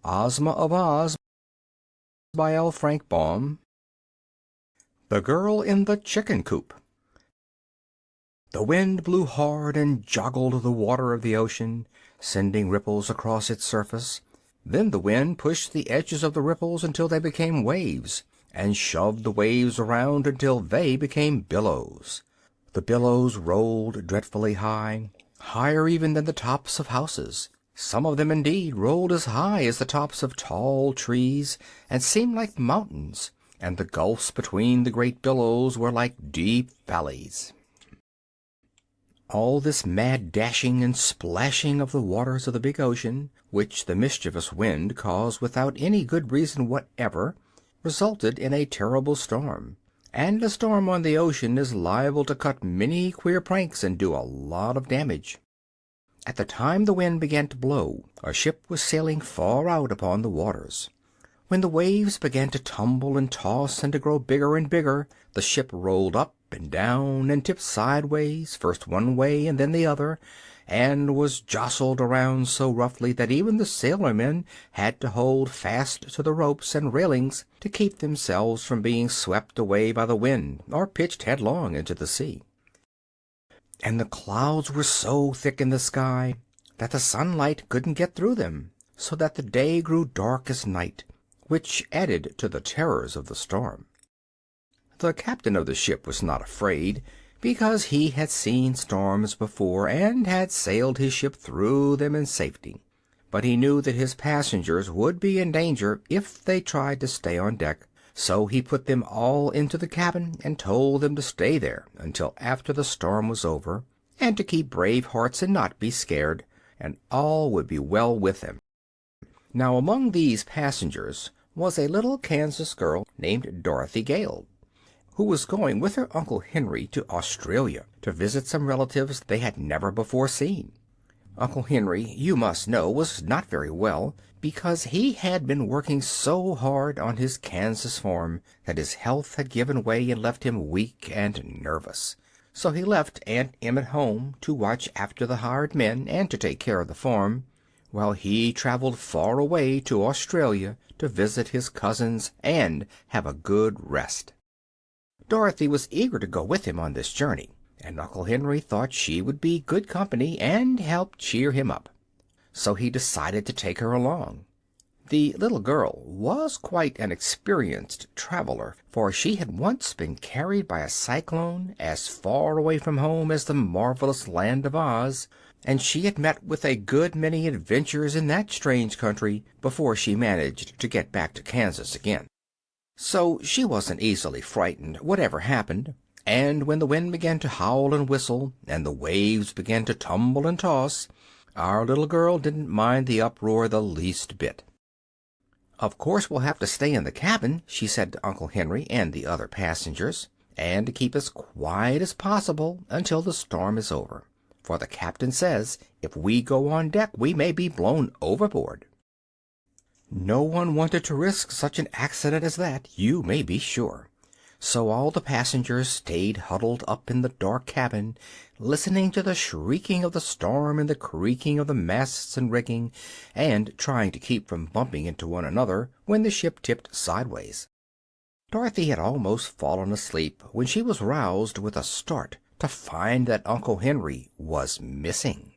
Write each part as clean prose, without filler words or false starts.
Ozma of Oz by L.Frank Baum. The Girl in the Chicken Coop. The wind blew hard and joggled the water of the ocean, sending ripples across its surface. Then the wind pushed the edges of the ripples until they became waves, and shoved the waves around until they became billows. The billows rolled dreadfully high, higher even than the tops of houses. Some of them, indeed, rolled as high as the tops of tall trees, and seemed like mountains, and the gulfs between the great billows were like deep valleys. All this mad dashing and splashing of the waters of the big ocean, which the mischievous wind caused without any good reason whatever, resulted in a terrible storm. And a storm on the ocean is liable to cut many queer pranks and do a lot of damage. At the time the wind began to blow, a ship was sailing far out upon the waters. When the waves began to tumble and toss and to grow bigger and bigger, the ship rolled up and down and tipped sideways, first one way and then the other, and was jostled around so roughly that even the sailormen had to hold fast to the ropes and railings to keep themselves from being swept away by the wind or pitched headlong into the sea. And the clouds were so thick in the sky that the sunlight couldn't get through them, so that the day grew dark as night, which added to the terrors of the storm. The captain of the ship was not afraid, because he had seen storms before and had sailed his ship through them in safety. But he knew that his passengers would be in danger if they tried to stay on deck, so he put them all into the cabin and told them to stay there until after the storm was over, and to keep brave hearts and not be scared, and all would be well with them. Now among these passengers was a little Kansas girl named Dorothy Gale, who was going with her Uncle Henry to Australia to visit some relatives they had never before seen. Uncle Henry, you must know, was not very well, because he had been working so hard on his Kansas farm that his health had given way and left him weak and nervous. So he left Aunt Em at home to watch after the hired men and to take care of the farm, while he traveled far away to Australia to visit his cousins and have a good rest. Dorothy was eager to go with him on this journey, and Uncle Henry thought she would be good company and help cheer him up. So he decided to take her along. The little girl was quite an experienced traveler, for she had once been carried by a cyclone as far away from home as the marvelous land of Oz, and she had met with a good many adventures in that strange country before she managed to get back to Kansas again. So she wasn't easily frightened, whatever happened, and when the wind began to howl and whistle, and the waves began to tumble and toss, our little girl didn't mind the uproar the least bit. "Of course we'll have to stay in the cabin," she said to Uncle Henry and the other passengers, "and to keep as quiet as possible until the storm is over, for the captain says if we go on deck we may be blown overboard." No one wanted to risk such an accident as that, you may be sure. So all the passengers stayed huddled up in the dark cabin, listening to the shrieking of the storm and the creaking of the masts and rigging, and trying to keep from bumping into one another when the ship tipped sideways. Dorothy had almost fallen asleep when she was roused with a start to find that Uncle Henry was missing.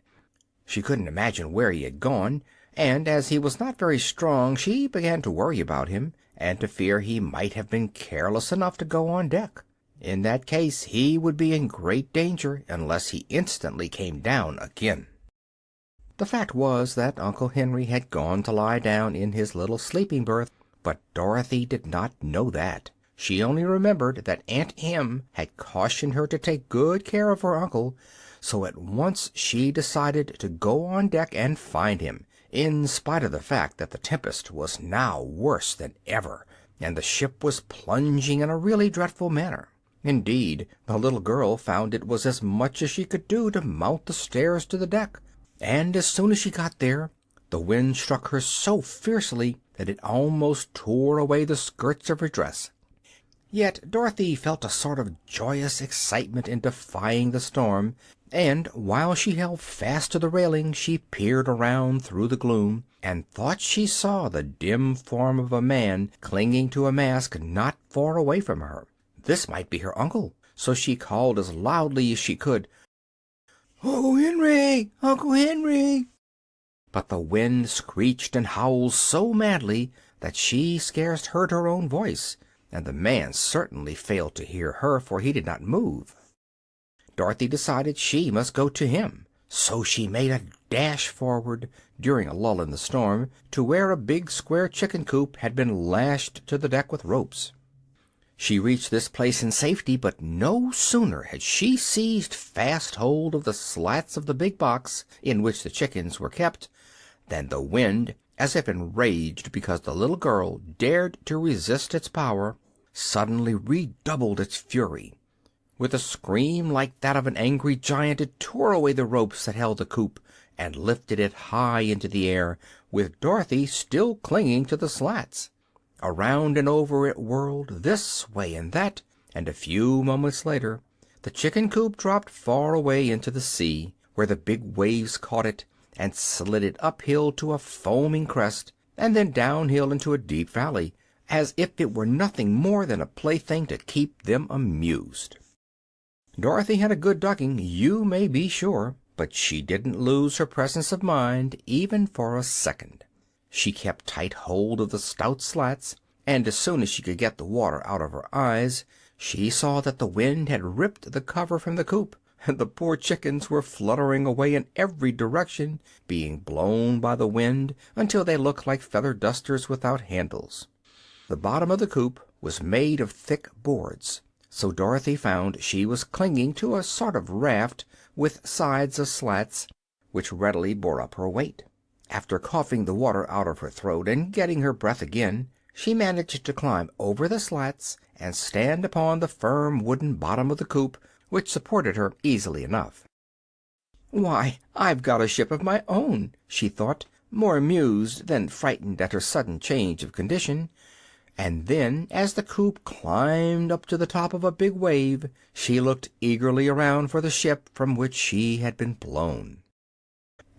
She couldn't imagine where he had gone, and as he was not very strong she began to worry about him, and to fear he might have been careless enough to go on deck. In that case he would be in great danger unless he instantly came down again. The fact was that Uncle Henry had gone to lie down in his little sleeping berth, but Dorothy did not know that. She only remembered that Aunt Em had cautioned her to take good care of her uncle, so at once she decided to go on deck and find him, in spite of the fact that the tempest was now worse than ever, and the ship was plunging in a really dreadful manner. Indeed, the little girl found it was as much as she could do to mount the stairs to the deck, and as soon as she got there the wind struck her so fiercely that it almost tore away the skirts of her dress. Yet Dorothy felt a sort of joyous excitement in defying the storm, and while she held fast to the railing she peered around through the gloom, and thought she saw the dim form of a man clinging to a mast not far away from her. This might be her uncle, so she called as loudly as she could, "Uncle Henry! Uncle Henry!" But the wind screeched and howled so madly that she scarce heard her own voice, and the man certainly failed to hear her, for he did not move. Dorothy decided she must go to him, so she made a dash forward, during a lull in the storm, to where a big square chicken coop had been lashed to the deck with ropes. She reached this place in safety, but no sooner had she seized fast hold of the slats of the big box in which the chickens were kept than the wind, as if enraged because the little girl dared to resist its power, suddenly redoubled its fury. With a scream like that of an angry giant it tore away the ropes that held the coop and lifted it high into the air, with Dorothy still clinging to the slats. Around and over it whirled, this way and that, and a few moments later the chicken coop dropped far away into the sea, where the big waves caught it and slid it uphill to a foaming crest, and then downhill into a deep valley, as if it were nothing more than a plaything to keep them amused. Dorothy had a good ducking, you may be sure, but she didn't lose her presence of mind even for a second. She kept tight hold of the stout slats, and as soon as she could get the water out of her eyes she saw that the wind had ripped the cover from the coop, and the poor chickens were fluttering away in every direction, being blown by the wind until they looked like feather dusters without handles. The bottom of the coop was made of thick boards, so Dorothy found she was clinging to a sort of raft with sides of slats, which readily bore up her weight. After coughing the water out of her throat and getting her breath again, she managed to climb over the slats and stand upon the firm wooden bottom of the coop, which supported her easily enough. "Why, I've got a ship of my own," she thought, more amused than frightened at her sudden change of condition. And then, as the coop climbed up to the top of a big wave, she looked eagerly around for the ship from which she had been blown.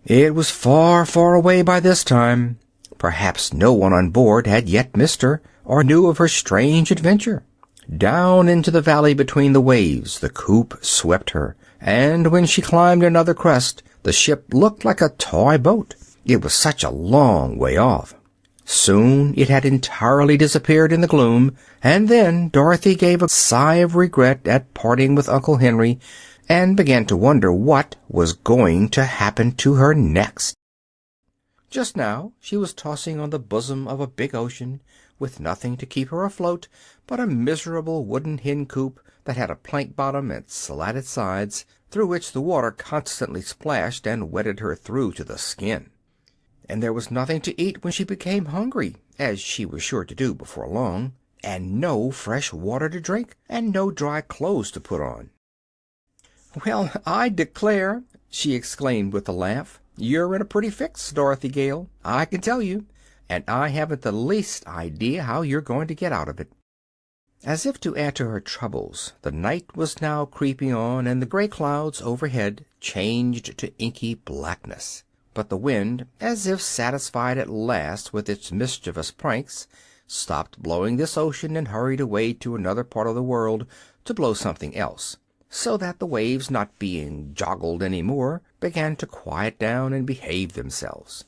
It was far, far away by this time. Perhaps no one on board had yet missed her, or knew of her strange adventure. Down into the valley between the waves the coop swept her, and when she climbed another crest the ship looked like a toy boat. It was such a long way off. Soon it had entirely disappeared in the gloom, and then Dorothy gave a sigh of regret at parting with Uncle Henry, and began to wonder what was going to happen to her next. Just now she was tossing on the bosom of a big ocean, with nothing to keep her afloat but a miserable wooden hen coop that had a plank bottom and slatted sides, through which the water constantly splashed and wetted her through to the skin. And there was nothing to eat when she became hungry, as she was sure to do before long, and no fresh water to drink, and no dry clothes to put on. "Well, I declare!" she exclaimed with a laugh. "You're in a pretty fix, Dorothy Gale, I can tell you, and I haven't the least idea how you're going to get out of it." As if to add to her troubles, the night was now creeping on, and the gray clouds overhead changed to inky blackness. But the wind, as if satisfied at last with its mischievous pranks, stopped blowing this ocean and hurried away to another part of the world to blow something else, so that the waves, not being joggled any more, began to quiet down and behave themselves.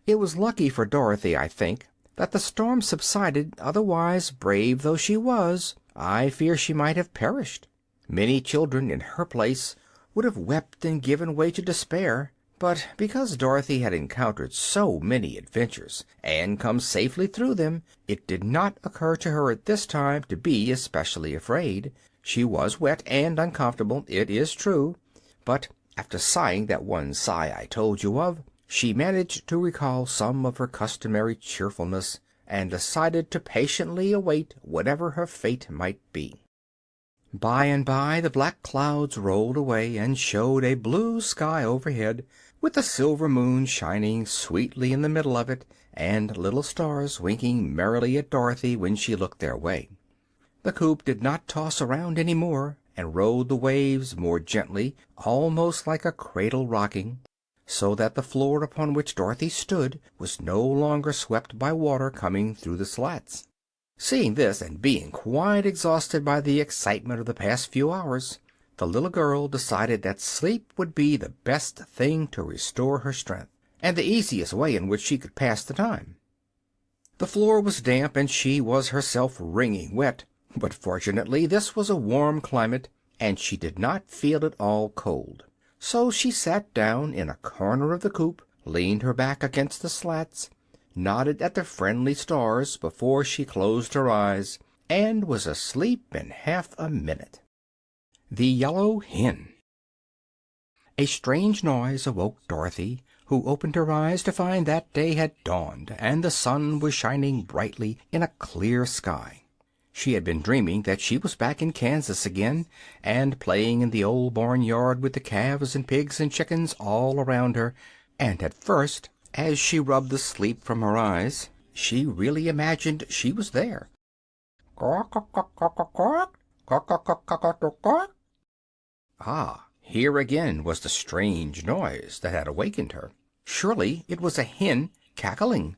It was lucky for Dorothy, I think, that the storm subsided, otherwise, brave though she was, I fear she might have perished. Many children in her place would have wept and given way to despair, but because Dorothy had encountered so many adventures and come safely through them, it did not occur to her at this time to be especially afraid. She was wet and uncomfortable, it is true, but after sighing that one sigh I told you of, she managed to recall some of her customary cheerfulness, and decided to patiently await whatever her fate might be. By and by the black clouds rolled away and showed a blue sky overhead, with a silver moon shining sweetly in the middle of it, and little stars winking merrily at Dorothy when she looked their way. The coop did not toss around any more, and rode the waves more gently, almost like a cradle rocking, so that the floor upon which Dorothy stood was no longer swept by water coming through the slats. Seeing this, and being quite exhausted by the excitement of the past few hours, the little girl decided that sleep would be the best thing to restore her strength, and the easiest way in which she could pass the time. The floor was damp, and she was herself wringing wet, but fortunately this was a warm climate, and she did not feel at all cold. So she sat down in a corner of the coop, leaned her back against the slats, nodded at the friendly stars before she closed her eyes, and was asleep in half a minute. The Yellow Hen. A strange noise awoke Dorothy, who opened her eyes to find that day had dawned, and the sun was shining brightly in a clear sky. She had been dreaming that she was back in Kansas again, and playing in the old barnyard with the calves and pigs and chickens all around her, and at first, as she rubbed the sleep from her eyes, she really imagined she was there. Ah, here again was the strange noise that had awakened her. Surely it was a hen cackling.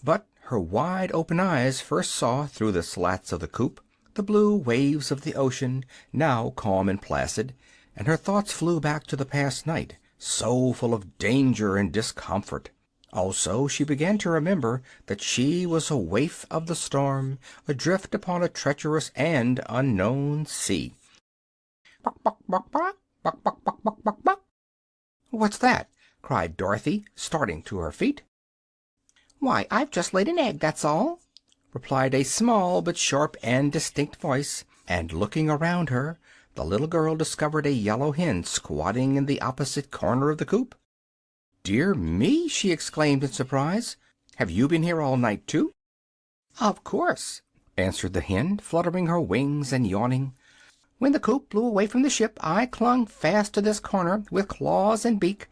But her wide open eyes first saw, through the slats of the coop, the blue waves of the ocean, now calm and placid, and her thoughts flew back to the past night, so full of danger and discomfort. Also she began to remember that she was a waif of the storm, adrift upon a treacherous and unknown sea. "Buck, buck, buck, buck, buck, buck, buck, buck, buck, buck." "What's that?" cried Dorothy, starting to her feet. "Why, I've just laid an egg, that's all," replied a small but sharp and distinct voice, and looking around her, the little girl discovered a yellow hen squatting in the opposite corner of the coop. "Dear me!" she exclaimed in surprise. "Have you been here all night, too?" "Of course," answered the hen, fluttering her wings and yawning. "When the coop blew away from the ship I clung fast to this corner with claws and beak,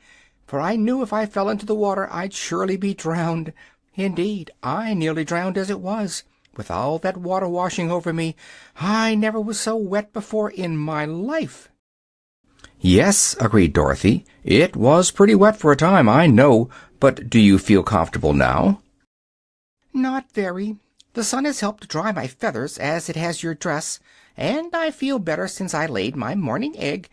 for I knew if I fell into the water I'd surely be drowned. Indeed, I nearly drowned as it was. With all that water washing over me, I never was so wet before in my life." "Yes," agreed Dorothy, "it was pretty wet for a time, I know. But do you feel comfortable now?" "Not very. The sun has helped dry my feathers, as it has your dress, and I feel better since I laid my morning egg.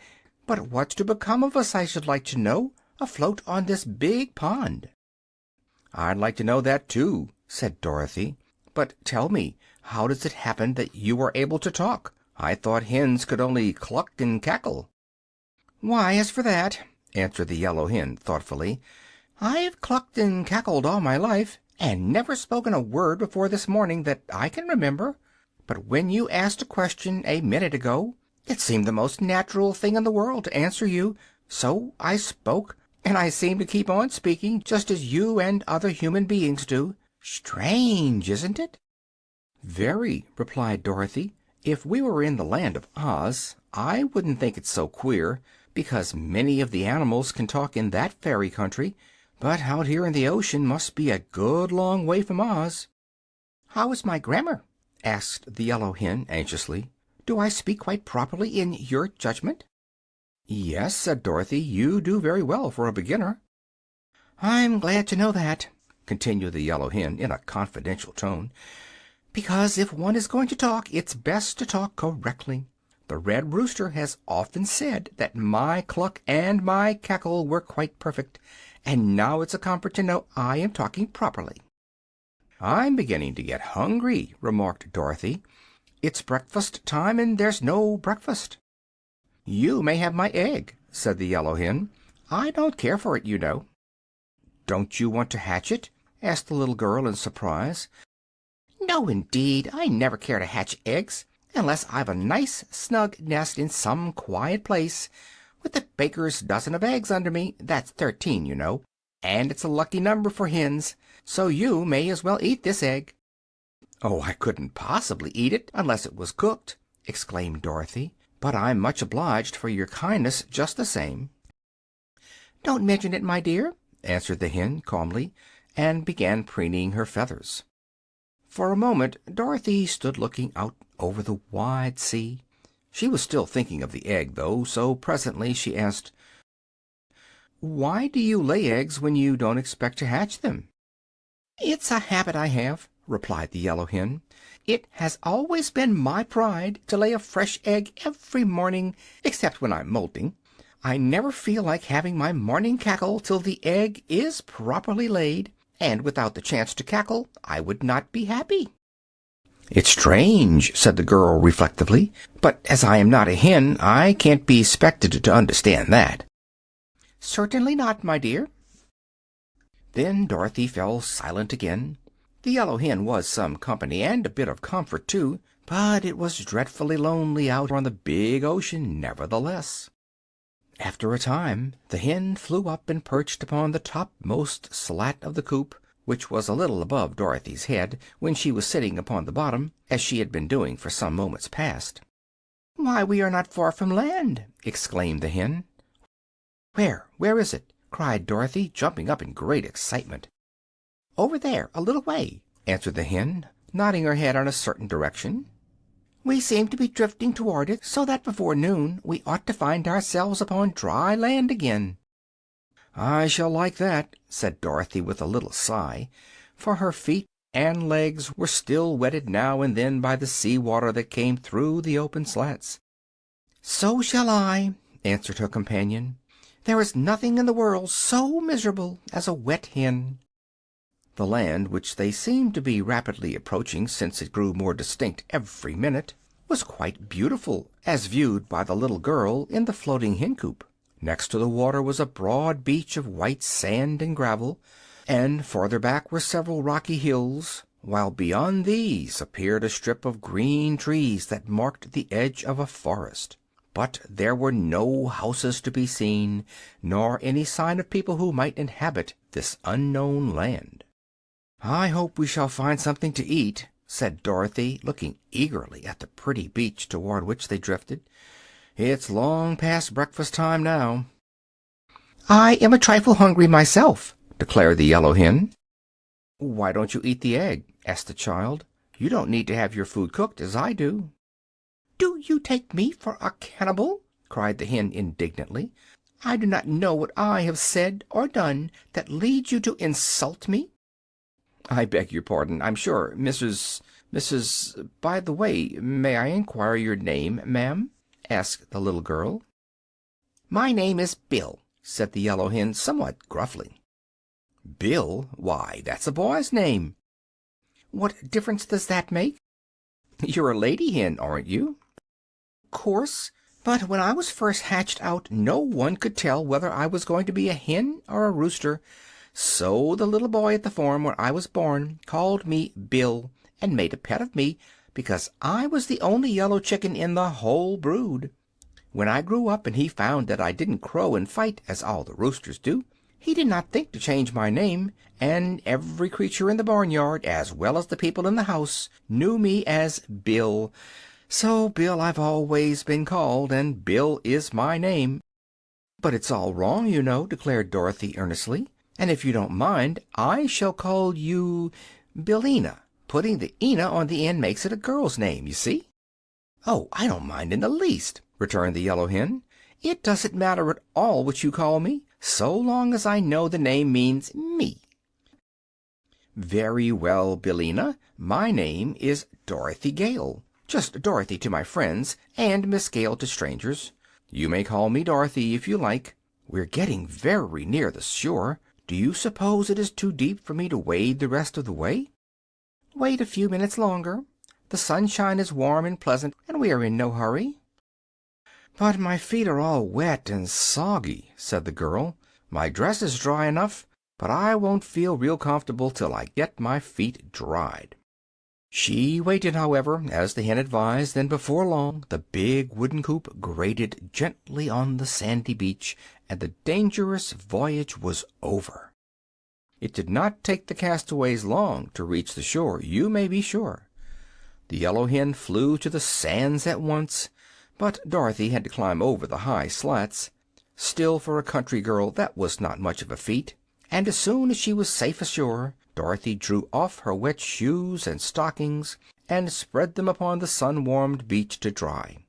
But what's to become of us, I should like to know, afloat on this big pond?" "I'd like to know that, too," said Dorothy. "But tell me, how does it happen that you are able to talk? I thought hens could only cluck and cackle." "Why, as for that," answered the yellow hen thoughtfully, "I've clucked and cackled all my life, and never spoken a word before this morning that I can remember. But when you asked a question a minute ago, it seemed the most natural thing in the world to answer you, so I spoke, and I seem to keep on speaking, just as you and other human beings do. Strange, isn't it?" "Very," replied Dorothy. "If we were in the land of Oz, I wouldn't think it so queer, because many of the animals can talk in that fairy country. But out here in the ocean must be a good long way from Oz." "How is my grammar?" asked the yellow hen anxiously. "Do I speak quite properly in your judgment?" "Yes," said Dorothy, "you do very well for a beginner." "I'm glad to know that," continued the yellow hen in a confidential tone, "because if one is going to talk it's best to talk correctly. The red rooster has often said that my cluck and my cackle were quite perfect, and now it's a comfort to know I am talking properly." "I'm beginning to get hungry," remarked Dorothy. "It's breakfast time, and there's no breakfast." "You may have my egg," said the yellow hen. "I don't care for it, you know." "Don't you want to hatch it?" asked the little girl in surprise. "No, indeed. I never care to hatch eggs unless I've a nice snug nest in some quiet place, with a baker's dozen of eggs under me. That's 13, you know, and it's a lucky number for hens. So you may as well eat this egg." "Oh, I couldn't possibly eat it unless it was cooked," exclaimed Dorothy. "But I'm much obliged for your kindness just the same." "Don't mention it, my dear," answered the hen calmly, and began preening her feathers. For a moment Dorothy stood looking out over the wide sea. She was still thinking of the egg, though, so presently she asked, "Why do you lay eggs when you don't expect to hatch them?" "It's a habit I have," replied the yellow hen. "It has always been my pride to lay a fresh egg every morning, except when I'm molting. I never feel like having my morning cackle till the egg is properly laid, and without the chance to cackle I would not be happy." "It's strange," said the girl reflectively, "but as I am not a hen I can't be expected to understand that." "Certainly not, my dear." Then Dorothy fell silent again. The yellow hen was some company, and a bit of comfort too, but it was dreadfully lonely out on the big ocean nevertheless. After a time the hen flew up and perched upon the topmost slat of the coop, which was a little above Dorothy's head when she was sitting upon the bottom, as she had been doing for some moments past. "Why, we are not far from land!" exclaimed the hen. Where is it?" cried Dorothy, jumping up in great excitement. "Over there, a little way," answered the hen, nodding her head in a certain direction. "We seem to be drifting toward it, so that before noon we ought to find ourselves upon dry land again." "I shall like that," said Dorothy with a little sigh, for her feet and legs were still wetted now and then by the sea water that came through the open slats. "So shall I," answered her companion. "There is nothing in the world so miserable as a wet hen." The land, which they seemed to be rapidly approaching, since it grew more distinct every minute, was quite beautiful as viewed by the little girl in the floating hen coop. Next to the water was a broad beach of white sand and gravel, and farther back were several rocky hills, while beyond these appeared a strip of green trees that marked the edge of a forest. But there were no houses to be seen, nor any sign of people who might inhabit this unknown land. "I hope we shall find something to eat," said Dorothy, looking eagerly at the pretty beach toward which they drifted. "It's long past breakfast time now." "I am a trifle hungry myself," declared the yellow hen. "Why don't you eat the egg?" asked the child. "You don't need to have your food cooked as I do." "Do you take me for a cannibal?" cried the hen indignantly. "I do not know what I have said or done that leads you to insult me." "I beg your pardon. I'm sure Mrs. By the way, may I inquire your name, ma'am?" asked the little girl. "My name is Bill," said the yellow hen somewhat gruffly. "Bill? Why, that's a boy's name." "What difference does that make?" "You're a lady hen, aren't you?" "Course. But when I was first hatched out no one could tell whether I was going to be a hen or a rooster. So the little boy at the farm where I was born called me Bill, and made a pet of me because I was the only yellow chicken in the whole brood. When I grew up and he found that I didn't crow and fight as all the roosters do, he did not think to change my name, and every creature in the barnyard, as well as the people in the house, knew me as Bill. So Bill I've always been called, and Bill is my name." "But it's all wrong, you know," declared Dorothy earnestly. "And if you don't mind, I shall call you Billina. Putting the ina on the end makes it a girl's name, you see." "Oh, I don't mind in the least," returned the yellow hen. "It doesn't matter at all what you call me, so long as I know the name means me." "Very well, Billina. My name is Dorothy Gale. Just Dorothy to my friends, and Miss Gale to strangers. You may call me Dorothy if you like. We're getting very near the shore. Do you suppose it is too deep for me to wade the rest of the way?" "Wait a few minutes longer. The sunshine is warm and pleasant, and we are in no hurry." "But my feet are all wet and soggy," said the girl. "My dress is dry enough, but I won't feel real comfortable till I get my feet dried." She waited, however, as the hen advised, and before long the big wooden coop grated gently on the sandy beach, and the dangerous voyage was over. It did not take the castaways long to reach the shore, you may be sure. The yellow hen flew to the sands at once, but Dorothy had to climb over the high slats. Still, for a country girl that was not much of a feat, and as soon as she was safe ashore Dorothy drew off her wet shoes and stockings and spread them upon the sun-warmed beach to dry.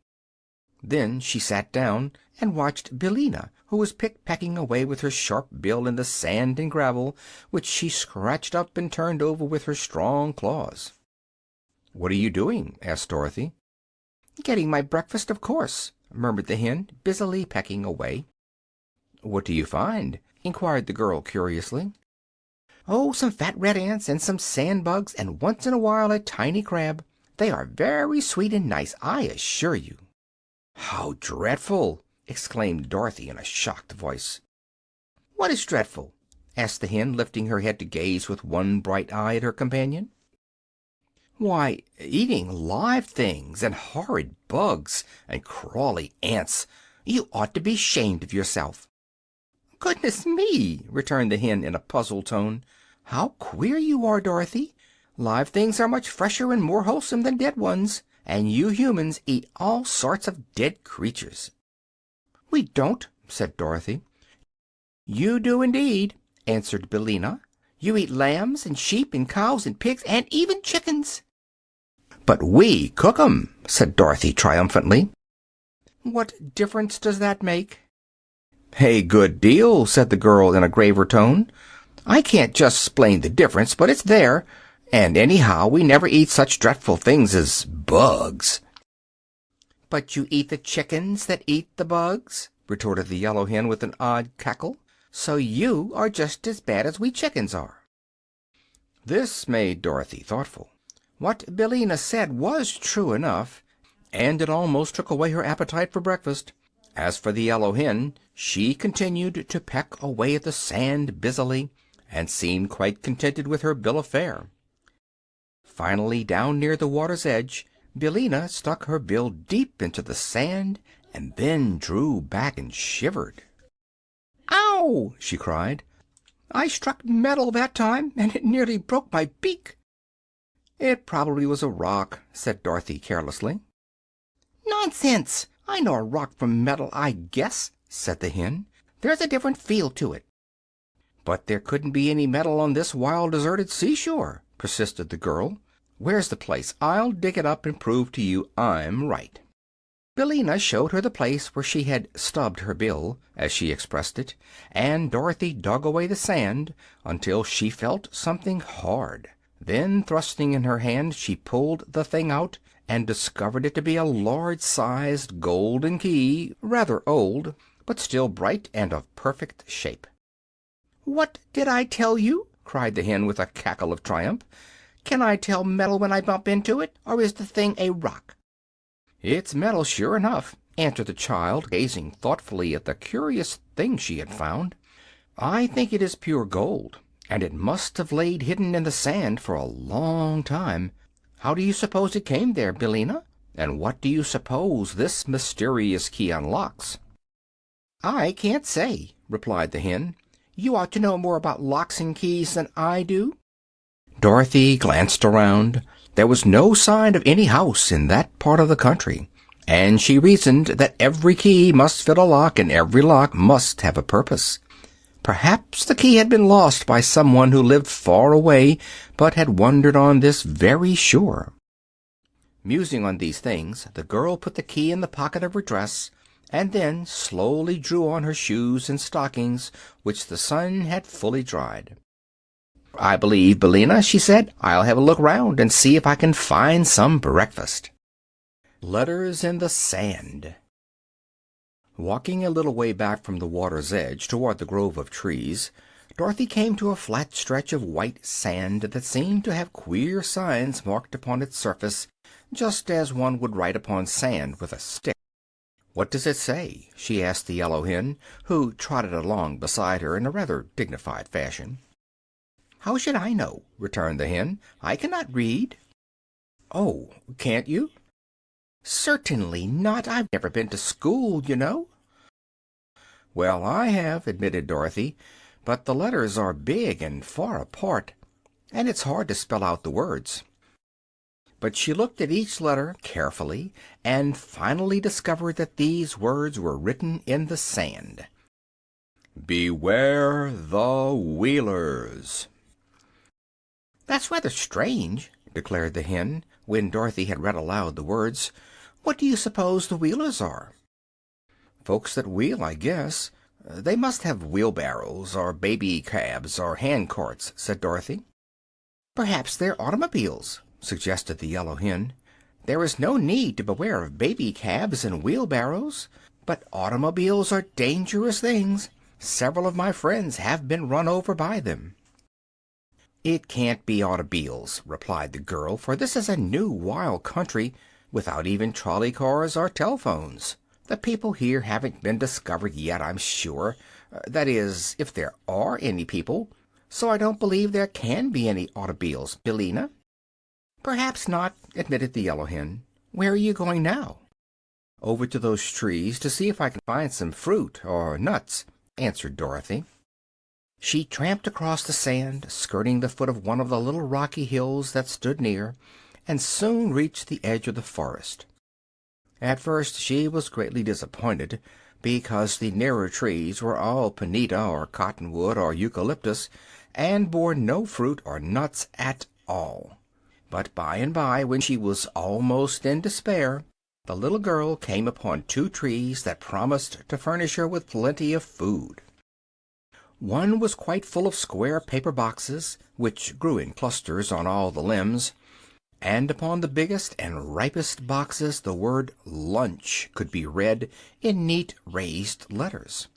Then she sat down and watched Billina, who was pick-pecking away with her sharp bill in the sand and gravel, which she scratched up and turned over with her strong claws. "What are you doing?" asked Dorothy. "Getting my breakfast, of course," murmured the hen, busily pecking away. "What do you find?" inquired the girl curiously. "Oh, some fat red ants and some sand bugs, and once in a while a tiny crab. They are very sweet and nice, I assure you." "How dreadful!" exclaimed Dorothy in a shocked voice. "What is dreadful?" asked the hen, lifting her head to gaze with one bright eye at her companion. "Why, eating live things, and horrid bugs, and crawly ants. You ought to be ashamed of yourself." "Goodness me!" returned the hen in a puzzled tone. "How queer you are, Dorothy. Live things are much fresher and more wholesome than dead ones, and you humans eat all sorts of dead creatures." "We don't," said Dorothy. "You do indeed," answered Billina. "You eat lambs and sheep and cows and pigs and even chickens." "But we cook 'em," said Dorothy triumphantly. "What difference does that make?" "A good deal," said the girl in a graver tone. "I can't just explain the difference, but it's there. And anyhow, we never eat such dreadful things as bugs." "But you eat the chickens that eat the bugs," retorted the yellow hen with an odd cackle. "So you are just as bad as we chickens are." This made Dorothy thoughtful. What Billina said was true enough, and it almost took away her appetite for breakfast. As for the yellow hen, she continued to peck away at the sand busily, and seemed quite contented with her bill of fare. Finally, down near the water's edge, Billina stuck her bill deep into the sand, and then drew back and shivered. "Ow!" she cried. "I struck metal that time, and it nearly broke my beak." "It probably was a rock," said Dorothy carelessly. "Nonsense! I know a rock from metal, I guess," said the hen. "There's a different feel to it." "But there couldn't be any metal on this wild, deserted seashore," persisted the girl. "Where's the place? I'll dig it up and prove to you I'm right." Billina showed her the place where she had "stubbed her bill," as she expressed it, and Dorothy dug away the sand until she felt something hard. Then, thrusting in her hand, she pulled the thing out, and discovered it to be a large-sized golden key, rather old, but still bright and of perfect shape. "What did I tell you?" cried the hen with a cackle of triumph. "Can I tell metal when I bump into it, or is the thing a rock?" "It's metal, sure enough," answered the child, gazing thoughtfully at the curious thing she had found. "I think it is pure gold, and it must have laid hidden in the sand for a long time. How do you suppose it came there, Billina? And what do you suppose this mysterious key unlocks?" "I can't say," replied the hen. "You ought to know more about locks and keys than I do." Dorothy glanced around. There was no sign of any house in that part of the country, and she reasoned that every key must fit a lock, and every lock must have a purpose. Perhaps the key had been lost by someone who lived far away, but had wandered on this very shore. Musing on these things, the girl put the key in the pocket of her dress, and then slowly drew on her shoes and stockings, which the sun had fully dried. "I believe, Billina," she said, "I'll have a look round and see if I can find some breakfast." Letters in the Sand. Walking a little way back from the water's edge toward the grove of trees, Dorothy came to a flat stretch of white sand that seemed to have queer signs marked upon its surface, just as one would write upon sand with a stick. "What does it say?" she asked the yellow hen, who trotted along beside her in a rather dignified fashion. "How should I know?" returned the hen. "I cannot read." "Oh, can't you?" "Certainly not. I've never been to school, you know." "Well, I have," admitted Dorothy, "but the letters are big and far apart, and it's hard to spell out the words." But she looked at each letter carefully, and finally discovered that these words were written in the sand: "Beware the Wheelers." "That's rather strange," declared the hen, when Dorothy had read aloud the words. "What do you suppose the Wheelers are?" "Folks that wheel, I guess. They must have wheelbarrows, or baby cabs, or hand carts," said Dorothy. "Perhaps they're automobiles," suggested the yellow hen. "There is no need to beware of baby cabs and wheelbarrows, but automobiles are dangerous things. Several of my friends have been run over by them." "It can't be automobiles," replied the girl, "for this is a new wild country, without even trolley cars or telephones. The people here haven't been discovered yet, I'm sure. That is, if there are any people. So I don't believe there can be any automobiles, Billina." "Perhaps not," admitted the yellow hen. "Where are you going now?" "Over to those trees to see if I can find some fruit or nuts," answered Dorothy. She tramped across the sand, skirting the foot of one of the little rocky hills that stood near, and soon reached the edge of the forest. At first she was greatly disappointed, because the nearer trees were all panita or cottonwood or eucalyptus, and bore no fruit or nuts at all. But by and by, when she was almost in despair, the little girl came upon two trees that promised to furnish her with plenty of food. One was quite full of square paper boxes, which grew in clusters on all the limbs, and upon the biggest and ripest boxes the word "Lunch" could be read in neat raised letters.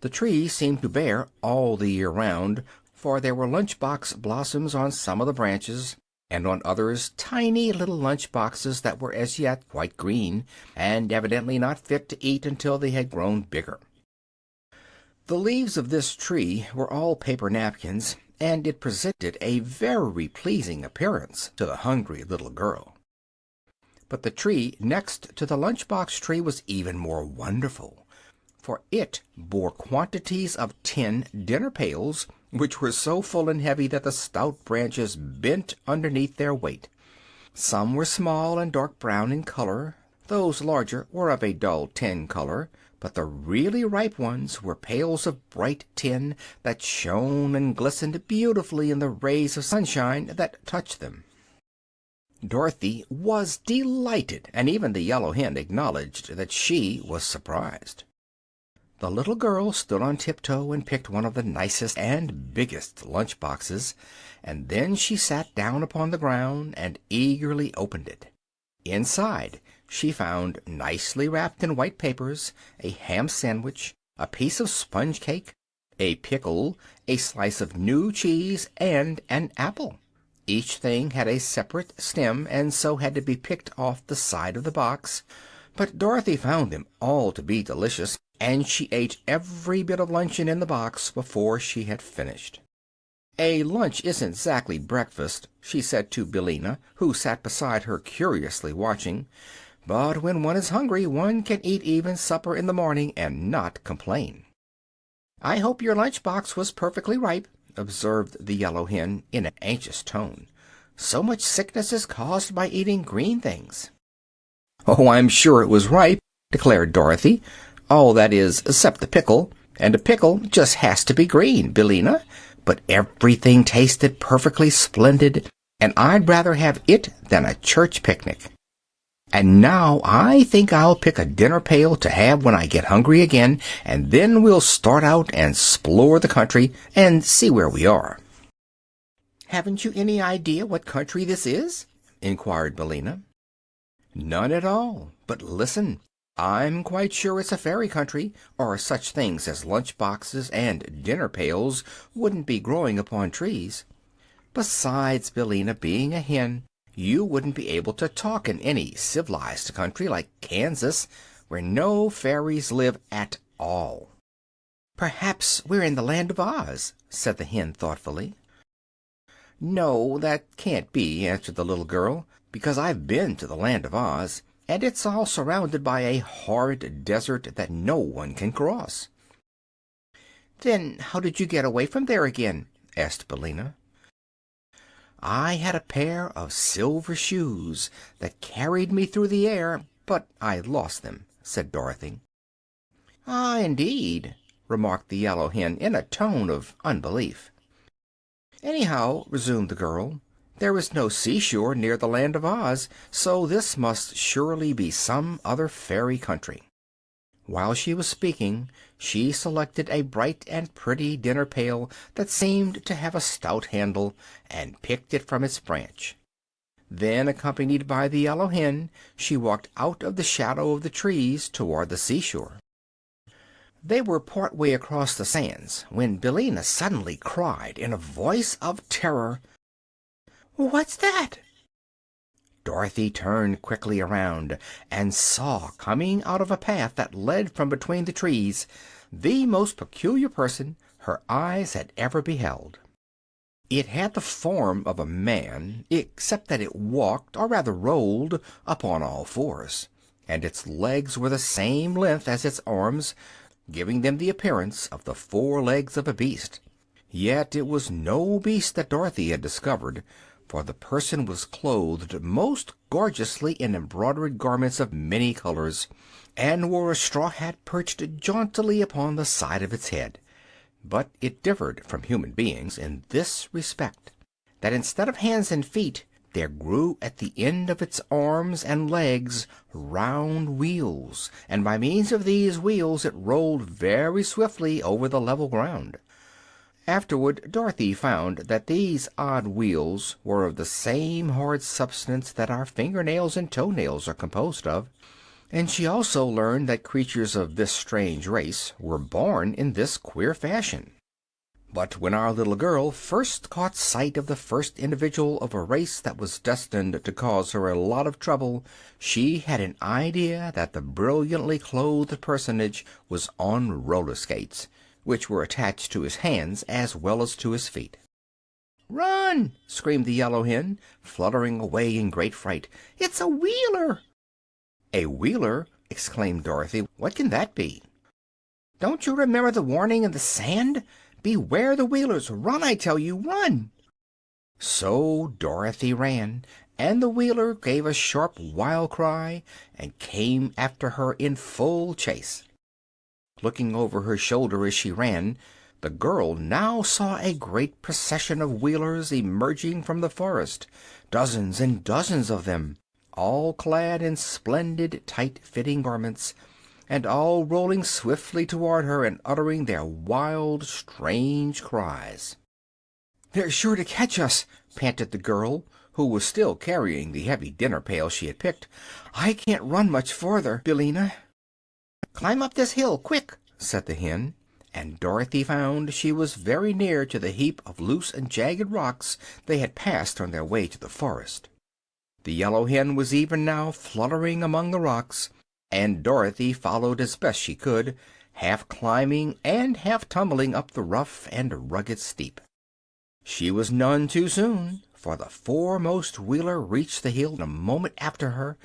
The tree seemed to bear all the year round, for there were lunch box blossoms on some of the branches, and on others tiny little lunch boxes that were as yet quite green, and evidently not fit to eat until they had grown bigger. The leaves of this tree were all paper napkins, and it presented a very pleasing appearance to the hungry little girl. But the tree next to the lunch box tree was even more wonderful, for it bore quantities of tin dinner pails, which were so full and heavy that the stout branches bent underneath their weight. Some were small and dark brown in color. Those larger were of a dull tin color, but the really ripe ones were pails of bright tin that shone and glistened beautifully in the rays of sunshine that touched them. Dorothy was delighted, and even the yellow hen acknowledged that she was surprised. The little girl stood on tiptoe and picked one of the nicest and biggest lunch boxes, and then she sat down upon the ground and eagerly opened it. Inside she found, nicely wrapped in white papers, a ham sandwich, a piece of sponge cake, a pickle, a slice of new cheese, and an apple. Each thing had a separate stem, and so had to be picked off the side of the box, but Dorothy found them all to be delicious, and she ate every bit of luncheon in the box before she had finished. "A lunch isn't exactly breakfast," she said to Billina, who sat beside her curiously watching, "but when one is hungry one can eat even supper in the morning and not complain." "I hope your lunch box was perfectly ripe," observed the yellow hen in an anxious tone. "So much sickness is caused by eating green things." "Oh, I'm sure it was ripe," declared Dorothy. "All that is, except the pickle, and a pickle just has to be green, Billina. But everything tasted perfectly splendid, and I'd rather have it than a church picnic. And now I think I'll pick a dinner pail to have when I get hungry again, and then we'll start out and explore the country and see where we are." "Haven't you any idea what country this is?" inquired Billina. "None at all. But listen. I'm quite sure it's a fairy country, or such things as lunch boxes and dinner pails wouldn't be growing upon trees. Besides, Billina, being a hen, you wouldn't be able to talk in any civilized country like Kansas, where no fairies live at all." "Perhaps we're in the Land of Oz," said the hen thoughtfully. "No, that can't be," answered the little girl, "because I've been to the Land of Oz, and it's all surrounded by a horrid desert that no one can cross." "Then how did you get away from there again?" asked Billina. "I had a pair of silver shoes that carried me through the air, but I lost them," said Dorothy. "Ah, indeed," remarked the yellow hen in a tone of unbelief. "Anyhow," resumed the girl, "there is no seashore near the land of Oz, so this must surely be some other fairy country." While she was speaking, she selected a bright and pretty dinner pail that seemed to have a stout handle, and picked it from its branch. Then, accompanied by the yellow hen, she walked out of the shadow of the trees toward the seashore. They were part way across the sands when Billina suddenly cried in a voice of terror, "What's that?" Dorothy turned quickly around and saw, coming out of a path that led from between the trees, the most peculiar person her eyes had ever beheld. It had the form of a man, except that it walked, or rather rolled, upon all fours, and its legs were the same length as its arms, giving them the appearance of the four legs of a beast. Yet it was no beast that Dorothy had discovered, for the person was clothed most gorgeously in embroidered garments of many colors, and wore a straw hat perched jauntily upon the side of its head. But it differed from human beings in this respect, that instead of hands and feet, there grew at the end of its arms and legs round wheels, and by means of these wheels it rolled very swiftly over the level ground. Afterward Dorothy found that these odd wheels were of the same hard substance that our fingernails and toenails are composed of, and she also learned that creatures of this strange race were born in this queer fashion. But when our little girl first caught sight of the first individual of a race that was destined to cause her a lot of trouble, she had an idea that the brilliantly clothed personage was on roller skates, which were attached to his hands as well as to his feet. "Run!" screamed the yellow hen, fluttering away in great fright. "It's a Wheeler!" "A Wheeler!" exclaimed Dorothy. "What can that be?" "Don't you remember the warning in the sand? Beware the Wheelers! Run, I tell you, run!" So Dorothy ran, and the Wheeler gave a sharp, wild cry and came after her in full chase. Looking over her shoulder as she ran, the girl now saw a great procession of Wheelers emerging from the forest, dozens and dozens of them, all clad in splendid, tight-fitting garments, and all rolling swiftly toward her and uttering their wild, strange cries. "They're sure to catch us," panted the girl, who was still carrying the heavy dinner pail she had picked. "I can't run much farther, Billina." "Climb up this hill, quick!" said the hen, and Dorothy found she was very near to the heap of loose and jagged rocks they had passed on their way to the forest. The yellow hen was even now fluttering among the rocks, and Dorothy followed as best she could, half climbing and half tumbling up the rough and rugged steep. She was none too soon, for the foremost Wheeler reached the hill a moment after her,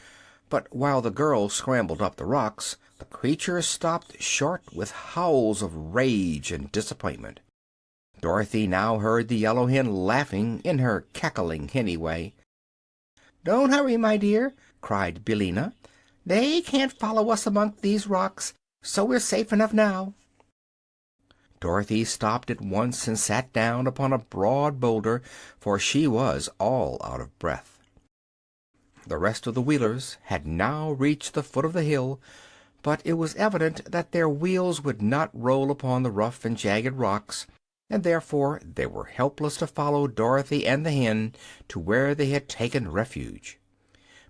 but while the girl scrambled up the rocks the creature stopped short with howls of rage and disappointment. Dorothy now heard the yellow hen laughing in her cackling henny way. "Don't hurry, my dear," cried Billina. "They can't follow us among these rocks, so we're safe enough now." Dorothy stopped at once and sat down upon a broad boulder, for she was all out of breath. The rest of the Wheelers had now reached the foot of the hill, but it was evident that their wheels would not roll upon the rough and jagged rocks, and therefore they were helpless to follow Dorothy and the hen to where they had taken refuge.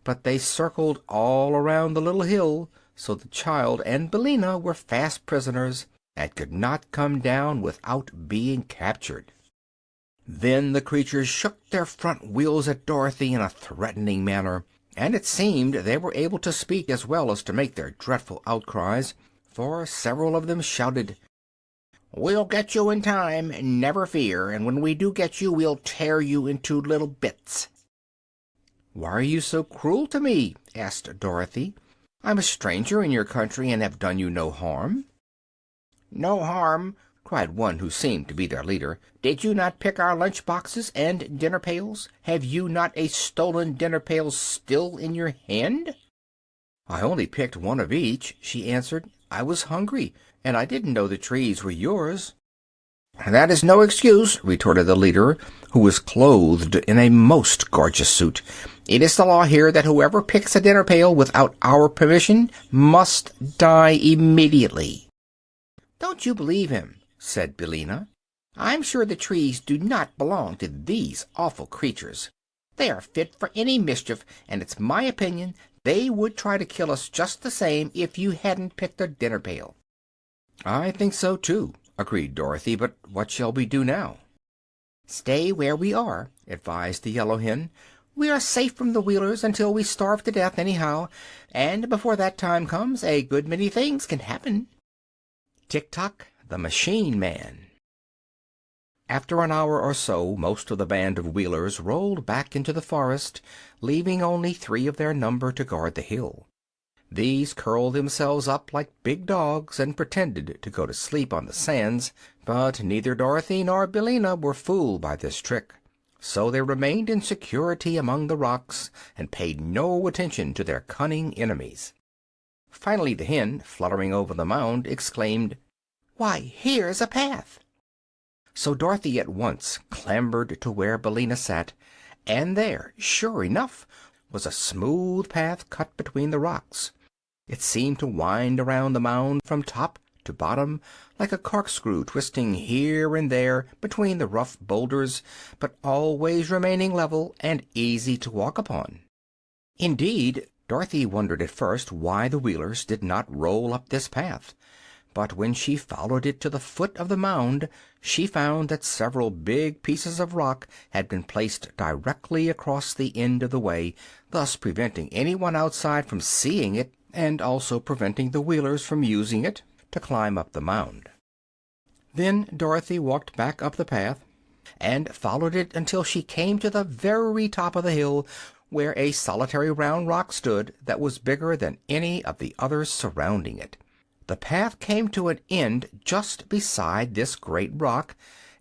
But they circled all around the little hill, so the child and Billina were fast prisoners and could not come down without being captured. Then the creatures shook their front wheels at Dorothy in a threatening manner, and it seemed they were able to speak as well as to make their dreadful outcries, for several of them shouted, "We'll get you in time, never fear, and when we do get you we'll tear you into little bits." "Why are you so cruel to me?" asked Dorothy. "I'm a stranger in your country and have done you no harm." "No harm!" cried one who seemed to be their leader. "Did you not pick our lunch boxes and dinner pails? Have you not a stolen dinner pail still in your hand?" "I only picked one of each," she answered. "I was hungry, and I didn't know the trees were yours." "That is no excuse," retorted the leader, who was clothed in a most gorgeous suit. "It is the law here that whoever picks a dinner pail without our permission must die immediately." "Don't you believe him," said Billina. "I'm sure the trees do not belong to these awful creatures. They are fit for any mischief, and it's my opinion they would try to kill us just the same if you hadn't picked a dinner pail." "I think so, too," agreed Dorothy. "But what shall we do now?" "Stay where we are," advised the Yellow Hen. "We are safe from the Wheelers until we starve to death, anyhow, and before that time comes a good many things can happen." Tik Tok, the Machine Man. After an hour or so most of the band of Wheelers rolled back into the forest, leaving only 3 of their number to guard the hill. These curled themselves up like big dogs and pretended to go to sleep on the sands, but neither Dorothy nor Billina were fooled by this trick, so they remained in security among the rocks and paid no attention to their cunning enemies. Finally the hen, fluttering over the mound, exclaimed, "Why, here's a path!" So Dorothy at once clambered to where Billina sat, and there, sure enough, was a smooth path cut between the rocks. It seemed to wind around the mound from top to bottom like a corkscrew, twisting here and there between the rough boulders, but always remaining level and easy to walk upon. Indeed, Dorothy wondered at first why the Wheelers did not roll up this path, but when she followed it to the foot of the mound she found that several big pieces of rock had been placed directly across the end of the way, thus preventing anyone outside from seeing it, and also preventing the Wheelers from using it to climb up the mound. Then Dorothy walked back up the path and followed it until she came to the very top of the hill, where a solitary round rock stood that was bigger than any of the others surrounding it. The path came to an end just beside this great rock,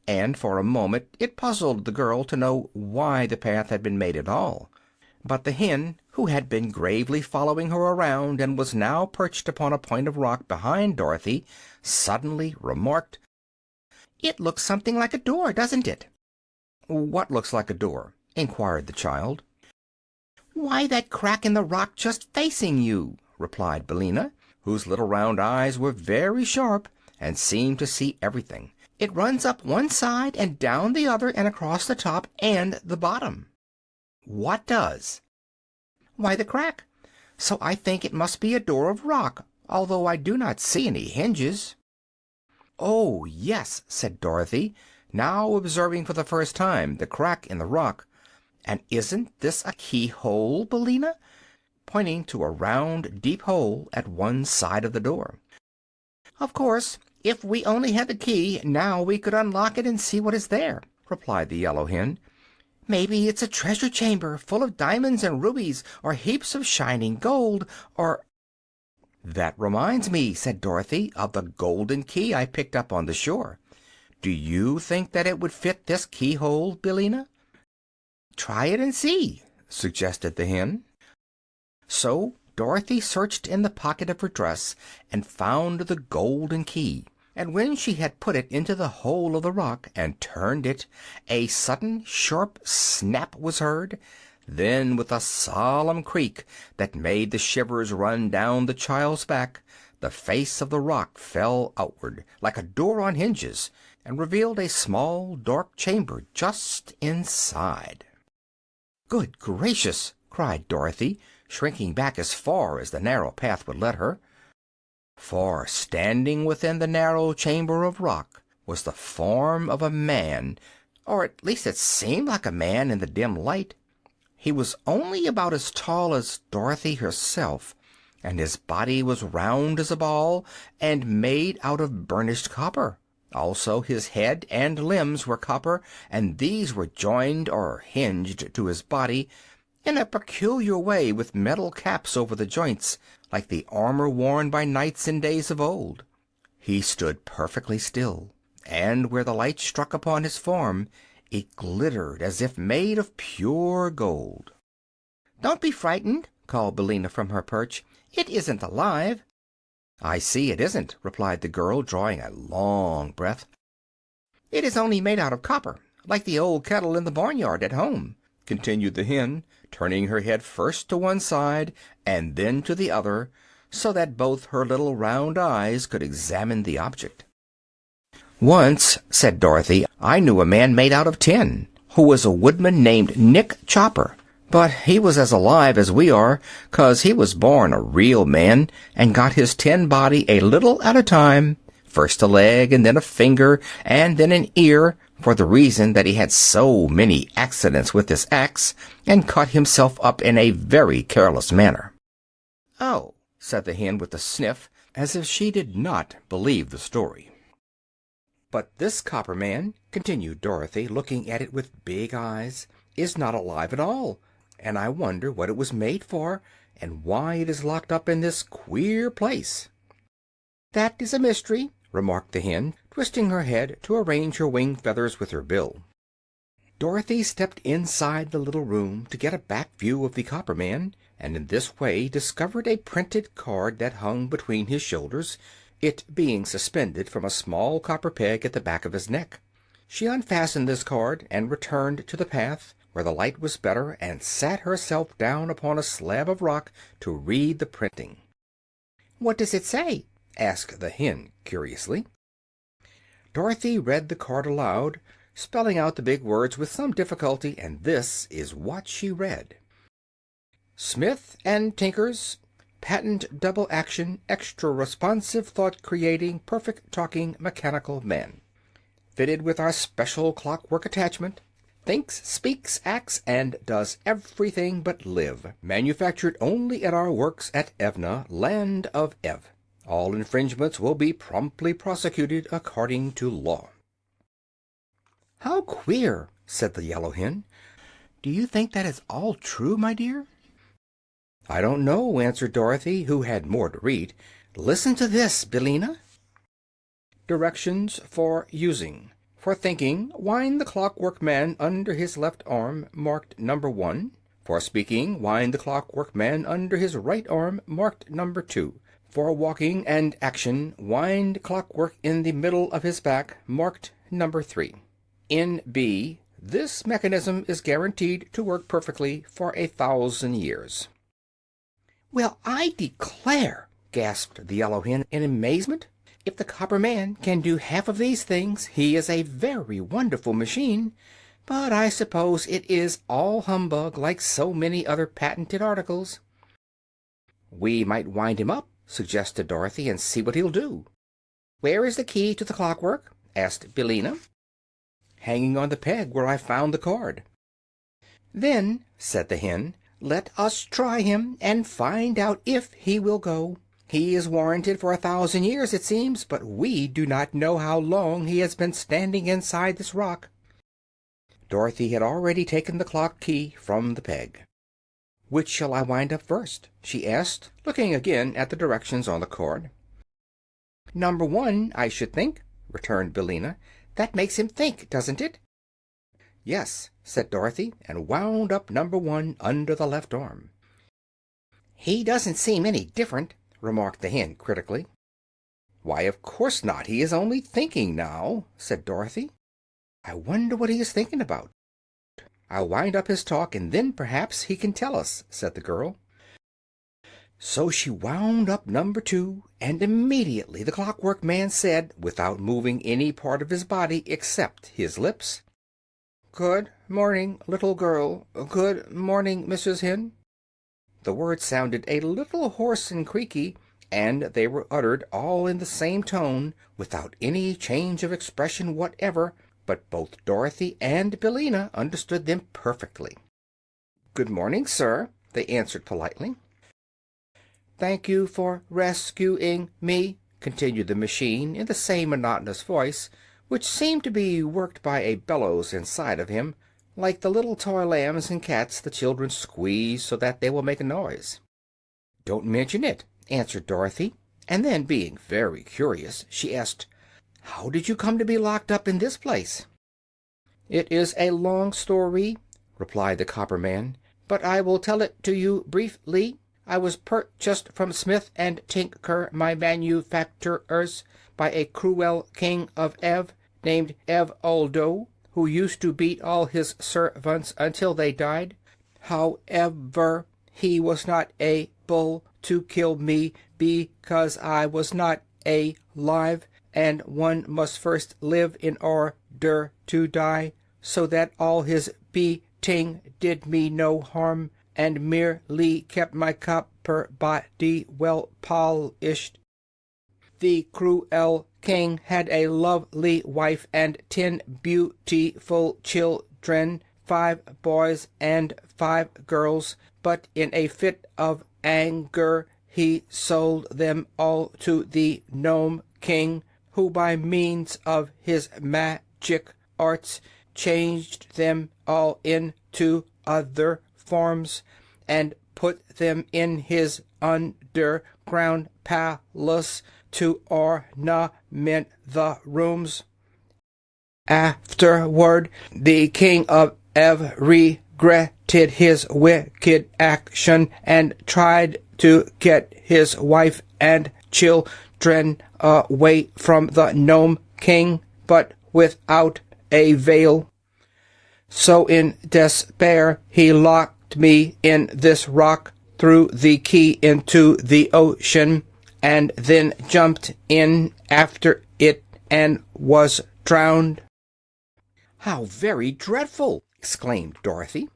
and for a moment it puzzled the girl to know why the path had been made at all. But the hen, who had been gravely following her around and was now perched upon a point of rock behind Dorothy, suddenly remarked, "It looks something like a door, doesn't it?" "What looks like a door?" inquired the child. "Why, that crack in the rock just facing you," replied Billina, whose little round eyes were very sharp and seemed to see everything. "It runs up one side and down the other and across the top and the bottom." "What does?" "Why, the crack. So I think it must be a door of rock, although I do not see any hinges." "Oh, yes," said Dorothy, now observing for the first time the crack in the rock. "And isn't this a keyhole, Billina?" pointing to a round, deep hole at one side of the door. "Of course, if we only had the key, now we could unlock it and see what is there," replied the Yellow Hen. "Maybe it's a treasure chamber full of diamonds and rubies, or heaps of shining gold, or—" "That reminds me," said Dorothy, "of the golden key I picked up on the shore. Do you think that it would fit this keyhole, Billina?" "Try it and see," suggested the hen. So Dorothy searched in the pocket of her dress and found the golden key, and when she had put it into the hole of the rock and turned it, a sudden sharp snap was heard. Then, with a solemn creak that made the shivers run down the child's back, the face of the rock fell outward, like a door on hinges, and revealed a small, dark chamber just inside. "Good gracious!" cried Dorothy, shrinking back as far as the narrow path would let her. For standing within the narrow chamber of rock was the form of a man, or at least it seemed like a man in the dim light. He was only about as tall as Dorothy herself, and his body was round as a ball and made out of burnished copper. Also his head and limbs were copper, and these were joined or hinged to his body in a peculiar way, with metal caps over the joints, like the armor worn by knights in days of old. He stood perfectly still, and where the light struck upon his form it glittered as if made of pure gold. "Don't be frightened," called Billina from her perch. "It isn't alive." "I see it isn't," replied the girl, drawing a long breath. It is only made out of copper, like the old kettle in the barnyard at home," continued the hen, turning her head first to one side and then to the other, so that both her little round eyes could examine the object. "Once," said Dorothy, "I knew a man made out of tin, who was a woodman named Nick Chopper. But he was as alive as we are, 'cause he was born a real man, and got his tin body a little at a time, first a leg, and then a finger, and then an ear, for the reason that he had so many accidents with his axe, and cut himself up in a very careless manner." "Oh," said the hen with a sniff, as if she did not believe the story. "But this copper man," continued Dorothy, looking at it with big eyes, "is not alive at all, and I wonder what it was made for, and why it is locked up in this queer place." "That is a mystery," remarked the hen, twisting her head to arrange her wing feathers with her bill. Dorothy stepped inside the little room to get a back view of the copper man, and in this way discovered a printed card that hung between his shoulders, it being suspended from a small copper peg at the back of his neck. She unfastened this card and returned to the path, where the light was better, and sat herself down upon a slab of rock to read the printing. "What does it say?" asked the hen curiously. Dorothy read the card aloud, spelling out the big words with some difficulty, and this is what she read: "Smith and Tinker's Patent Double Action Extra Responsive Thought Creating Perfect Talking Mechanical Man. Fitted with our special clockwork attachment. Thinks, speaks, acts, and does everything but live. Manufactured only at our works at Evna, land of Ev. All infringements will be promptly prosecuted according to law." "How queer!" said the yellow hen. "Do you think that is all true, my dear?" "I don't know," answered Dorothy, who had more to read. "Listen to this, Billina." "Directions for using. For thinking, wind the clockwork man under his left arm, marked number 1. For speaking, wind the clockwork man under his right arm, marked number 2. For walking and action, wind clockwork in the middle of his back, marked number 3. N.B. This mechanism is guaranteed to work perfectly for 1,000 years. "Well, I declare!" gasped the yellow hen in amazement. "If the copper man can do half of these things, he is a very wonderful machine. But I suppose it is all humbug, like so many other patented articles." "We might wind him up," suggested Dorothy, "and see what he'll do." "Where is the key to the clockwork?" asked Billina. "Hanging on the peg where I found the card." "Then," said the hen, "let us try him, and find out if he will go. He is warranted for 1,000 years, it seems, but we do not know how long he has been standing inside this rock." Dorothy had already taken the clock key from the peg. "Which shall I wind up first?" she asked, looking again at the directions on the card. "Number 1, I should think," returned Billina. "That makes him think, doesn't it?" "Yes," said Dorothy, and wound up number 1 under the left arm. "He doesn't seem any different," remarked the hen critically. "Why, of course not. He is only thinking now," said Dorothy. "I wonder what he is thinking about." "I'll wind up his talk, and then perhaps he can tell us," said the girl. So she wound up number 2, and immediately the clockwork man said, without moving any part of his body except his lips, "Good morning, little girl. Good morning, Mrs. Hen." The words sounded a little hoarse and creaky, and they were uttered all in the same tone, without any change of expression whatever, but both Dorothy and Billina understood them perfectly. "Good morning, sir," they answered politely. "Thank you for rescuing me," continued the machine in the same monotonous voice, which seemed to be worked by a bellows inside of him, like the little toy lambs and cats the children squeeze so that they will make a noise. "Don't mention it," answered Dorothy, and then, being very curious, she asked, "How did you come to be locked up in this place?" "It is a long story," replied the copper man, "but I will tell it to you briefly. I was purchased from Smith and Tinker, my manufacturers, by a cruel king of Ev, named Evoldo, who used to beat all his servants until they died. However, he was not able to kill me because I was not alive, and one must first live in order to die, so that all his beating did me no harm, and merely kept my copper body well polished. The cruel king had a lovely wife and 10 beautiful children, 5 boys and 5 girls, but in a fit of anger he sold them all to the Gnome King, who by means of his magic arts changed them all into other forms, and put them in his underground palace to ornament the rooms. Afterward, the king of Ev regretted his wicked action and tried to get his wife and children away from the Gnome King, but without avail. So in despair he locked me in this rock, threw the key into the ocean, and then jumped in after it and was drowned. "How very dreadful!" exclaimed Dorothy.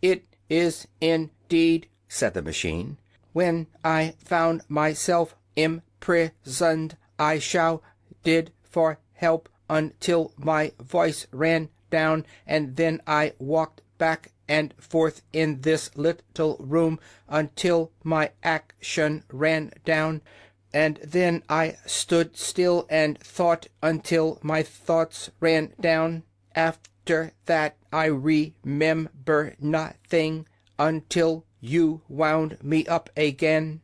"It is indeed," said the machine. "When I found myself imprisoned, I shouted for help until my voice ran down, and then I walked back and forth in this little room until my action ran down, and then I stood still and thought until my thoughts ran down. After that I remember nothing until you wound me up again."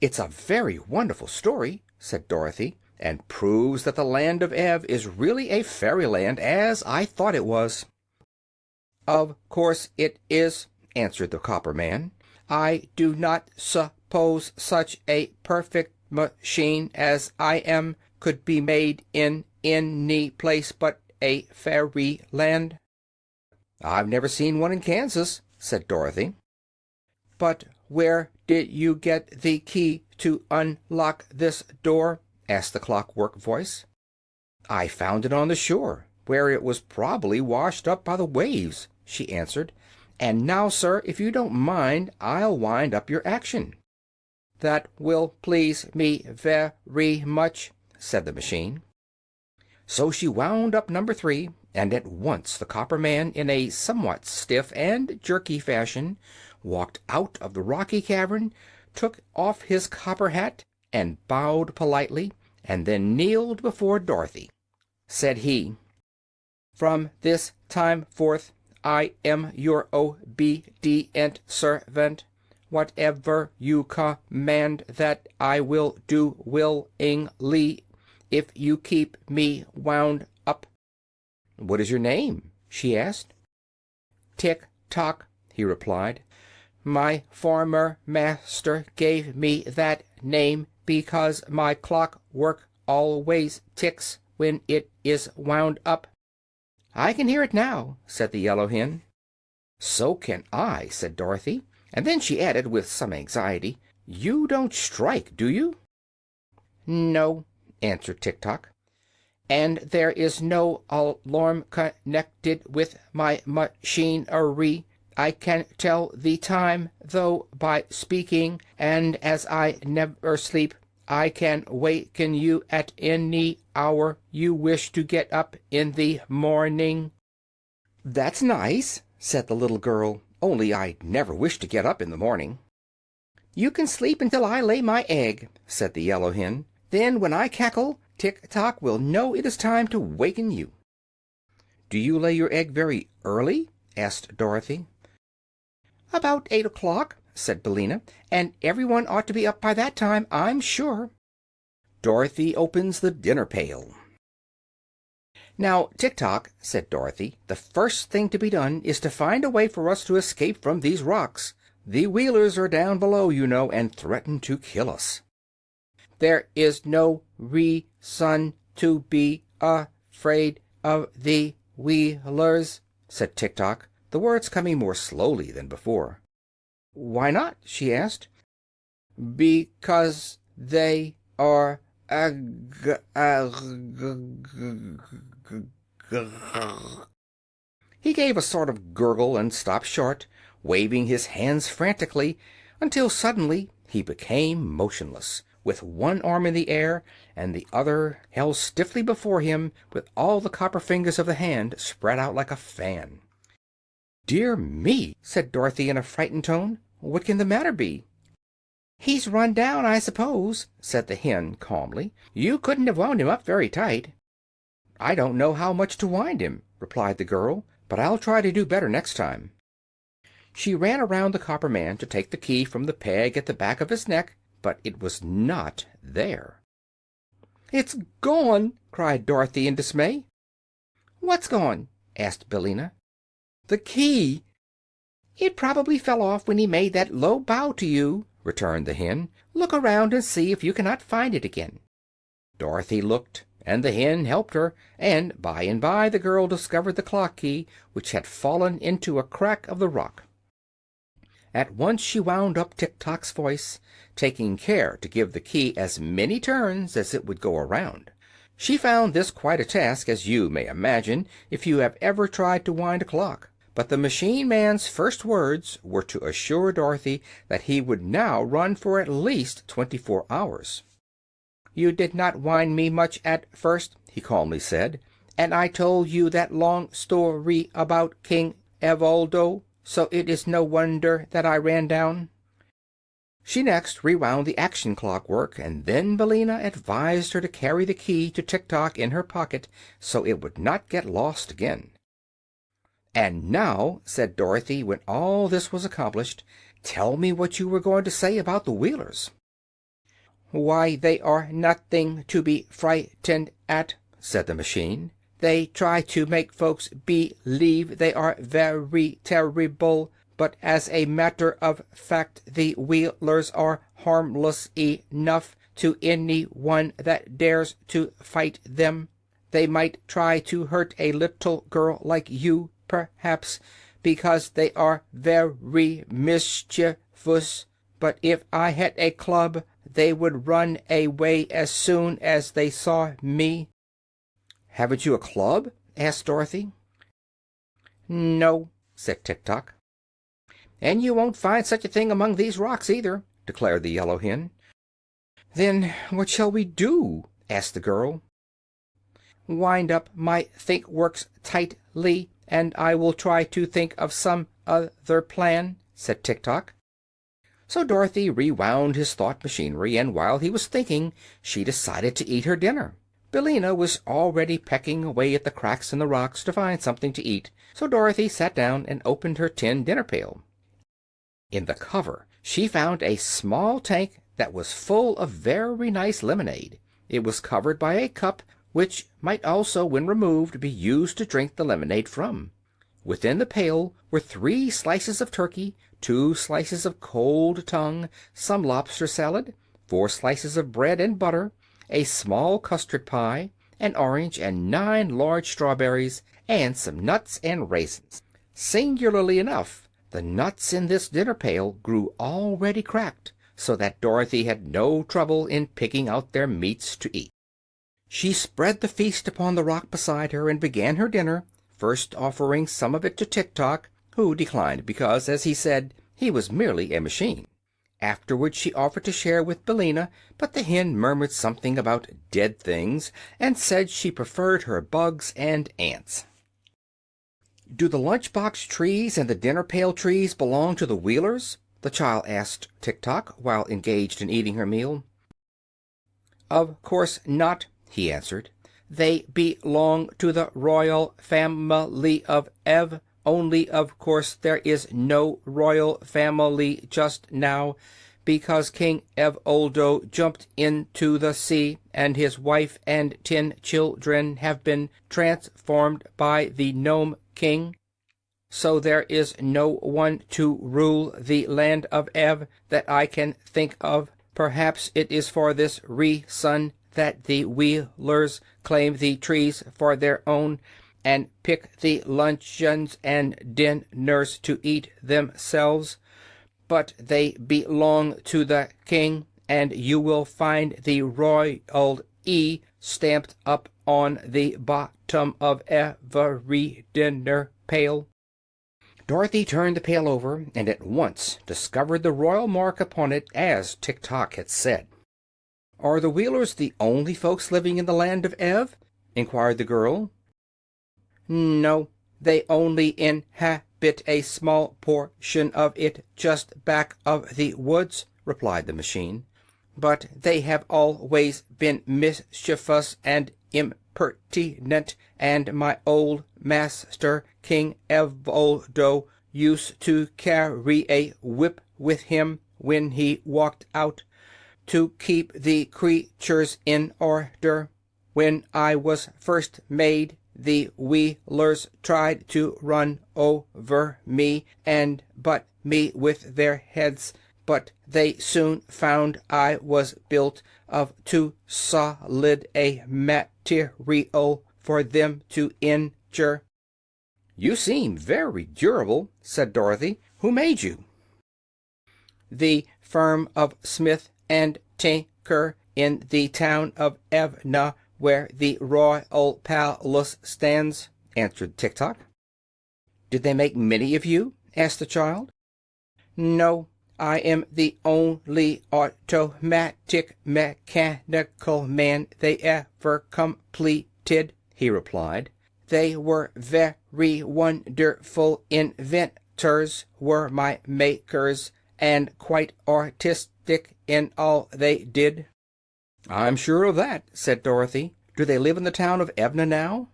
"It's a very wonderful story," said Dorothy, "and proves that the land of Ev is really a fairyland, as I thought it was." "Of course it is," answered the Copper Man. "I do not suppose such a perfect machine as I am could be made in any place but a fairyland." "I've never seen one in Kansas," said Dorothy. "But where did you get the key to unlock this door?" asked the clockwork voice. "I found it on the shore, where it was probably washed up by the waves," she answered. "And now, sir, if you don't mind, I'll wind up your action." "That will please me very much," said the machine. So she wound up number 3, and at once the Copper Man, in a somewhat stiff and jerky fashion, walked out of the rocky cavern, took off his copper hat, and bowed politely, and then kneeled before Dorothy. Said he, "From this time forth I am your obedient servant. Whatever you command, that I will do willingly, if you keep me wound up." "What is your name?" she asked. "Tik Tok," he replied. "My former master gave me that name because my clockwork always ticks when it is wound up." "I can hear it now," said the yellow hen. "So can I," said Dorothy, and then she added, with some anxiety, "You don't strike, do you?" "No," answered Tik Tok, "and there is no alarm connected with my machinery. I can tell the time, though, by speaking, and as I never sleep, I can waken you at any hour you wish to get up in the morning." "That's nice," said the little girl, "only I never wish to get up in the morning." "You can sleep until I lay my egg," said the yellow hen. "Then when I cackle, Tik Tok will know it is time to waken you." "Do you lay your egg very early?" asked Dorothy. "About 8 o'clock," said Billina, "and everyone ought to be up by that time, I'm sure." Dorothy opens the dinner pail. "Now, Tik Tok," said Dorothy, "the first thing to be done is to find a way for us to escape from these rocks. The Wheelers are down below, you know, and threaten to kill us." "There is no reason to be afraid of the Wheelers," said Tik Tok, the words coming more slowly than before. "Why not?" she asked. "Because they are He gave a sort of gurgle and stopped short, waving his hands frantically, until suddenly he became motionless, with one arm in the air and the other held stiffly before him, with all the copper fingers of the hand spread out like a fan. "Dear me!" said Dorothy in a frightened tone. "What can the matter be?" "He's run down, I suppose," said the hen calmly. "You couldn't have wound him up very tight." "I don't know how much to wind him," replied the girl, "but I'll try to do better next time." She ran around the copper man to take the key from the peg at the back of his neck, but it was not there. "It's gone!" cried Dorothy in dismay. "What's gone?" asked Billina. "The key." "It probably fell off when he made that low bow to you," returned the hen. "Look around and see if you cannot find it again." Dorothy looked, and the hen helped her, and by the girl discovered the clock key, which had fallen into a crack of the rock. At once she wound up Tik Tok's voice, taking care to give the key as many turns as it would go around. She found this quite a task, as you may imagine if you have ever tried to wind a clock. But the machine man's first words were to assure Dorothy that he would now run for at least 24 hours. "You did not wind me much at first," he calmly said, "and I told you that long story about King Evoldo, so it is no wonder that I ran down." She next rewound the action clockwork, and then Billina advised her to carry the key to Tik Tok in her pocket so it would not get lost again. "And now," said Dorothy, when all this was accomplished, "tell me what you were going to say about the Wheelers." "Why, they are nothing to be frightened at," said the machine. "They try to make folks believe they are very terrible, but as a matter of fact the Wheelers are harmless enough to any one that dares to fight them. They might try to hurt a little girl like you, perhaps, because they are very mischievous, but if I had a club they would run away as soon as they saw me." "Haven't you a club?" asked Dorothy. "No," said Tik Tok. "And you won't find such a thing among these rocks, either," declared the yellow hen. "Then what shall we do?" asked the girl. "Wind up my think works tightly, and I will try to think of some other plan," said Tik Tok. So Dorothy rewound his thought machinery, and while he was thinking she decided to eat her dinner. Billina was already pecking away at the cracks in the rocks to find something to eat, so Dorothy sat down and opened her tin dinner pail. In the cover she found a small tank that was full of very nice lemonade. It was covered by a cup, which might also, when removed, be used to drink the lemonade from. Within the pail were 3 slices of turkey, 2 slices of cold tongue, some lobster salad, 4 slices of bread and butter, a small custard pie, an orange, and 9 large strawberries, and some nuts and raisins. Singularly enough, the nuts in this dinner pail grew already cracked, so that Dorothy had no trouble in picking out their meats to eat. She spread the feast upon the rock beside her and began her dinner, first offering some of it to Tik Tok, who declined because, as he said, he was merely a machine. Afterward she offered to share with Billina, but the hen murmured something about dead things and said she preferred her bugs and ants. "Do the lunch-box trees and the dinner-pail trees belong to the Wheelers?" the child asked Tik Tok while engaged in eating her meal. "Of course not," he answered. "They belong to the royal family of Ev. Only, of course, there is no royal family just now, because King Evoldo jumped into the sea, and his wife and 10 children have been transformed by the Nome King. So there is no one to rule the land of Ev that I can think of. Perhaps it is for this reason that the wheelers claim the trees for their own, and pick the luncheons and dinners to eat themselves, but they belong to the king, and you will find the royal E stamped up on the bottom of every dinner pail." Dorothy turned the pail over, and at once discovered the royal mark upon it, as Tik Tok had said. "Are the Wheelers the only folks living in the land of Ev?" inquired the girl. "No, they only inhabit a small portion of it just back of the woods," replied the machine. "But they have always been mischievous and impertinent, and my old master, King Evoldo, used to carry a whip with him when he walked out, to keep the creatures in order. When I was first made, the Wheelers tried to run over me and butt me with their heads, but they soon found I was built of too solid a material for them to injure." "You seem very durable," said Dorothy. "Who made you?" "The firm of Smith and Tinker, in the town of Evna, where the royal palace stands," answered Tik Tok. "Did they make many of you?" asked the child. "No, I am the only automatic mechanical man they ever completed," he replied. "They were very wonderful inventors, were my makers, and quite artistic in all they did." "I'm sure of that," said Dorothy. "Do they live in the town of Evna now?"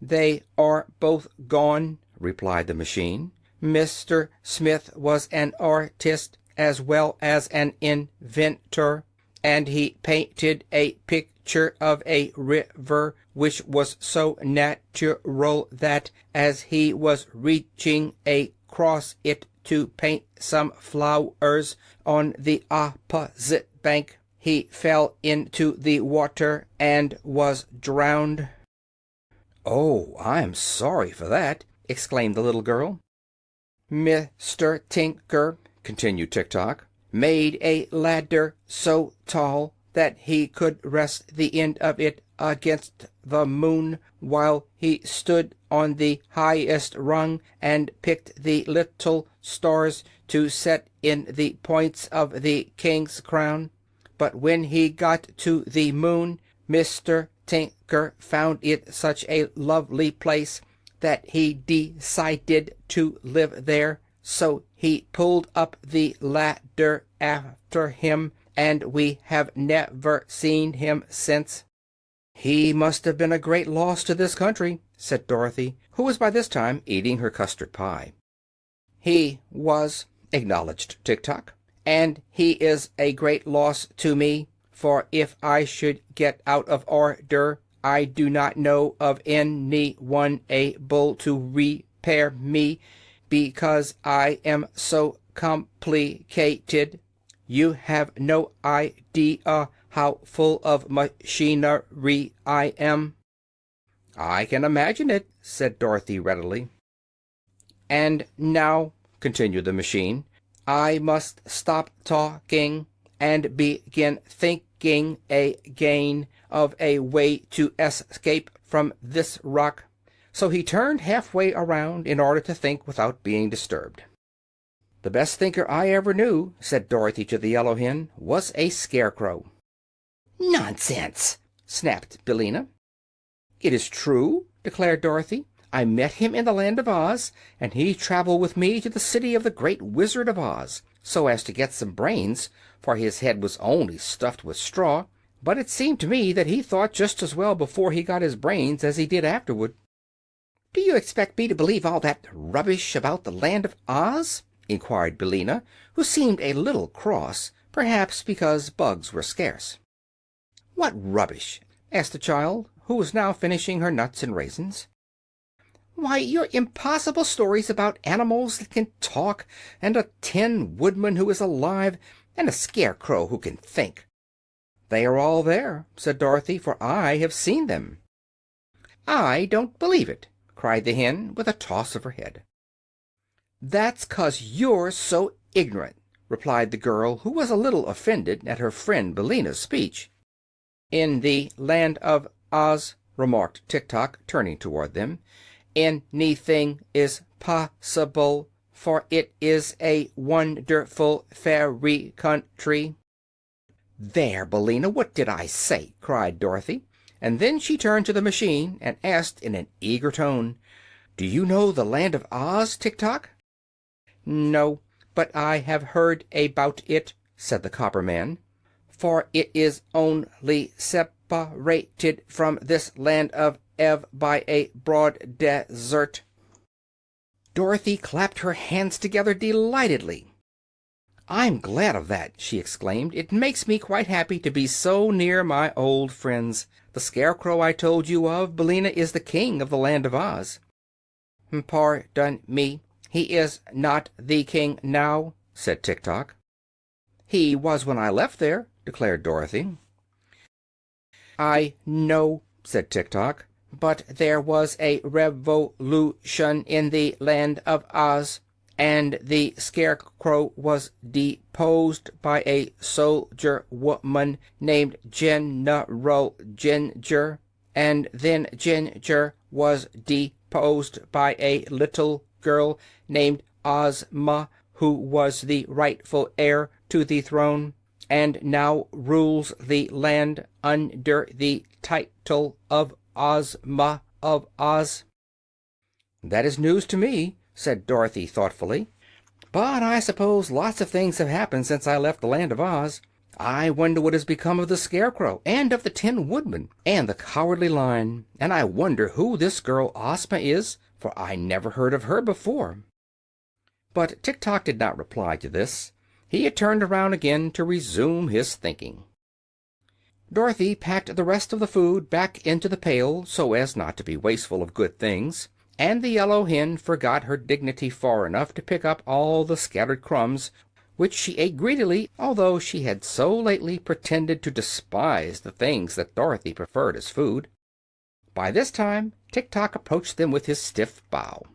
"They are both gone," replied the machine. "Mr. Smith was an artist as well as an inventor, and he painted a picture of a river which was so natural that, as he was reaching across it to paint some flowers on the opposite bank, he fell into the water and was drowned." "Oh, I'm sorry for that!" exclaimed the little girl. "Mr. Tinker," continued Tik Tok, "made a ladder so tall that he could rest the end of it against the moon while he stood on the highest rung and picked the little stars to set in the points of the king's crown. But when he got to the moon, Mr. Tinker found it such a lovely place that he decided to live there. So he pulled up the ladder after him, and we have never seen him since." "He must have been a great loss to this country," said Dorothy, who was by this time eating her custard pie. "He was," acknowledged Tik Tok, "and he is a great loss to me, for if I should get out of order, I do not know of any one able to repair me, because I am so complicated. You have no idea how full of machinery I am." "I can imagine it," said Dorothy readily. "And now," continued the machine, "I must stop talking and begin thinking again of a way to escape from this rock." So he turned halfway around in order to think without being disturbed. "The best thinker I ever knew," said Dorothy to the Yellow Hen, "was a scarecrow." "Nonsense!" snapped Billina. "It is true," declared Dorothy. "I met him in the land of Oz, and he traveled with me to the city of the great Wizard of Oz, so as to get some brains, for his head was only stuffed with straw. But it seemed to me that he thought just as well before he got his brains as he did afterward." "Do you expect me to believe all that rubbish about the land of Oz?" inquired Billina, who seemed a little cross, perhaps because bugs were scarce. "What rubbish?" asked the child, who was now finishing her nuts and raisins. "Why, your impossible stories about animals that can talk, and a Tin Woodman who is alive, and a Scarecrow who can think." "They are all there," said Dorothy, "for I have seen them." "I don't believe it!" cried the hen, with a toss of her head. "That's 'cause you're so ignorant," replied the girl, who was a little offended at her friend Billina's speech. "In the land of Oz," remarked Tik Tok, turning toward them, "anything is possible, for it is a wonderful fairy country." "There, Billina, what did I say?" cried Dorothy, and then she turned to the machine and asked in an eager tone, "Do you know the Land of Oz, Tik Tok?" "No, but I have heard about it," said the copper man, "for it is only separated from this land of Ev by a broad desert." Dorothy clapped her hands together delightedly. "I'm glad of that," she exclaimed. "It makes me quite happy to be so near my old friends. The Scarecrow I told you of, Billina, is the King of the Land of Oz." "Pardon me, he is not the King now," said Tik Tok. "He was when I left there," declared Dorothy. "I know," said Tik Tok, "but there was a revolution in the Land of Oz, and the Scarecrow was deposed by a soldier woman named General Ginger, and then Ginger was deposed by a little girl named Ozma, who was the rightful heir to the throne, and now rules the land under the title of Ozma of Oz." "That is news to me," said Dorothy thoughtfully. "But I suppose lots of things have happened since I left the Land of Oz. I wonder what has become of the Scarecrow, and of the Tin Woodman, and the Cowardly Lion, and I wonder who this girl Ozma is, for I never heard of her before." But Tik Tok did not reply to this. He had turned around again to resume his thinking. Dorothy packed the rest of the food back into the pail so as not to be wasteful of good things, and the yellow hen forgot her dignity far enough to pick up all the scattered crumbs, which she ate greedily, although she had so lately pretended to despise the things that Dorothy preferred as food. By this time Tik Tok approached them with his stiff bow.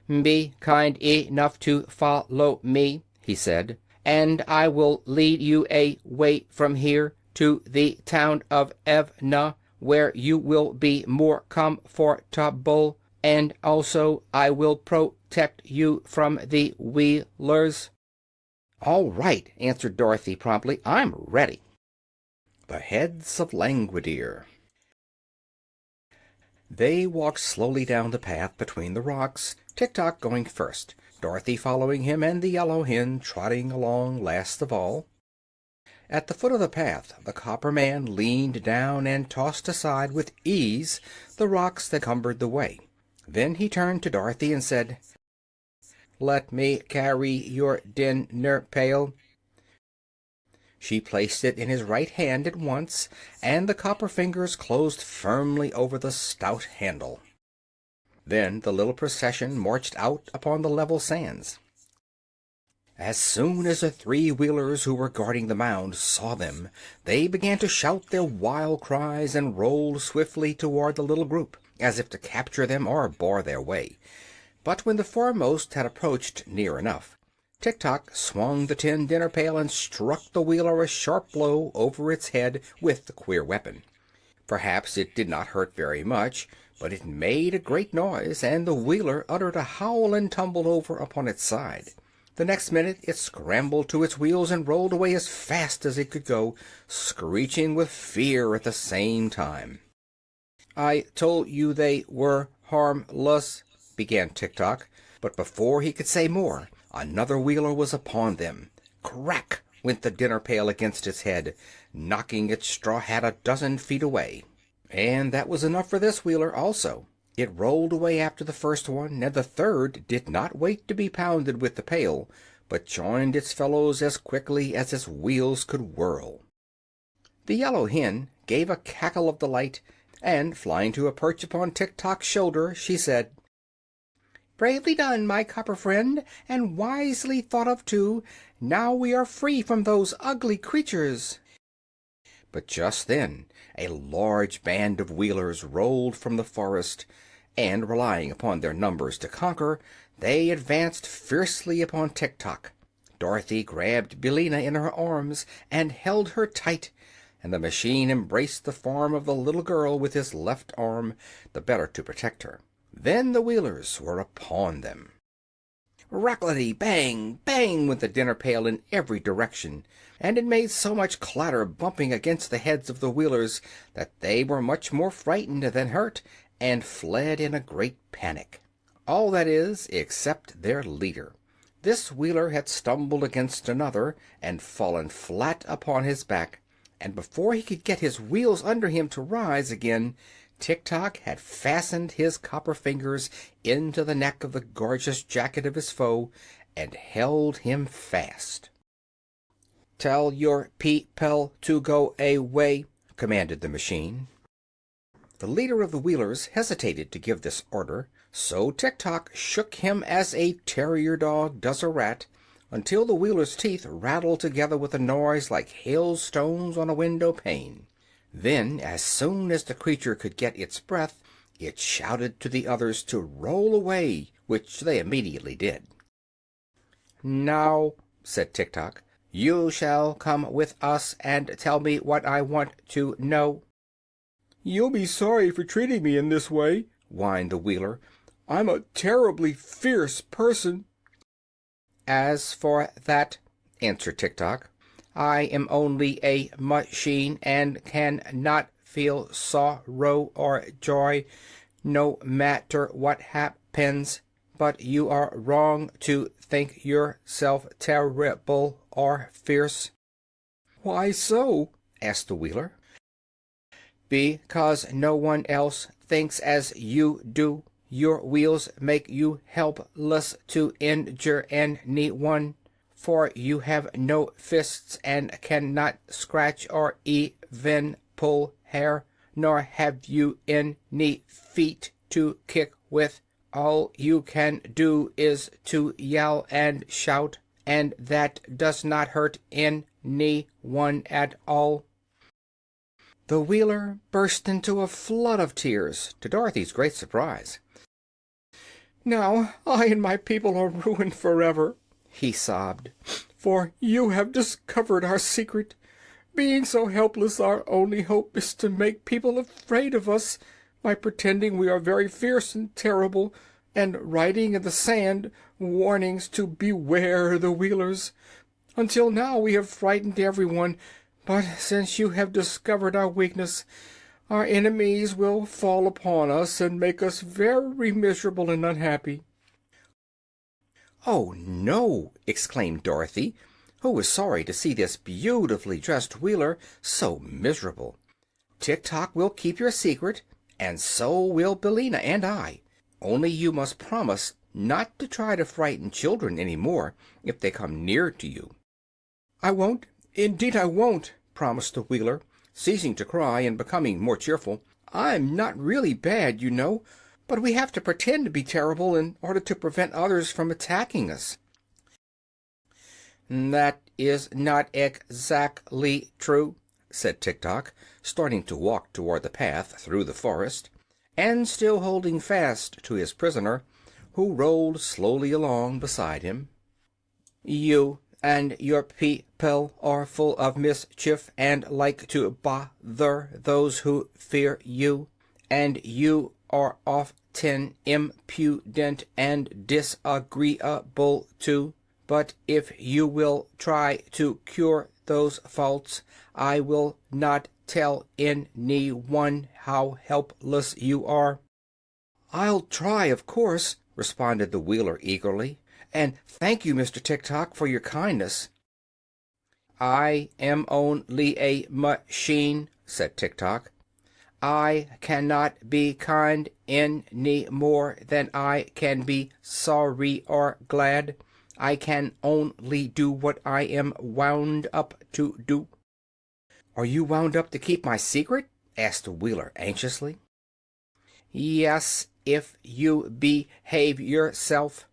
"Be kind enough to follow me," he said, "and I will lead you away from here to the town of Evna, where you will be more comfortable, and also I will protect you from the Wheelers." "All right," answered Dorothy promptly. "I'm ready." The Heads of Langwidere. They walked slowly down the path between the rocks, Tik Tok going first, Dorothy following him, and the yellow hen trotting along last of all. At the foot of the path the copper man leaned down and tossed aside with ease the rocks that cumbered the way. Then he turned to Dorothy and said, "Let me carry your dinner pail." She placed it in his right hand at once, and the copper fingers closed firmly over the stout handle. Then the little procession marched out upon the level sands. As soon as the three Wheelers who were guarding the mound saw them, they began to shout their wild cries and rolled swiftly toward the little group, as if to capture them or bar their way. But when the foremost had approached near enough, Tik Tok swung the tin dinner pail and struck the Wheeler a sharp blow over its head with the queer weapon. Perhaps it did not hurt very much, but it made a great noise, and the Wheeler uttered a howl and tumbled over upon its side. The next minute it scrambled to its wheels and rolled away as fast as it could go, screeching with fear at the same time. "I told you they were harmless," began Tik Tok, but before he could say more another Wheeler was upon them. Crack went the dinner pail against its head, knocking its straw hat a dozen feet away. And that was enough for this Wheeler also. It rolled away after the first one, and the third did not wait to be pounded with the pail, but joined its fellows as quickly as its wheels could whirl. The yellow hen gave a cackle of delight, and flying to a perch upon Tik Tok's shoulder, she said, "Bravely done, my copper friend, and wisely thought of, too. Now we are free from those ugly creatures." But just then a large band of Wheelers rolled from the forest, and, relying upon their numbers to conquer, they advanced fiercely upon Tik Tok. Dorothy grabbed Billina in her arms and held her tight, and the machine embraced the form of the little girl with his left arm, the better to protect her. Then the Wheelers were upon them. Racklety bang, bang went the dinner pail in every direction, and it made so much clatter bumping against the heads of the Wheelers that they were much more frightened than hurt, and fled in a great panic. All, that is, except their leader. This Wheeler had stumbled against another and fallen flat upon his back, and before he could get his wheels under him to rise again, Tik Tok had fastened his copper fingers into the neck of the gorgeous jacket of his foe and held him fast. "Tell your people to go away," commanded the machine. The leader of the Wheelers hesitated to give this order, so Tik Tok shook him as a terrier dog does a rat, until the Wheeler's teeth rattled together with a noise like hailstones on a window pane. Then, as soon as the creature could get its breath, it shouted to the others to roll away, which they immediately did. "Now," said Tik Tok, "you shall come with us and tell me what I want to know." "You'll be sorry for treating me in this way," whined the Wheeler. "I'm a terribly fierce person." "As for that," answered Tik Tok, "I am only a machine and can not feel sorrow or joy, no matter what happens. But you are wrong to think yourself terrible or fierce." "Why so?" asked the Wheeler. "Because no one else thinks as you do. Your wheels make you helpless to injure anyone, for you have no fists and cannot scratch or even pull hair, nor have you any feet to kick with. All you can do is to yell and shout, and that does not hurt anyone at all." The Wheeler burst into a flood of tears, to Dorothy's great surprise. "Now I and my people are ruined forever," he sobbed, "for you have discovered our secret. Being so helpless, our only hope is to make people afraid of us by pretending we are very fierce and terrible, and writing in the sand warnings to beware the Wheelers. Until now we have frightened everyone, but since you have discovered our weakness, our enemies will fall upon us and make us very miserable and unhappy." "Oh, no!" exclaimed Dorothy, who was sorry to see this beautifully dressed Wheeler so miserable. "Tik Tok will keep your secret, and so will Billina and I. Only you must promise not to try to frighten children any more if they come near to you." "I won't. Indeed I won't," promised the Wheeler, ceasing to cry and becoming more cheerful. "I'm not really bad, you know, but we have to pretend to be terrible in order to prevent others from attacking us." "That is not exactly true," said Tik Tok, starting to walk toward the path through the forest, and still holding fast to his prisoner, who rolled slowly along beside him. "You and your people are full of mischief and like to bother those who fear you, and you are often impudent and disagreeable too. But if you will try to cure those faults, I will not tell anyone how helpless you are." "I'll try, of course," responded the Wheeler eagerly. "And thank you, Mr. Tik Tok, for your kindness." "I am only a machine," said Tik Tok. "I cannot be kind any more than I can be sorry or glad. I can only do what I am wound up to do." "Are you wound up to keep my secret?" asked the Wheeler anxiously. "Yes, if you behave yourself.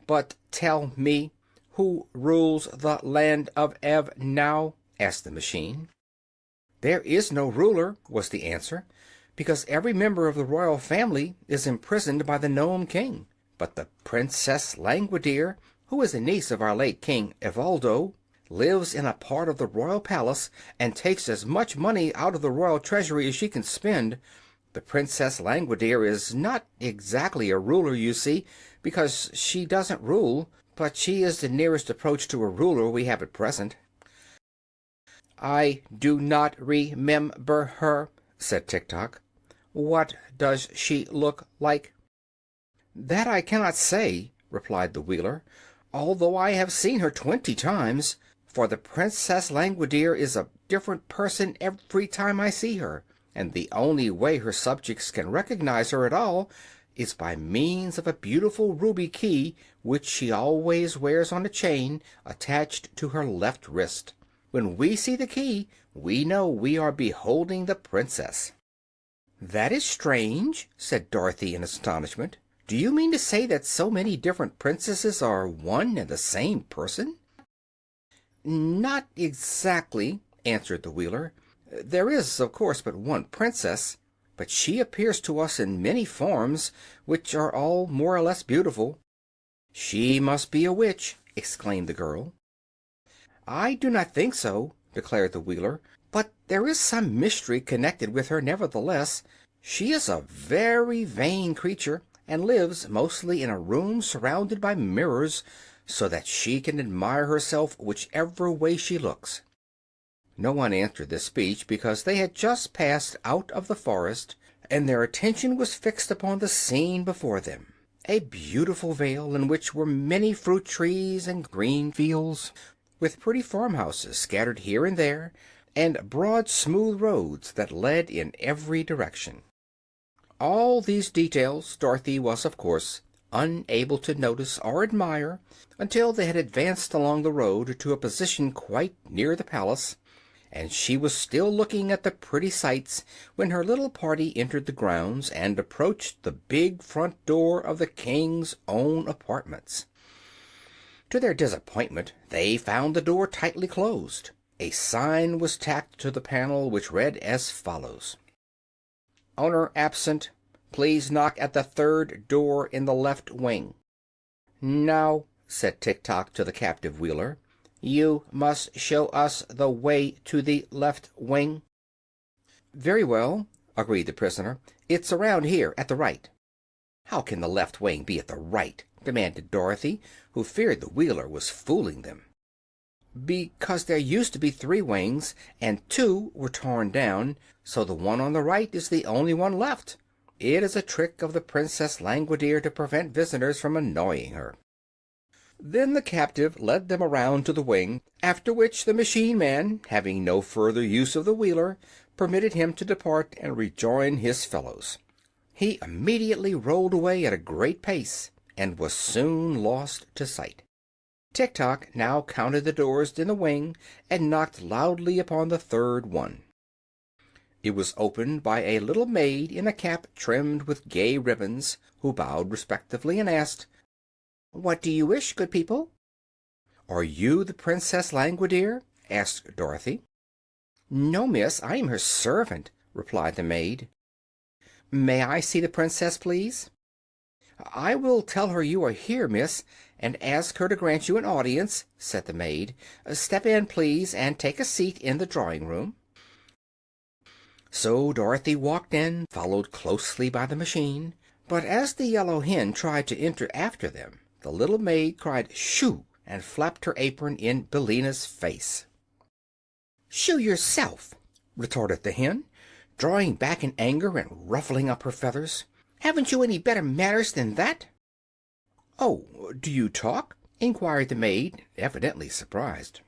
But tell me, who rules the land of Ev now?" asked the machine. "There is no ruler," was the answer, "because every member of the royal family is imprisoned by the Nome King. But the Princess Langwidere, who is a niece of our late King Evoldo, lives in a part of the royal palace and takes as much money out of the royal treasury as she can spend. The Princess Langwidere is not exactly a ruler, you see, because she doesn't rule, but she is the nearest approach to a ruler we have at present." "I do not remember her," said Tik Tok. "What does she look like?" "That I cannot say," replied the Wheeler, "although I have seen her 20 times, for the Princess Langwidere is a different person every time I see her, and the only way her subjects can recognize her at all is by means of a beautiful ruby key which she always wears on a chain attached to her left wrist. When we see the key, we know we are beholding the Princess." "That is strange," said Dorothy in astonishment. "Do you mean to say that so many different princesses are one and the same person?" "Not exactly," answered the Wheeler. "There is, of course, but one princess, but she appears to us in many forms, which are all more or less beautiful." "She must be a witch!" exclaimed the girl. "I do not think so," declared the Wheeler, "but there is some mystery connected with her, nevertheless. She is a very vain creature, and lives mostly in a room surrounded by mirrors, so that she can admire herself whichever way she looks." No one answered this speech because they had just passed out of the forest, and their attention was fixed upon the scene before them, a beautiful vale in which were many fruit trees and green fields, with pretty farmhouses scattered here and there, and broad, smooth roads that led in every direction. All these details Dorothy was, of course, unable to notice or admire until they had advanced along the road to a position quite near the palace, and she was still looking at the pretty sights when her little party entered the grounds and approached the big front door of the King's own apartments. To their disappointment, they found the door tightly closed. A sign was tacked to the panel which read as follows: "Owner absent. Please knock at the third door in the left wing." "Now," said Tik Tok to the captive Wheeler, "you must show us the way to the left wing." "Very well," agreed the prisoner. "It's around here, at the right." "How can the left wing be at the right?" demanded Dorothy, who feared the Wheeler was fooling them. "Because there used to be 3 wings, and 2 were torn down, so the one on the right is the only one left. It is a trick of the Princess Langwidere to prevent visitors from annoying her." Then the captive led them around to the wing, after which the machine man, having no further use of the Wheeler, permitted him to depart and rejoin his fellows. He immediately rolled away at a great pace and was soon lost to sight. Tik Tok now counted the doors in the wing and knocked loudly upon the third one. It was opened by a little maid in a cap trimmed with gay ribbons, who bowed respectfully and asked, "What do you wish, good people?" "Are you the Princess Langwidere?" asked Dorothy. "No, miss, I am her servant," replied the maid. "May I see the Princess, please?" "I will tell her you are here, miss, and ask her to grant you an audience," said the maid. "Step in, please, and take a seat in the drawing-room." So Dorothy walked in, followed closely by the machine. But as the yellow hen tried to enter after them, the little maid cried "Shoo!" and flapped her apron in Billina's face. "Shoo yourself!" retorted the hen, drawing back in anger and ruffling up her feathers. "Haven't you any better manners than that?" "Oh, do you talk?" inquired the maid, evidently surprised.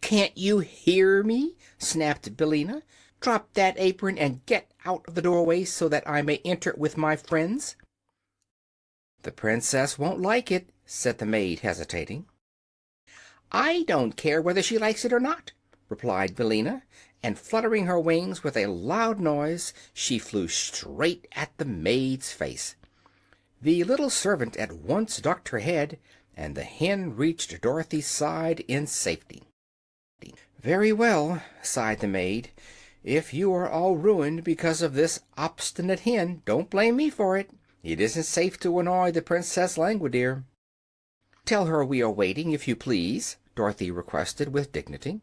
"Can't you hear me?" snapped Billina. "Drop that apron and get out of the doorway so that I may enter with my friends." "The Princess won't like it," said the maid, hesitating. "I don't care whether she likes it or not," replied Billina, and fluttering her wings with a loud noise she flew straight at the maid's face. The little servant at once ducked her head, and the hen reached Dorothy's side in safety. "Very well," sighed the maid. If you are all ruined because of this obstinate hen, don't blame me for it. It isn't safe to annoy the Princess Langwidere." "Tell her we are waiting, if you please," Dorothy requested with dignity.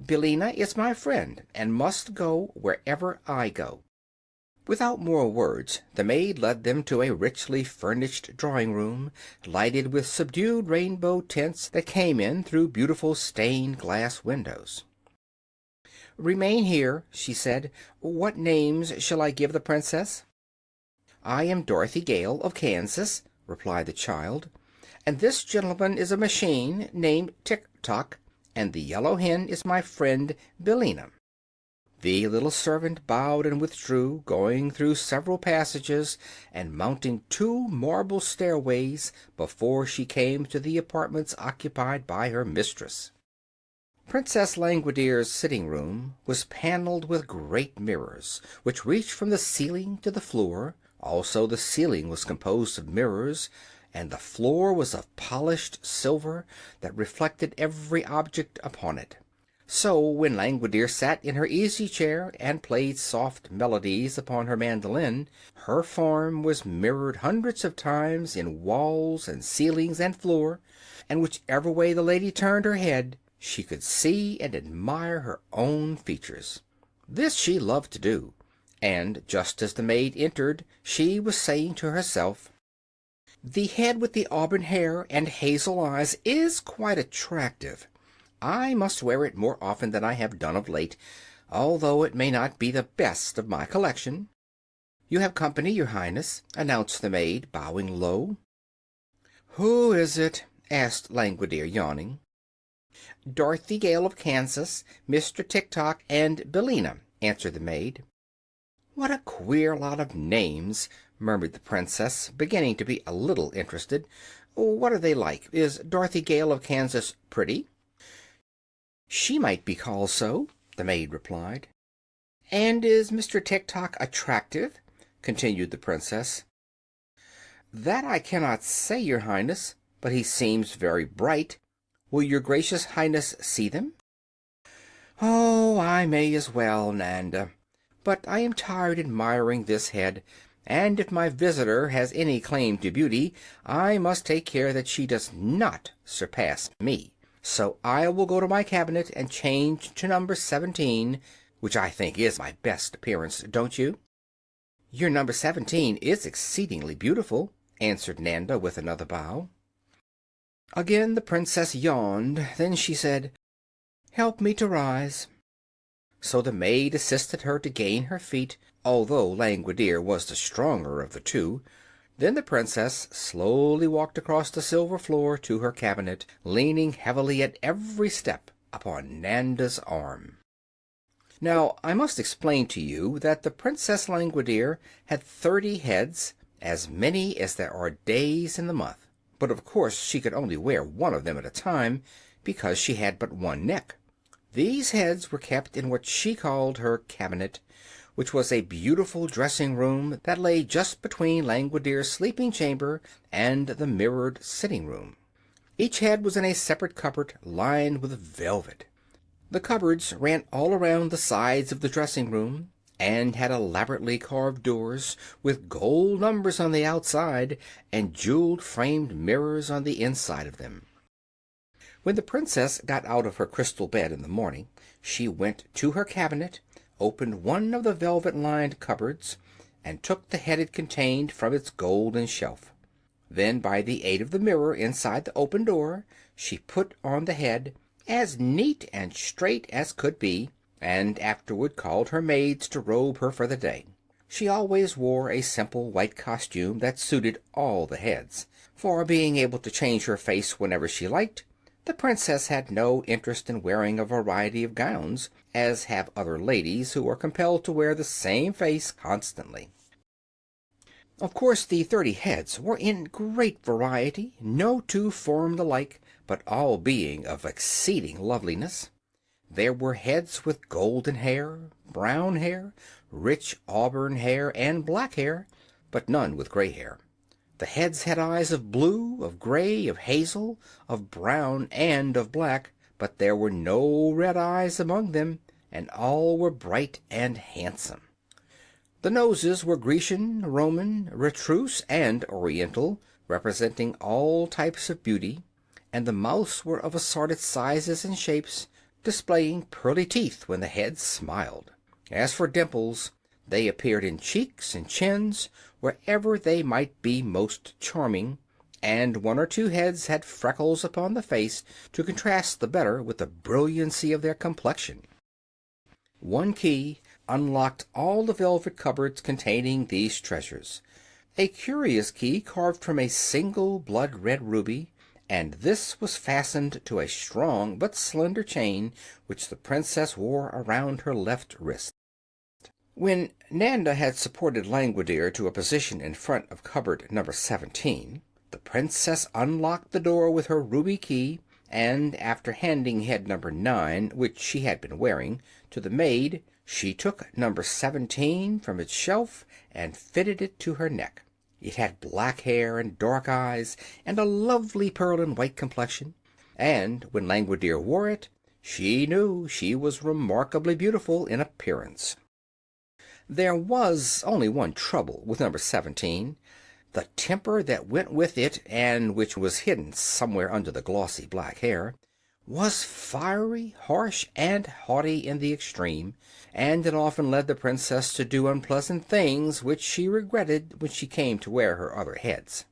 "Billina is my friend, and must go wherever I go." Without more words, the maid led them to a richly furnished drawing-room, lighted with subdued rainbow tints that came in through beautiful stained-glass windows. "Remain here," she said. "What names shall I give the Princess?" "I am Dorothy Gale of Kansas," replied the child, "and this gentleman is a machine named Tik Tok, and the yellow hen is my friend Billina." The little servant bowed and withdrew, going through several passages and mounting 2 marble stairways before she came to the apartments occupied by her mistress. Princess Langwidere's sitting room was paneled with great mirrors, which reached from the ceiling to the floor. Also, the ceiling was composed of mirrors, and the floor was of polished silver that reflected every object upon it. So, when Langwidere sat in her easy chair and played soft melodies upon her mandolin, her form was mirrored hundreds of times in walls and ceilings and floor, and whichever way the lady turned her head she could see and admire her own features. This she loved to do, and just as the maid entered she was saying to herself, "The head with the auburn hair and hazel eyes is quite attractive. I must wear it more often than I have done of late, although it may not be the best of my collection." "You have company, your Highness," announced the maid, bowing low. "Who is it?" asked Langwidere, yawning. "Dorothy Gale of Kansas, Mr. Tik Tok, and Billina," answered the maid. "What a queer lot of names," murmured the Princess, beginning to be a little interested. "What are they like? Is Dorothy Gale of Kansas pretty?" "She might be called so," the maid replied. "And is Mr. Tik Tok attractive?" continued the Princess. "That I cannot say, your Highness, but he seems very bright. Will your gracious Highness see them?" "Oh, I may as well, Nanda. But I am tired admiring this head, and if my visitor has any claim to beauty I must take care that she does not surpass me. So I will go to my cabinet and change to number 17, which I think is my best appearance, don't you?" "Your number 17 is exceedingly beautiful," answered Nanda with another bow. Again the Princess yawned. Then she said, "Help me to rise." So the maid assisted her to gain her feet, although Langwidere was the stronger of the two. Then the Princess slowly walked across the silver floor to her cabinet, leaning heavily at every step upon Nanda's arm. Now, I must explain to you that the Princess Langwidere had 30 heads, as many as there are days in the month. But of course she could only wear one of them at a time, because she had but one neck. These heads were kept in what she called her cabinet, which was a beautiful dressing-room that lay just between Langwidere's sleeping chamber and the mirrored sitting-room. Each head was in a separate cupboard lined with velvet. The cupboards ran all around the sides of the dressing-room, and had elaborately carved doors with gold numbers on the outside and jeweled framed mirrors on the inside of them. When the Princess got out of her crystal bed in the morning, she went to her cabinet, opened one of the velvet-lined cupboards, and took the head it contained from its golden shelf. Then, by the aid of the mirror inside the open door, she put on the head, as neat and straight as could be, and afterward called her maids to robe her for the day. She always wore a simple white costume that suited all the heads, for, being able to change her face whenever she liked, the Princess had no interest in wearing a variety of gowns, as have other ladies who are compelled to wear the same face constantly. Of course, the 30 heads were in great variety, no two formed alike, but all being of exceeding loveliness. There were heads with golden hair, brown hair, rich auburn hair, and black hair, but none with gray hair. The heads had eyes of blue, of gray, of hazel, of brown, and of black, but there were no red eyes among them, and all were bright and handsome. The noses were Grecian, Roman, retrousse, and Oriental, representing all types of beauty, and the mouths were of assorted sizes and shapes, displaying pearly teeth when the heads smiled. As for dimples, they appeared in cheeks and chins, wherever they might be most charming, and one or two heads had freckles upon the face to contrast the better with the brilliancy of their complexion. One key unlocked all the velvet cupboards containing these treasures, a curious key carved from a single blood-red ruby, and this was fastened to a strong but slender chain which the Princess wore around her left wrist. When Nanda had supported Langwidere to a position in front of cupboard number 17, the Princess unlocked the door with her ruby key, and after handing head number 9, which she had been wearing, to the maid, she took number 17 from its shelf and fitted it to her neck. It had black hair and dark eyes and a lovely pearl and white complexion, and when Langwidere wore it, she knew she was remarkably beautiful in appearance. There was only one trouble with number 17. The temper that went with it, and which was hidden somewhere under the glossy black hair, was fiery, harsh, and haughty in the extreme, and it often led the Princess to do unpleasant things which she regretted when she came to wear her other heads.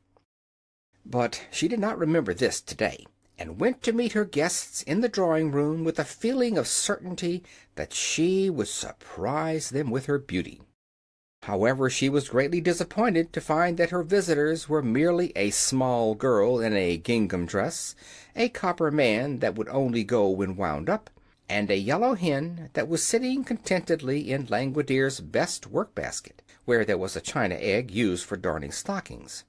But she did not remember this today, and went to meet her guests in the drawing-room with a feeling of certainty that she would surprise them with her beauty. However, she was greatly disappointed to find that her visitors were merely a small girl in a gingham dress, a copper man that would only go when wound up, and a yellow hen that was sitting contentedly in Langwidere's best work-basket, where there was a china egg used for darning stockings.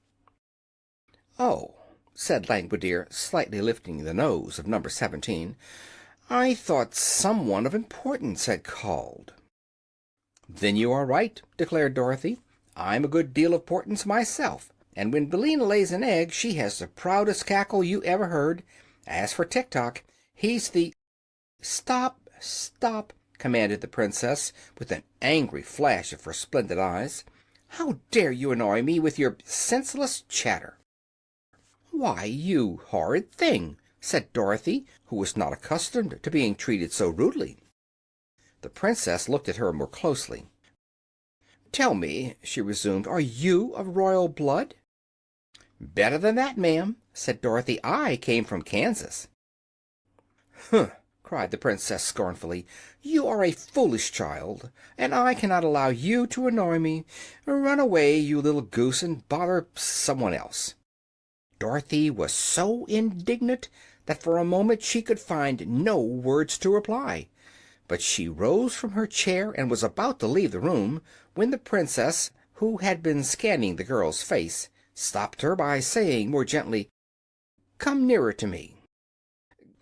"Oh," said Langwidere, slightly lifting the nose of number 17, "I thought someone of importance had called." "Then you are right," declared Dorothy. "I'm a good deal of importance myself, and when Billina lays an egg she has the proudest cackle you ever heard. As for Tik Tok, he's the—" "Stop, stop!" commanded the Princess, with an angry flash of her splendid eyes. "How dare you annoy me with your senseless chatter?" "Why, you horrid thing!" said Dorothy, who was not accustomed to being treated so rudely. The Princess looked at her more closely. "Tell me," she resumed, "are you of royal blood?" "Better than that, ma'am," said Dorothy. "I came from Kansas." "Humph!" cried the Princess scornfully. "You are a foolish child, and I cannot allow you to annoy me. Run away, you little goose, and bother someone else." Dorothy was so indignant that for a moment she could find no words to reply. But she rose from her chair and was about to leave the room when the Princess, who had been scanning the girl's face, stopped her by saying more gently, "Come nearer to me."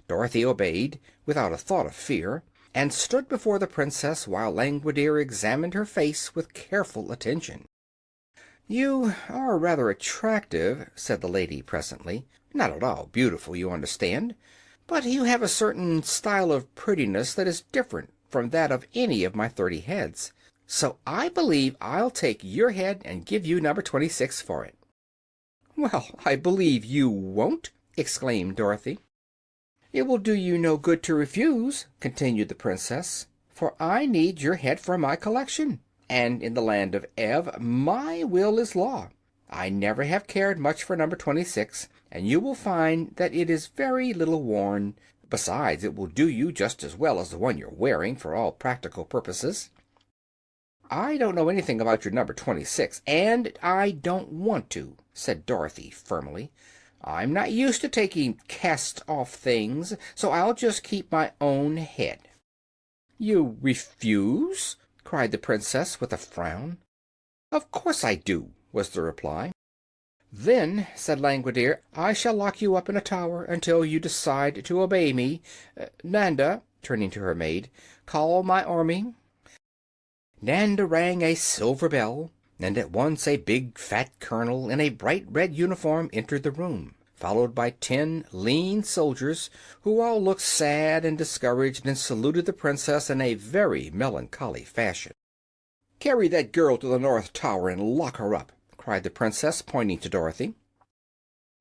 Dorothy obeyed, without a thought of fear, and stood before the Princess while Langwidere examined her face with careful attention. "You are rather attractive," said the lady presently. "Not at all beautiful, you understand, but you have a certain style of prettiness that is different from that of any of my 30 heads. So I believe I'll take your head and give you number 26 for it." "Well, I believe you won't!" exclaimed Dorothy. "It will do you no good to refuse," continued the Princess, "for I need your head for my collection, and in the land of Ev my will is law. I never have cared much for number 26, and you will find that it is very little worn. Besides, it will do you just as well as the one you're wearing, for all practical purposes." "I don't know anything about your number 26, and I don't want to," said Dorothy firmly. "I'm not used to taking cast-off things, so I'll just keep my own head." "You refuse?" cried the Princess, with a frown. "Of course I do," was the reply. "Then," said Langwidere, "I shall lock you up in a tower until you decide to obey me. Nanda," turning to her maid, "call my army." Nanda rang a silver bell, and at once a big fat colonel in a bright red uniform entered the room. followed by 10 lean soldiers, who all looked sad and discouraged and saluted the princess in a very melancholy fashion. "Carry that girl to the North Tower and lock her up," cried the princess, pointing to Dorothy.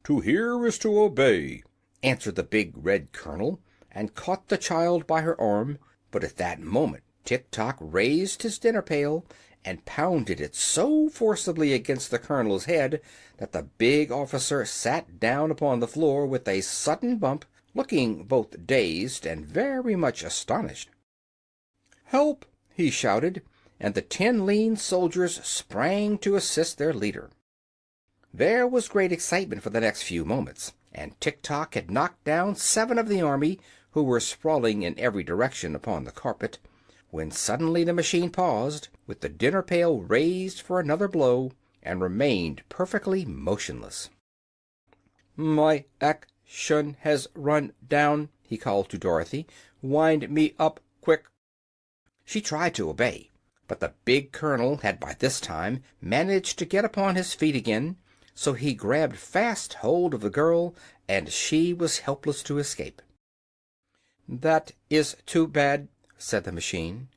"To hear is to obey," answered the big red colonel, and caught the child by her arm. But at that moment Tik Tok raised his dinner pail and pounded it so forcibly against the colonel's head that the big officer sat down upon the floor with a sudden bump, looking both dazed and very much astonished. "Help!" he shouted, and the 10 lean soldiers sprang to assist their leader. There was great excitement for the next few moments, and Tik Tok had knocked down 7 of the army, who were sprawling in every direction upon the carpet, when suddenly the machine paused, with the dinner pail raised for another blow, and remained perfectly motionless. "My action has run down," he called to Dorothy. "Wind me up, quick." She tried to obey, but the big colonel had by this time managed to get upon his feet again, so he grabbed fast hold of the girl, and she was helpless to escape. "That is too bad," said the machine.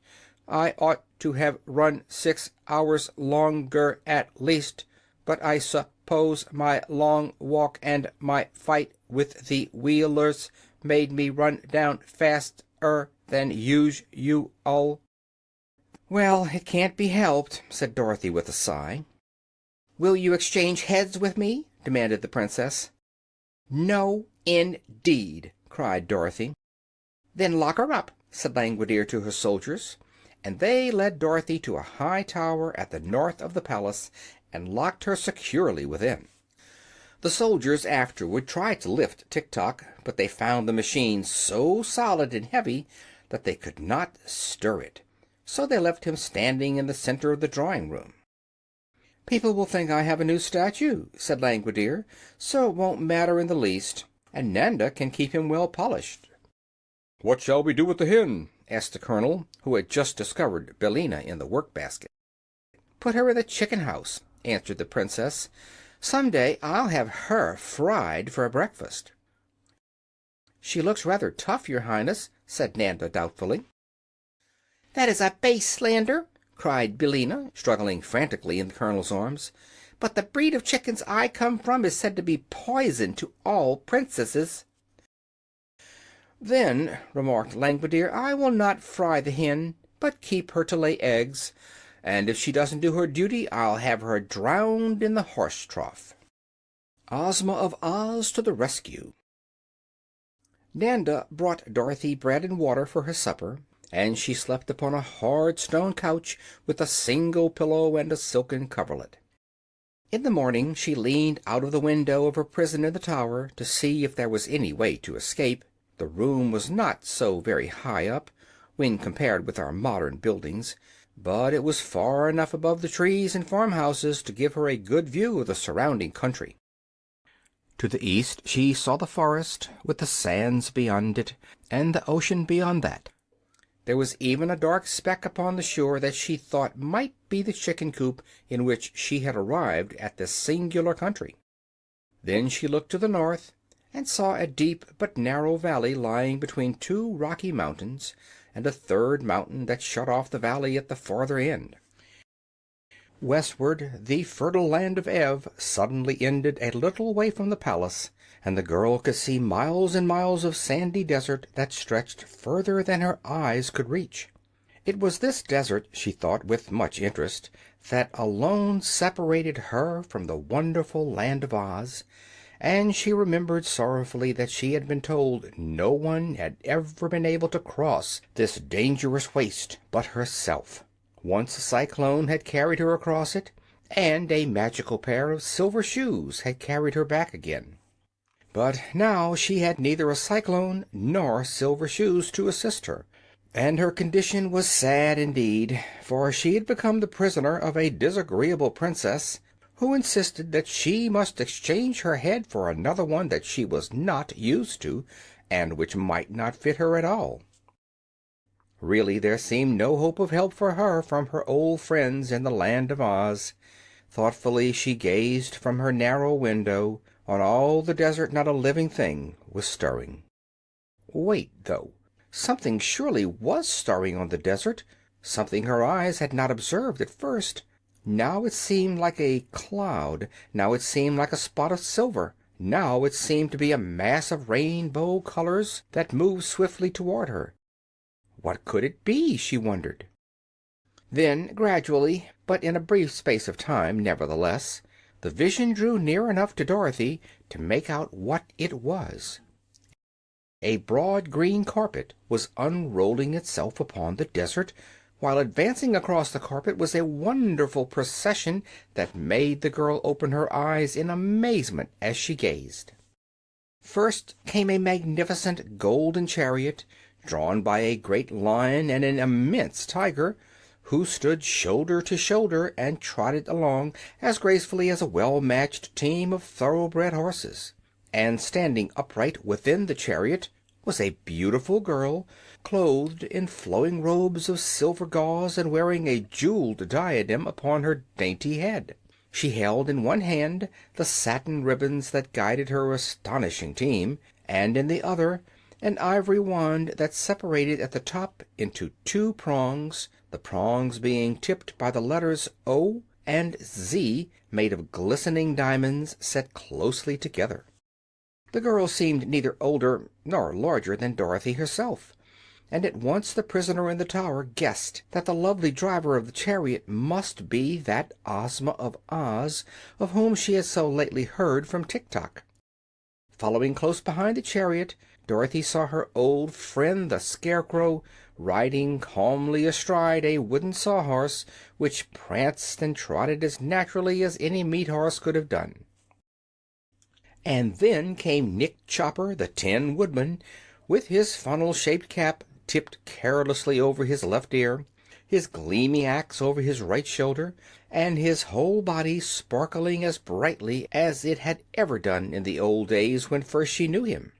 "I ought to have run 6 hours longer at least, but I suppose my long walk and my fight with the Wheelers made me run down faster than usual." "Well, it can't be helped," said Dorothy with a sigh. "Will you exchange heads with me?" demanded the princess. "No, indeed!" cried Dorothy. "Then lock her up," said Langwidere to her soldiers, and they led Dorothy to a high tower at the north of the palace and locked her securely within. The soldiers afterward tried to lift Tik Tok, but they found the machine so solid and heavy that they could not stir it, so they left him standing in the center of the drawing-room. "People will think I have a new statue," said Langwidere, "so it won't matter in the least, and Nanda can keep him well polished." "What shall we do with the hen?" asked the colonel, who had just discovered Billina in the work-basket. "Put her in the chicken-house," answered the princess. "Some day I'll have her fried for breakfast." "She looks rather tough, your Highness," said Nanda doubtfully. "That is a base slander," cried Billina, struggling frantically in the colonel's arms. "But the breed of chickens I come from is said to be poison to all princesses." "Then," remarked Langwidere, "I will not fry the hen, but keep her to lay eggs, and if she doesn't do her duty I'll have her drowned in the horse trough." Ozma of Oz to the rescue. Nanda brought Dorothy bread and water for her supper, and she slept upon a hard stone couch with a single pillow and a silken coverlet. In the morning she leaned out of the window of her prison in the tower to see if there was any way to escape. The room was not so very high up, when compared with our modern buildings, but it was far enough above the trees and farmhouses to give her a good view of the surrounding country. To the east she saw the forest, with the sands beyond it, and the ocean beyond that. There was even a dark speck upon the shore that she thought might be the chicken coop in which she had arrived at this singular country. Then she looked to the north, and saw a deep but narrow valley lying between 2 rocky mountains, and a third mountain that shut off the valley at the farther end. Westward, the fertile land of Ev suddenly ended a little way from the palace, and the girl could see miles and miles of sandy desert that stretched further than her eyes could reach. It was this desert, she thought with much interest, that alone separated her from the wonderful land of Oz, and she remembered sorrowfully that she had been told no one had ever been able to cross this dangerous waste but herself. Once a cyclone had carried her across it, and a magical pair of silver shoes had carried her back again. But now she had neither a cyclone nor silver shoes to assist her, and her condition was sad indeed, for she had become the prisoner of a disagreeable princess, who insisted that she must exchange her head for another one that she was not used to, and which might not fit her at all. Really, there seemed no hope of help for her from her old friends in the land of Oz. Thoughtfully she gazed from her narrow window On all the desert not a living thing was stirring. Wait, though. Something surely was stirring on the desert, something her eyes had not observed at first. Now it seemed like a cloud, now it seemed like a spot of silver, now it seemed to be a mass of rainbow colors that moved swiftly toward her. What could it be, she wondered. Then, gradually, but in a brief space of time, nevertheless, the vision drew near enough to Dorothy to make out what it was. A broad green carpet was unrolling itself upon the desert, while advancing across the carpet was a wonderful procession that made the girl open her eyes in amazement as she gazed. First came a magnificent golden chariot, drawn by a great lion and an immense tiger, who stood shoulder to shoulder and trotted along as gracefully as a well-matched team of thoroughbred horses. And standing upright within the chariot was a beautiful girl, clothed in flowing robes of silver gauze and wearing a jeweled diadem upon her dainty head. She held in one hand the satin ribbons that guided her astonishing team, and in the other an ivory wand that separated at the top into two prongs, the prongs being tipped by the letters O and Z, made of glistening diamonds set closely together. The girl seemed neither older nor larger than Dorothy herself, and at once the prisoner in the tower guessed that the lovely driver of the chariot must be that Ozma of Oz of whom she had so lately heard from Tik Tok. Following close behind the chariot, Dorothy saw her old friend the Scarecrow riding calmly astride a wooden sawhorse, which pranced and trotted as naturally as any meat horse could have done. And then came Nick Chopper, the Tin Woodman, with his funnel-shaped cap tipped carelessly over his left ear, his gleaming axe over his right shoulder, and his whole body sparkling as brightly as it had ever done in the old days when first she knew him.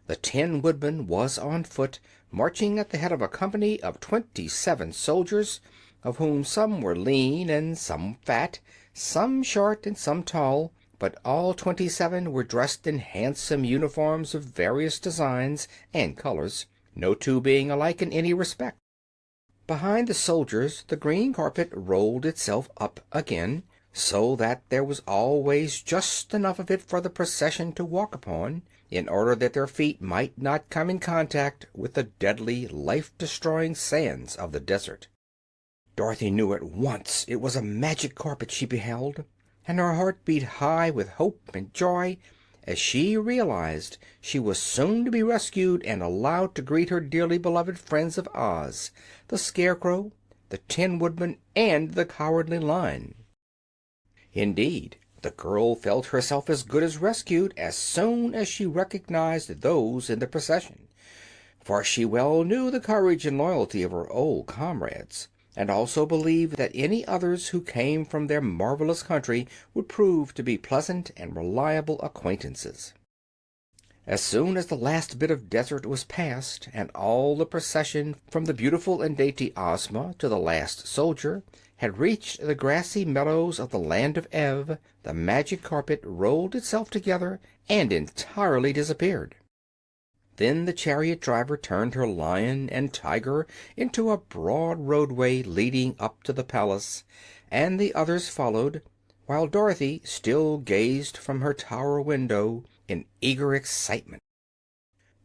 The Tin Woodman was on foot, marching at the head of a company of 27 soldiers, of whom some were lean and some fat, some short and some tall, but all 27 were dressed in handsome uniforms of various designs and colors, no two being alike in any respect. Behind the soldiers the green carpet rolled itself up again, so that there was always just enough of it for the procession to walk upon, in order that their feet might not come in contact with the deadly, life-destroying sands of the desert. Dorothy knew at once it was a magic carpet she beheld, and her heart beat high with hope and joy as she realized she was soon to be rescued and allowed to greet her dearly beloved friends of Oz, the Scarecrow, the Tin Woodman, and the Cowardly Lion. Indeed, the girl felt herself as good as rescued as soon as she recognized those in the procession, for she well knew the courage and loyalty of her old comrades, and also believed that any others who came from their marvelous country would prove to be pleasant and reliable acquaintances. As soon as the last bit of desert was passed, and all the procession, from the beautiful and dainty Ozma to the last soldier, had reached the grassy meadows of the land of Ev, the magic carpet rolled itself together and entirely disappeared. Then the chariot driver turned her lion and tiger into a broad roadway leading up to the palace, and the others followed, while Dorothy still gazed from her tower window in eager excitement.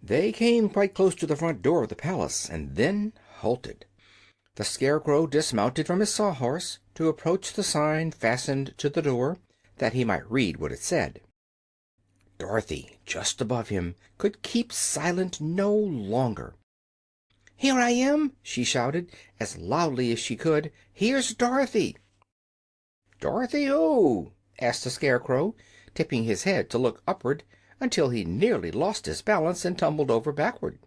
They came quite close to the front door of the palace, and then halted. The Scarecrow dismounted from his sawhorse to approach the sign fastened to the door, that he might read what it said. Dorothy, just above him, could keep silent no longer. "Here I am!" she shouted, as loudly as she could. "Here's Dorothy!" "Dorothy who?" asked the Scarecrow, tipping his head to look upward until he nearly lost his balance and tumbled over backward.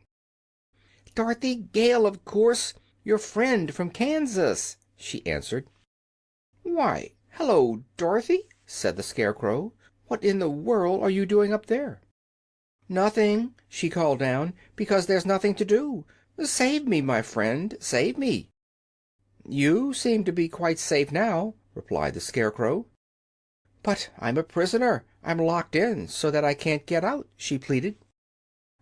"Dorothy Gale, of course, your friend from Kansas," she answered. "Why, hello, Dorothy," said the Scarecrow. "What in the world are you doing up there?" "Nothing," she called down, "because there's nothing to do. Save me, my friend, save me." "You seem to be quite safe now," replied the Scarecrow. "But I'm a prisoner. I'm locked in so that I can't get out," she pleaded.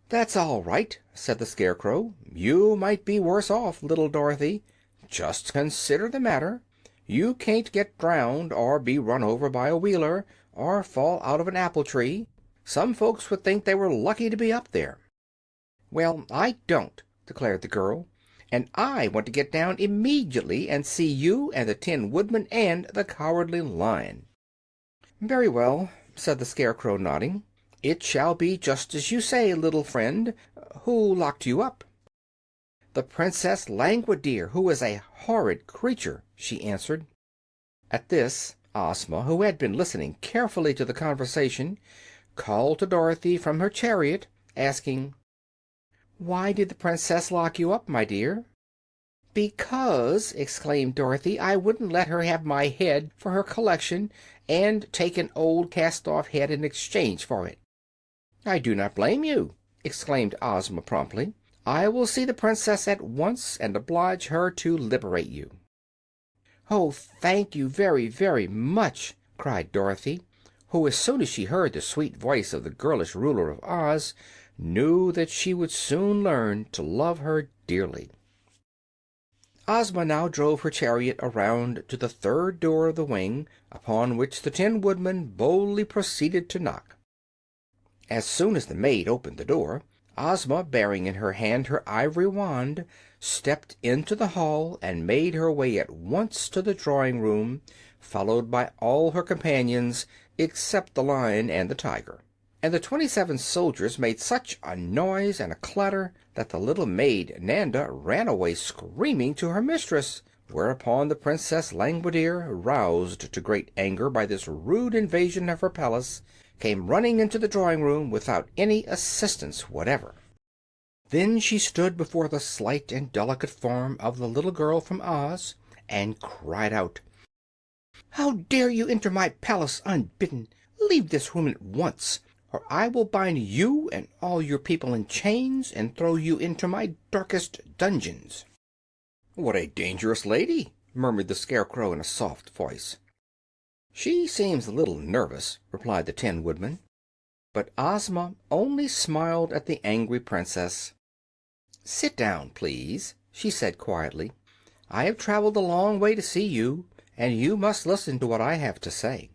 "That's all right," said the Scarecrow. "You might be worse off, little Dorothy. Just consider the matter. You can't get drowned, or be run over by a Wheeler, or fall out of an apple tree. Some folks would think they were lucky to be up there." "Well, I don't," declared the girl, "and I want to get down immediately and see you and the Tin Woodman and the Cowardly Lion." "Very well," said the Scarecrow, nodding. "It shall be just as you say, little friend. Who locked you up?" "The Princess Langwidere, who is a horrid creature," she answered. At this, Ozma, who had been listening carefully to the conversation, called to Dorothy from her chariot, asking, "Why did the Princess lock you up, my dear?" "Because," exclaimed Dorothy, "I wouldn't let her have my head for her collection, and take an old cast-off head in exchange for it." "I do not blame you," exclaimed Ozma promptly. "I will see the Princess at once and oblige her to liberate you." "Oh, thank you very, very much!" cried Dorothy, who, as soon as she heard the sweet voice of the girlish ruler of Oz, knew that she would soon learn to love her dearly. Ozma now drove her chariot around to the third door of the wing, upon which the Tin Woodman boldly proceeded to knock. As soon as the maid opened the door, Ozma, bearing in her hand her ivory wand, stepped into the hall and made her way at once to the drawing-room, followed by all her companions except the Lion and the Tiger. And the 27 soldiers made such a noise and a clatter that the little maid Nanda ran away screaming to her mistress, whereupon the Princess Langwidere, roused to great anger by this rude invasion of her palace, came running into the drawing-room without any assistance whatever. Then she stood before the slight and delicate form of the little girl from Oz and cried out, "How dare you enter my palace unbidden? Leave this room at once, or I will bind you and all your people in chains and throw you into my darkest dungeons." "What a dangerous lady!" murmured the Scarecrow in a soft voice. "She seems a little nervous," replied the Tin Woodman. But Ozma only smiled at the angry Princess. "Sit down, please," she said quietly. "I have traveled a long way to see you, and you must listen to what I have to say."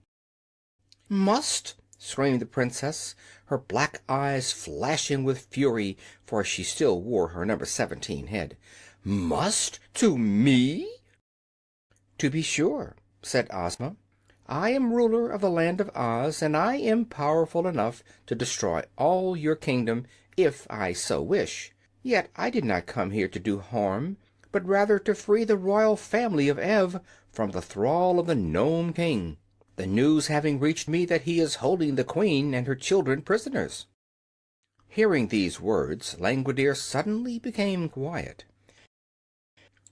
"Must?" screamed the Princess, her black eyes flashing with fury, for she still wore her number 17 head. "Must? To me?" "To be sure," said Ozma. "I am ruler of the Land of Oz, and I am powerful enough to destroy all your kingdom if I so wish. Yet I did not come here to do harm, but rather to free the royal family of Ev from the thrall of the Nome King, the news having reached me that he is holding the Queen and her children prisoners." Hearing these words, Langwidere suddenly became quiet.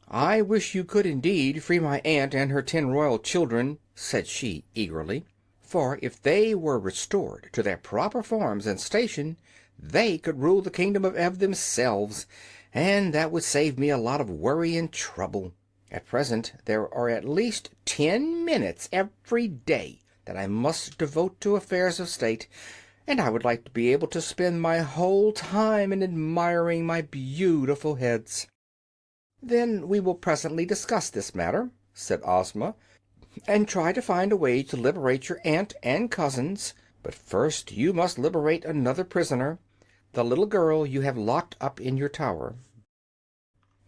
"I wish you could indeed free my aunt and her 10 royal children," said she eagerly, "for if they were restored to their proper forms and station they could rule the kingdom of Ev themselves, and that would save me a lot of worry and trouble. At present there are at least 10 minutes every day that I must devote to affairs of state, and I would like to be able to spend my whole time in admiring my beautiful heads." "Then we will presently discuss this matter," said Ozma, "and try to find a way to liberate your aunt and cousins. But first you must liberate another prisoner, the little girl you have locked up in your tower."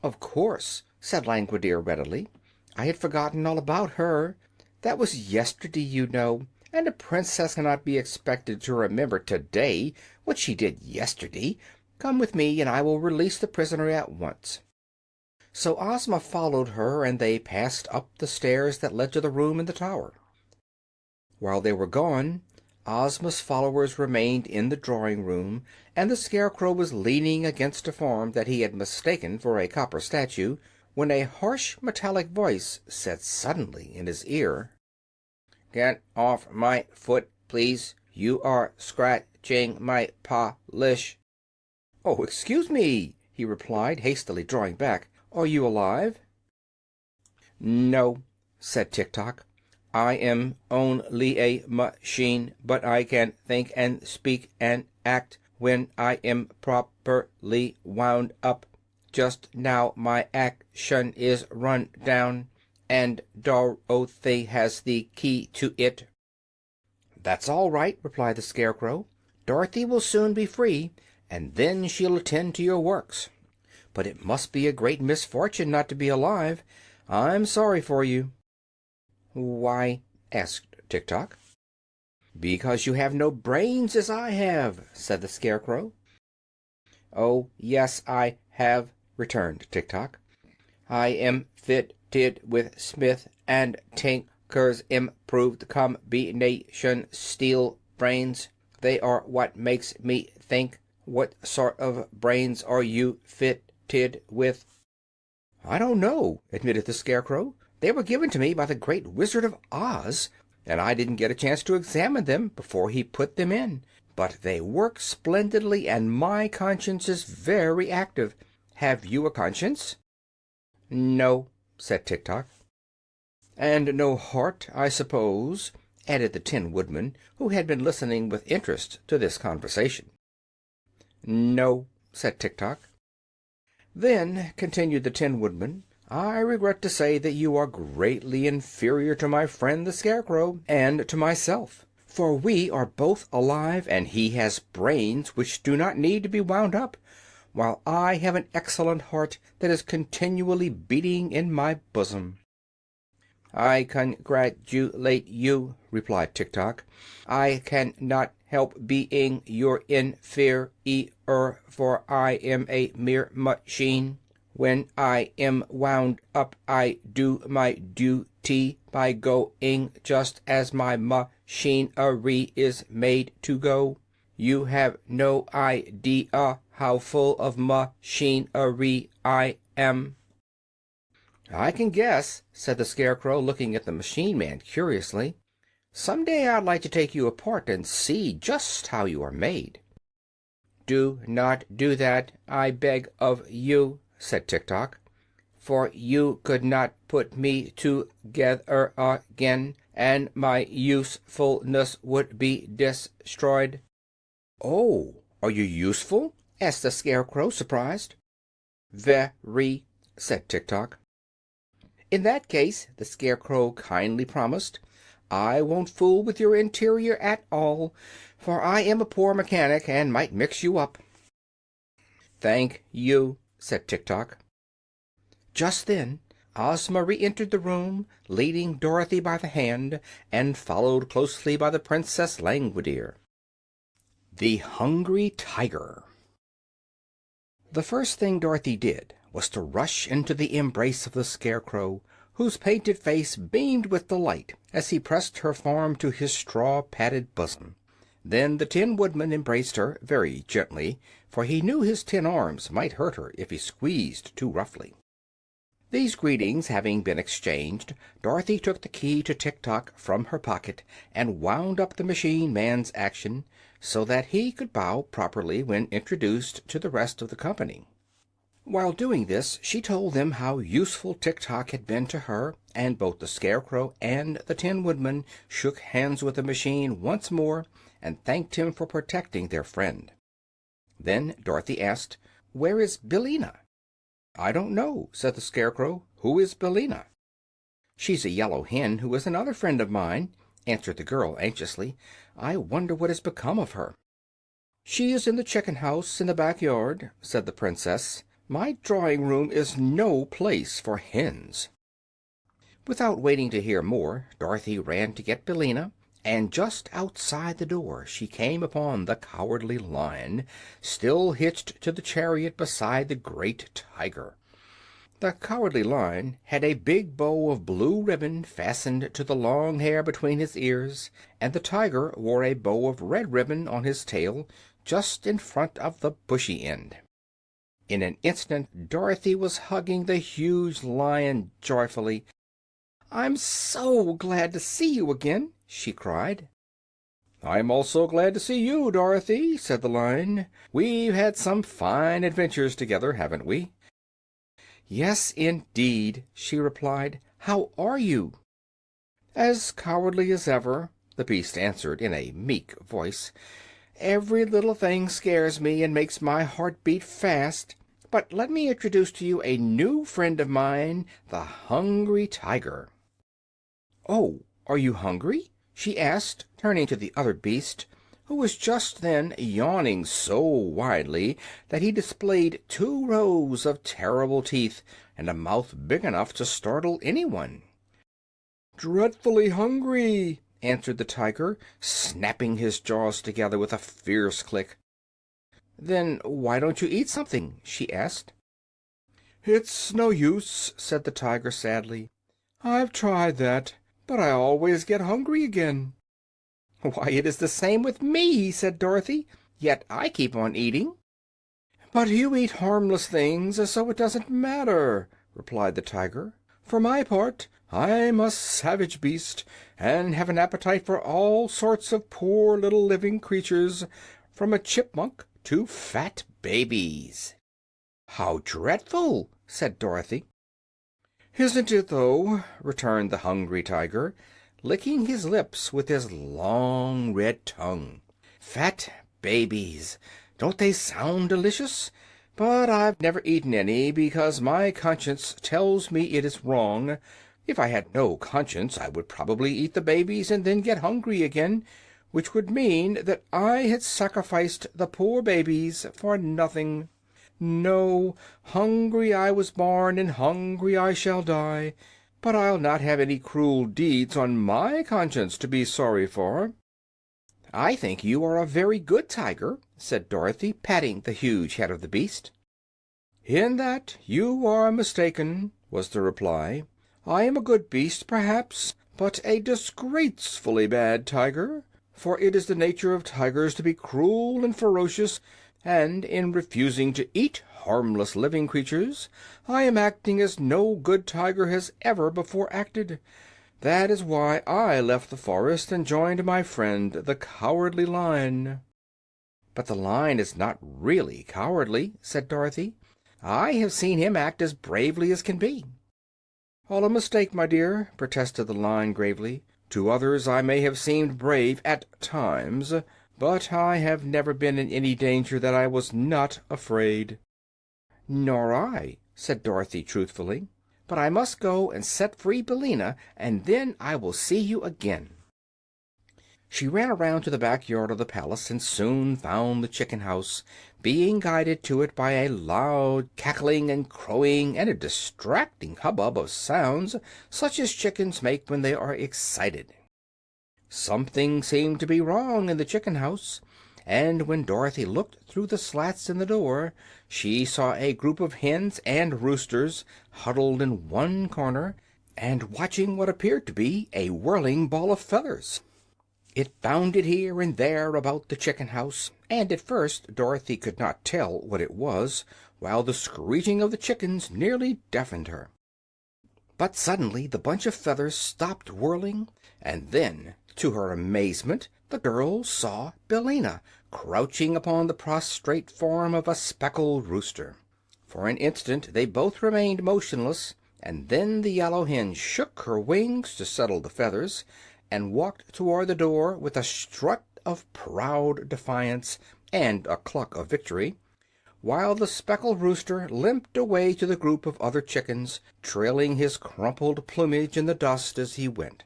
"Of course," said Langwidere readily. "I had forgotten all about her. That was yesterday, you know, and a princess cannot be expected to remember today what she did yesterday. Come with me, and I will release the prisoner at once." So Ozma followed her, and they passed up the stairs that led to the room in the tower. While they were gone, Ozma's followers remained in the drawing-room, and the Scarecrow was leaning against a form that he had mistaken for a copper statue, when a harsh, metallic voice said suddenly in his ear, "Get off my foot, please. You are scratching my polish." "Oh, excuse me," he replied, hastily drawing back. "Are you alive?" "No," said Tik Tok. I am only a machine, but I can think and speak and act when I am properly wound up. Just now my action is run down, and Dorothy has the key to it." "That's all right," replied the Scarecrow. "Dorothy will soon be free, and then she'll attend to your works. But it must be a great misfortune not to be alive. I'm sorry for you." "Why?" asked Tik Tok. "Because you have no brains, as I have," said the Scarecrow. "Oh, yes, I have," returned Tik Tok. "I am fitted with Smith and Tinker's improved combination steel brains. They are what makes me think. What sort of brains are you fitted with?" "I don't know," admitted the Scarecrow. "They were given to me by the great Wizard of Oz, and I didn't get a chance to examine them before he put them in. But they work splendidly, and my conscience is very active. Have you a conscience?" "No," said Tik Tok. "And no heart, I suppose?" added the Tin Woodman, who had been listening with interest to this conversation. "No," said Tik Tok. "Then," continued the Tin Woodman, "I regret to say that you are greatly inferior to my friend the Scarecrow and to myself, for we are both alive, and he has brains which do not need to be wound up, while I have an excellent heart that is continually beating in my bosom." "I congratulate you," replied Tik Tok. "I cannot help being your inferior, for I am a mere machine. When I am wound up, I do my duty by going just as my machinery is made to go. You have no idea how full of machinery I am." "I can guess," said the Scarecrow, looking at the machine man curiously. "Some day I'd like to take you apart and see just how you are made." "Do not do that, I beg of you," said Tik Tok, "for you could not put me together again, and my usefulness would be destroyed." "Oh, are you useful?" asked the Scarecrow, surprised. "Very," said Tik Tok. "In that case," the Scarecrow kindly promised, "I won't fool with your interior at all, for I am a poor mechanic and might mix you up." "Thank you," said Tik Tok. Just then Ozma re-entered the room, leading Dorothy by the hand, and followed closely by the Princess Langwidere. The Hungry Tiger. The first thing Dorothy did was to rush into the embrace of the Scarecrow, whose painted face beamed with delight as he pressed her form to his straw-padded bosom. Then the Tin Woodman embraced her very gently, for he knew his tin arms might hurt her if he squeezed too roughly. These greetings having been exchanged, Dorothy took the key to Tik Tok from her pocket and wound up the machine man's action, so that he could bow properly when introduced to the rest of the company. While doing this she told them how useful Tik Tok had been to her, and both the Scarecrow and the Tin Woodman shook hands with the machine once more and thanked him for protecting their friend. Then Dorothy asked, "Where is Billina?" "I don't know," said the Scarecrow. "Who is Billina?" "She's a yellow hen who is another friend of mine," answered the girl anxiously. "I wonder what has become of her." "She is in the chicken house in the back yard," said the Princess. "My drawing room is no place for hens." Without waiting to hear more, Dorothy ran to get Billina, and just outside the door she came upon the Cowardly Lion, still hitched to the chariot beside the great Tiger. The Cowardly Lion had a big bow of blue ribbon fastened to the long hair between his ears, and the Tiger wore a bow of red ribbon on his tail, just in front of the bushy end. In an instant Dorothy was hugging the huge lion joyfully. "I'm so glad to see you again!" she cried. "I'm also glad to see you, Dorothy," said the Lion. "We've had some fine adventures together, haven't we?" "Yes, indeed," she replied. "How are you?" "As cowardly as ever," the beast answered in a meek voice. "Every little thing scares me and makes my heart beat fast. But let me introduce to you a new friend of mine, the Hungry Tiger." "Oh, are you hungry?" she asked, turning to the other beast, who was just then yawning so widely that he displayed 2 rows of terrible teeth and a mouth big enough to startle anyone. "Dreadfully hungry," answered the tiger, snapping his jaws together with a fierce click. "Then why don't you eat something?" she asked. "It's no use," said the tiger sadly. "I've tried that, but I always get hungry again." "Why, it is the same with me," said Dorothy, "yet I keep on eating." "But you eat harmless things, so it doesn't matter," replied the tiger. "For my part, I'm a savage beast, and have an appetite for all sorts of poor little living creatures, from a chipmunk to fat babies." "How dreadful!" said Dorothy. "Isn't it, though?" returned the Hungry Tiger, licking his lips with his long red tongue. "Fat babies! Don't they sound delicious? But I've never eaten any, because my conscience tells me it is wrong. If I had no conscience I would probably eat the babies and then get hungry again, which would mean that I had sacrificed the poor babies for nothing. No, hungry I was born and hungry I shall die, but I'll not have any cruel deeds on my conscience to be sorry for." "I think you are a very good tiger," said Dorothy, patting the huge head of the beast. "In that you are mistaken," was the reply. "I am a good beast, perhaps, but a disgracefully bad tiger, for it is the nature of tigers to be cruel and ferocious, and in refusing to eat harmless living creatures I am acting as no good tiger has ever before acted. That is why I left the forest and joined my friend, the Cowardly Lion." "But the lion is not really cowardly," said Dorothy. "I have seen him act as bravely as can be." "All a mistake, my dear," protested the lion gravely. "To others I may have seemed brave at times, but I have never been in any danger that I was not afraid." "Nor I," said Dorothy truthfully. "But I must go and set free Billina, and then I will see you again." She ran around to the back yard of the palace and soon found the chicken house, being guided to it by a loud cackling and crowing and a distracting hubbub of sounds such as chickens make when they are excited. Something seemed to be wrong in the chicken house, and when Dorothy looked through the slats in the door she saw a group of hens and roosters huddled in one corner and watching what appeared to be a whirling ball of feathers. It bounded here and there about the chicken house, and at first Dorothy could not tell what it was, while the screeching of the chickens nearly deafened her. But suddenly the bunch of feathers stopped whirling, and then, to her amazement, the girl saw Billina crouching upon the prostrate form of a speckled rooster. For an instant they both remained motionless, and then the yellow hen shook her wings to settle the feathers and walked toward the door with a strut of proud defiance and a cluck of victory, while the speckled rooster limped away to the group of other chickens, trailing his crumpled plumage in the dust as he went.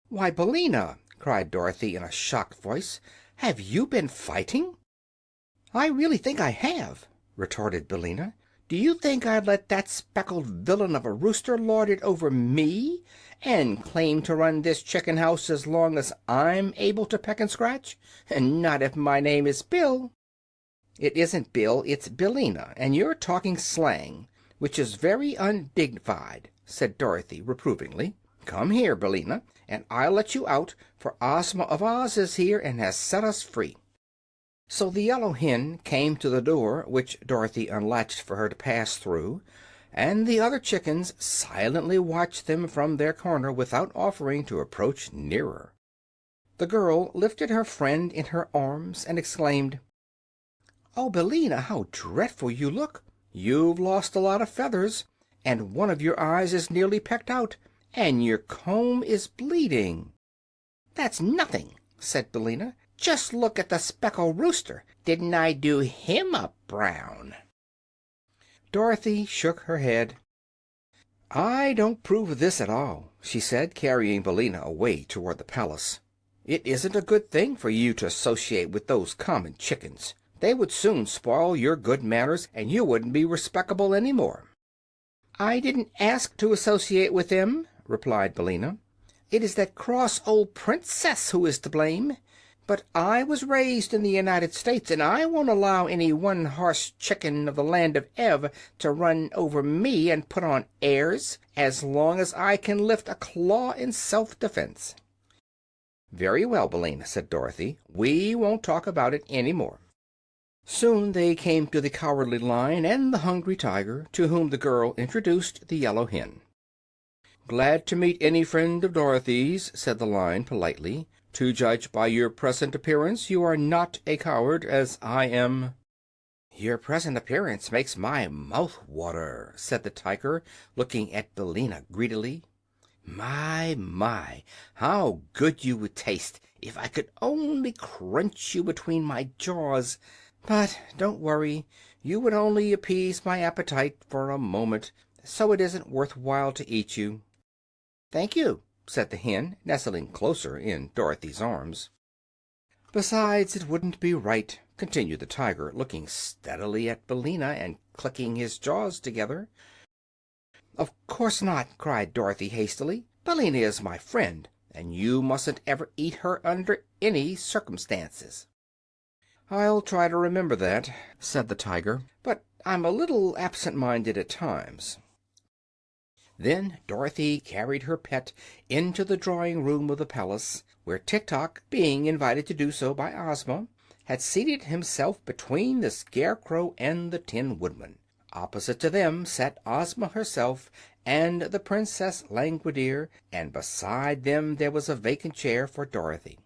"Why, Billina!" cried Dorothy in a shocked voice, "have you been fighting?" "I really think I have," retorted Billina. "Do you think I'd let that speckled villain of a rooster lord it over me, and claim to run this chicken house as long as I'm able to peck and scratch? And not if my name is Bill." "It isn't Bill, it's Billina, and you're talking slang, which is very undignified," said Dorothy reprovingly. "Come here, Billina, and I'll let you out, for Ozma of Oz is here and has set us free." So the yellow hen came to the door, which Dorothy unlatched for her to pass through, and the other chickens silently watched them from their corner without offering to approach nearer. The girl lifted her friend in her arms and exclaimed: "Oh, Billina, how dreadful you look! You've lost a lot of feathers, and one of your eyes is nearly pecked out, and your comb is bleeding." "That's nothing," said Billina. "Just look at the speckled rooster. Didn't I do him up brown?" Dorothy shook her head. "I don't approve of this at all," she said, carrying Billina away toward the palace. "It isn't a good thing for you to associate with those common chickens. They would soon spoil your good manners, and you wouldn't be respectable any more." "I didn't ask to associate with them," replied Billina. "It is that cross old princess who is to blame. But I was raised in the United States, and I won't allow any one-horse chicken of the land of Ev to run over me and put on airs, as long as I can lift a claw in self-defense." "Very well, Billina," said Dorothy. "We won't talk about it any more." Soon they came to the Cowardly Lion and the Hungry Tiger, to whom the girl introduced the Yellow Hen. "Glad to meet any friend of Dorothy's," said the Lion politely. "To judge by your present appearance, you are not a coward, as I am." "Your present appearance makes my mouth water," said the Tiger, looking at Billina greedily. My, how good you would taste if I could only crunch you between my jaws! But don't worry, you would only appease my appetite for a moment, so it isn't worth while to eat you." "Thank you," said the hen, nestling closer in Dorothy's arms. "Besides, it wouldn't be right," continued the Tiger, looking steadily at Billina and clicking his jaws together. "Of course not!" cried Dorothy hastily. "Billina is my friend, and you mustn't ever eat her under any circumstances." "I'll try to remember that," said the Tiger, "but I'm a little absent-minded at times." Then Dorothy carried her pet into the drawing-room of the palace, where Tik Tok, being invited to do so by Ozma, had seated himself between the Scarecrow and the Tin Woodman. Opposite to them sat Ozma herself and the Princess Langwidere, and beside them there was a vacant chair for Dorothy.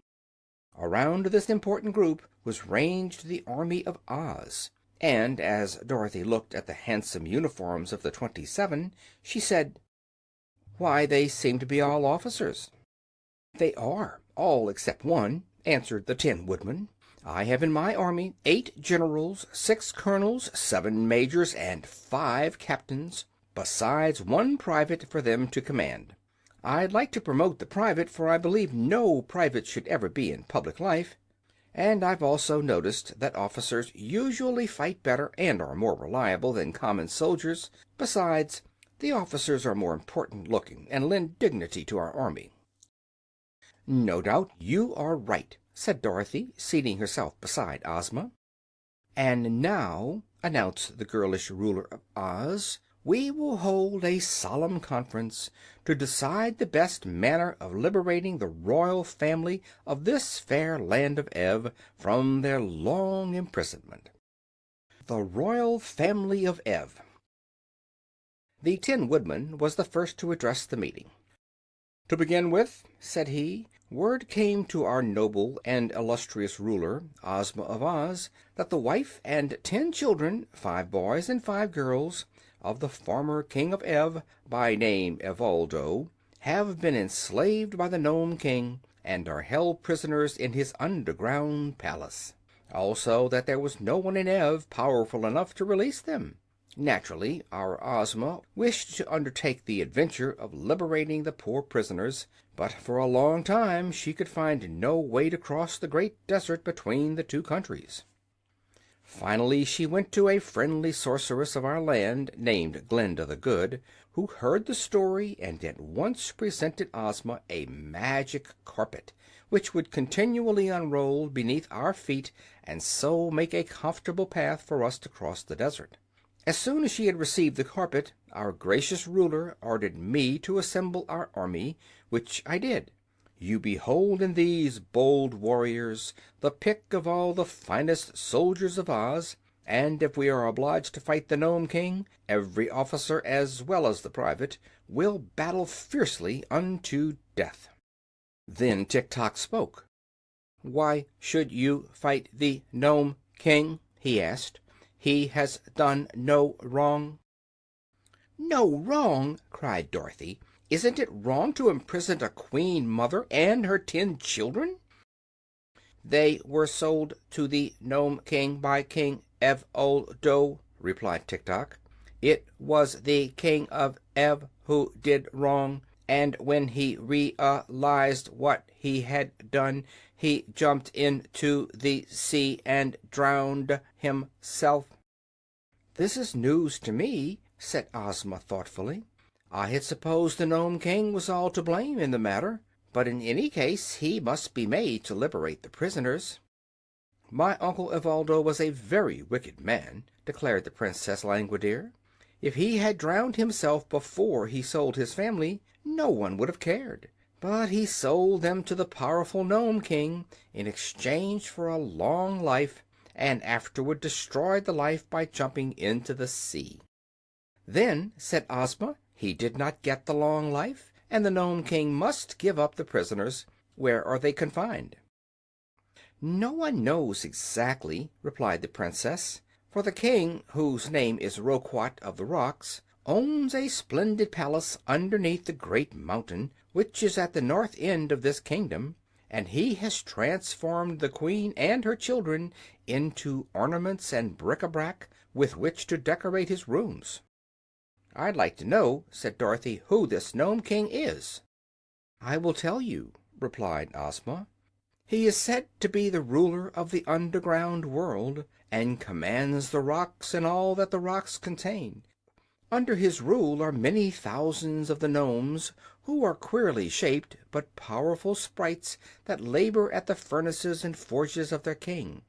Around this important group was ranged the army of Oz, and as Dorothy looked at the handsome uniforms of the 27, she said, "Why, they seem to be all officers." "They are, all except one," answered the Tin Woodman. "I have in my army 8 generals, 6 colonels, 7 majors, and 5 captains, besides 1 private for them to command. I'd like to promote the private, for I believe no private should ever be in public life. And I've also noticed that officers usually fight better and are more reliable than common soldiers. Besides, the officers are more important looking and lend dignity to our army." "No doubt you are right," said Dorothy, seating herself beside Ozma. "And now," announced the girlish ruler of Oz, "we will hold a solemn conference to decide the best manner of liberating the royal family of this fair land of Ev from their long imprisonment." The royal family of Ev. The Tin Woodman was the first to address the meeting. "To begin with," said he, "word came to our noble and illustrious ruler, Ozma of Oz, that the wife and 10 children, 5 boys and 5 girls, of the former King of Ev, by name Evoldo, have been enslaved by the Nome King and are held prisoners in his underground palace. Also that there was no one in Ev powerful enough to release them. Naturally, our Ozma wished to undertake the adventure of liberating the poor prisoners, but for a long time she could find no way to cross the great desert between the 2 countries. Finally she went to a friendly sorceress of our land named Glinda the Good, who heard the story and at once presented Ozma a magic carpet, which would continually unroll beneath our feet and so make a comfortable path for us to cross the desert. As soon as she had received the carpet, our gracious ruler ordered me to assemble our army, which I did. You behold in these bold warriors the pick of all the finest soldiers of Oz, and if we are obliged to fight the Nome King, every officer, as well as the private, will battle fiercely unto death." Then Tik Tok spoke. "Why should you fight the Nome King?" he asked. "He has done no wrong." "No wrong!" cried Dorothy. Isn't it wrong to imprison a queen mother and her 10 children?" "They were sold to the Nome King by King Evoldo," replied Tik Tok. "It was the King of Ev who did wrong, and when he realized what he had done, he jumped into the sea and drowned himself." "This is news to me," said Ozma thoughtfully. "I had supposed the Nome King was all to blame in the matter, but in any case he must be made to liberate the prisoners." "My Uncle Evoldo was a very wicked man," declared the Princess Langwidere. "If he had drowned himself before he sold his family, no one would have cared. But he sold them to the powerful Nome King in exchange for a long life, and afterward destroyed the life by jumping into the sea." "Then," said Ozma, "he did not get the long life, and the Nome King must give up the prisoners. Where are they confined?" "No one knows exactly," replied the Princess, "for the King, whose name is Roquat of the Rocks, owns a splendid palace underneath the great mountain, which is at the north end of this kingdom, and he has transformed the Queen and her children into ornaments and bric-a-brac with which to decorate his rooms." "I'd like to know," said Dorothy, "who this Nome King is." "I will tell you," replied Ozma. "He is said to be the ruler of the underground world, and commands the rocks and all that the rocks contain. Under his rule are many thousands of the nomes, who are queerly shaped but powerful sprites that labor at the furnaces and forges of their king,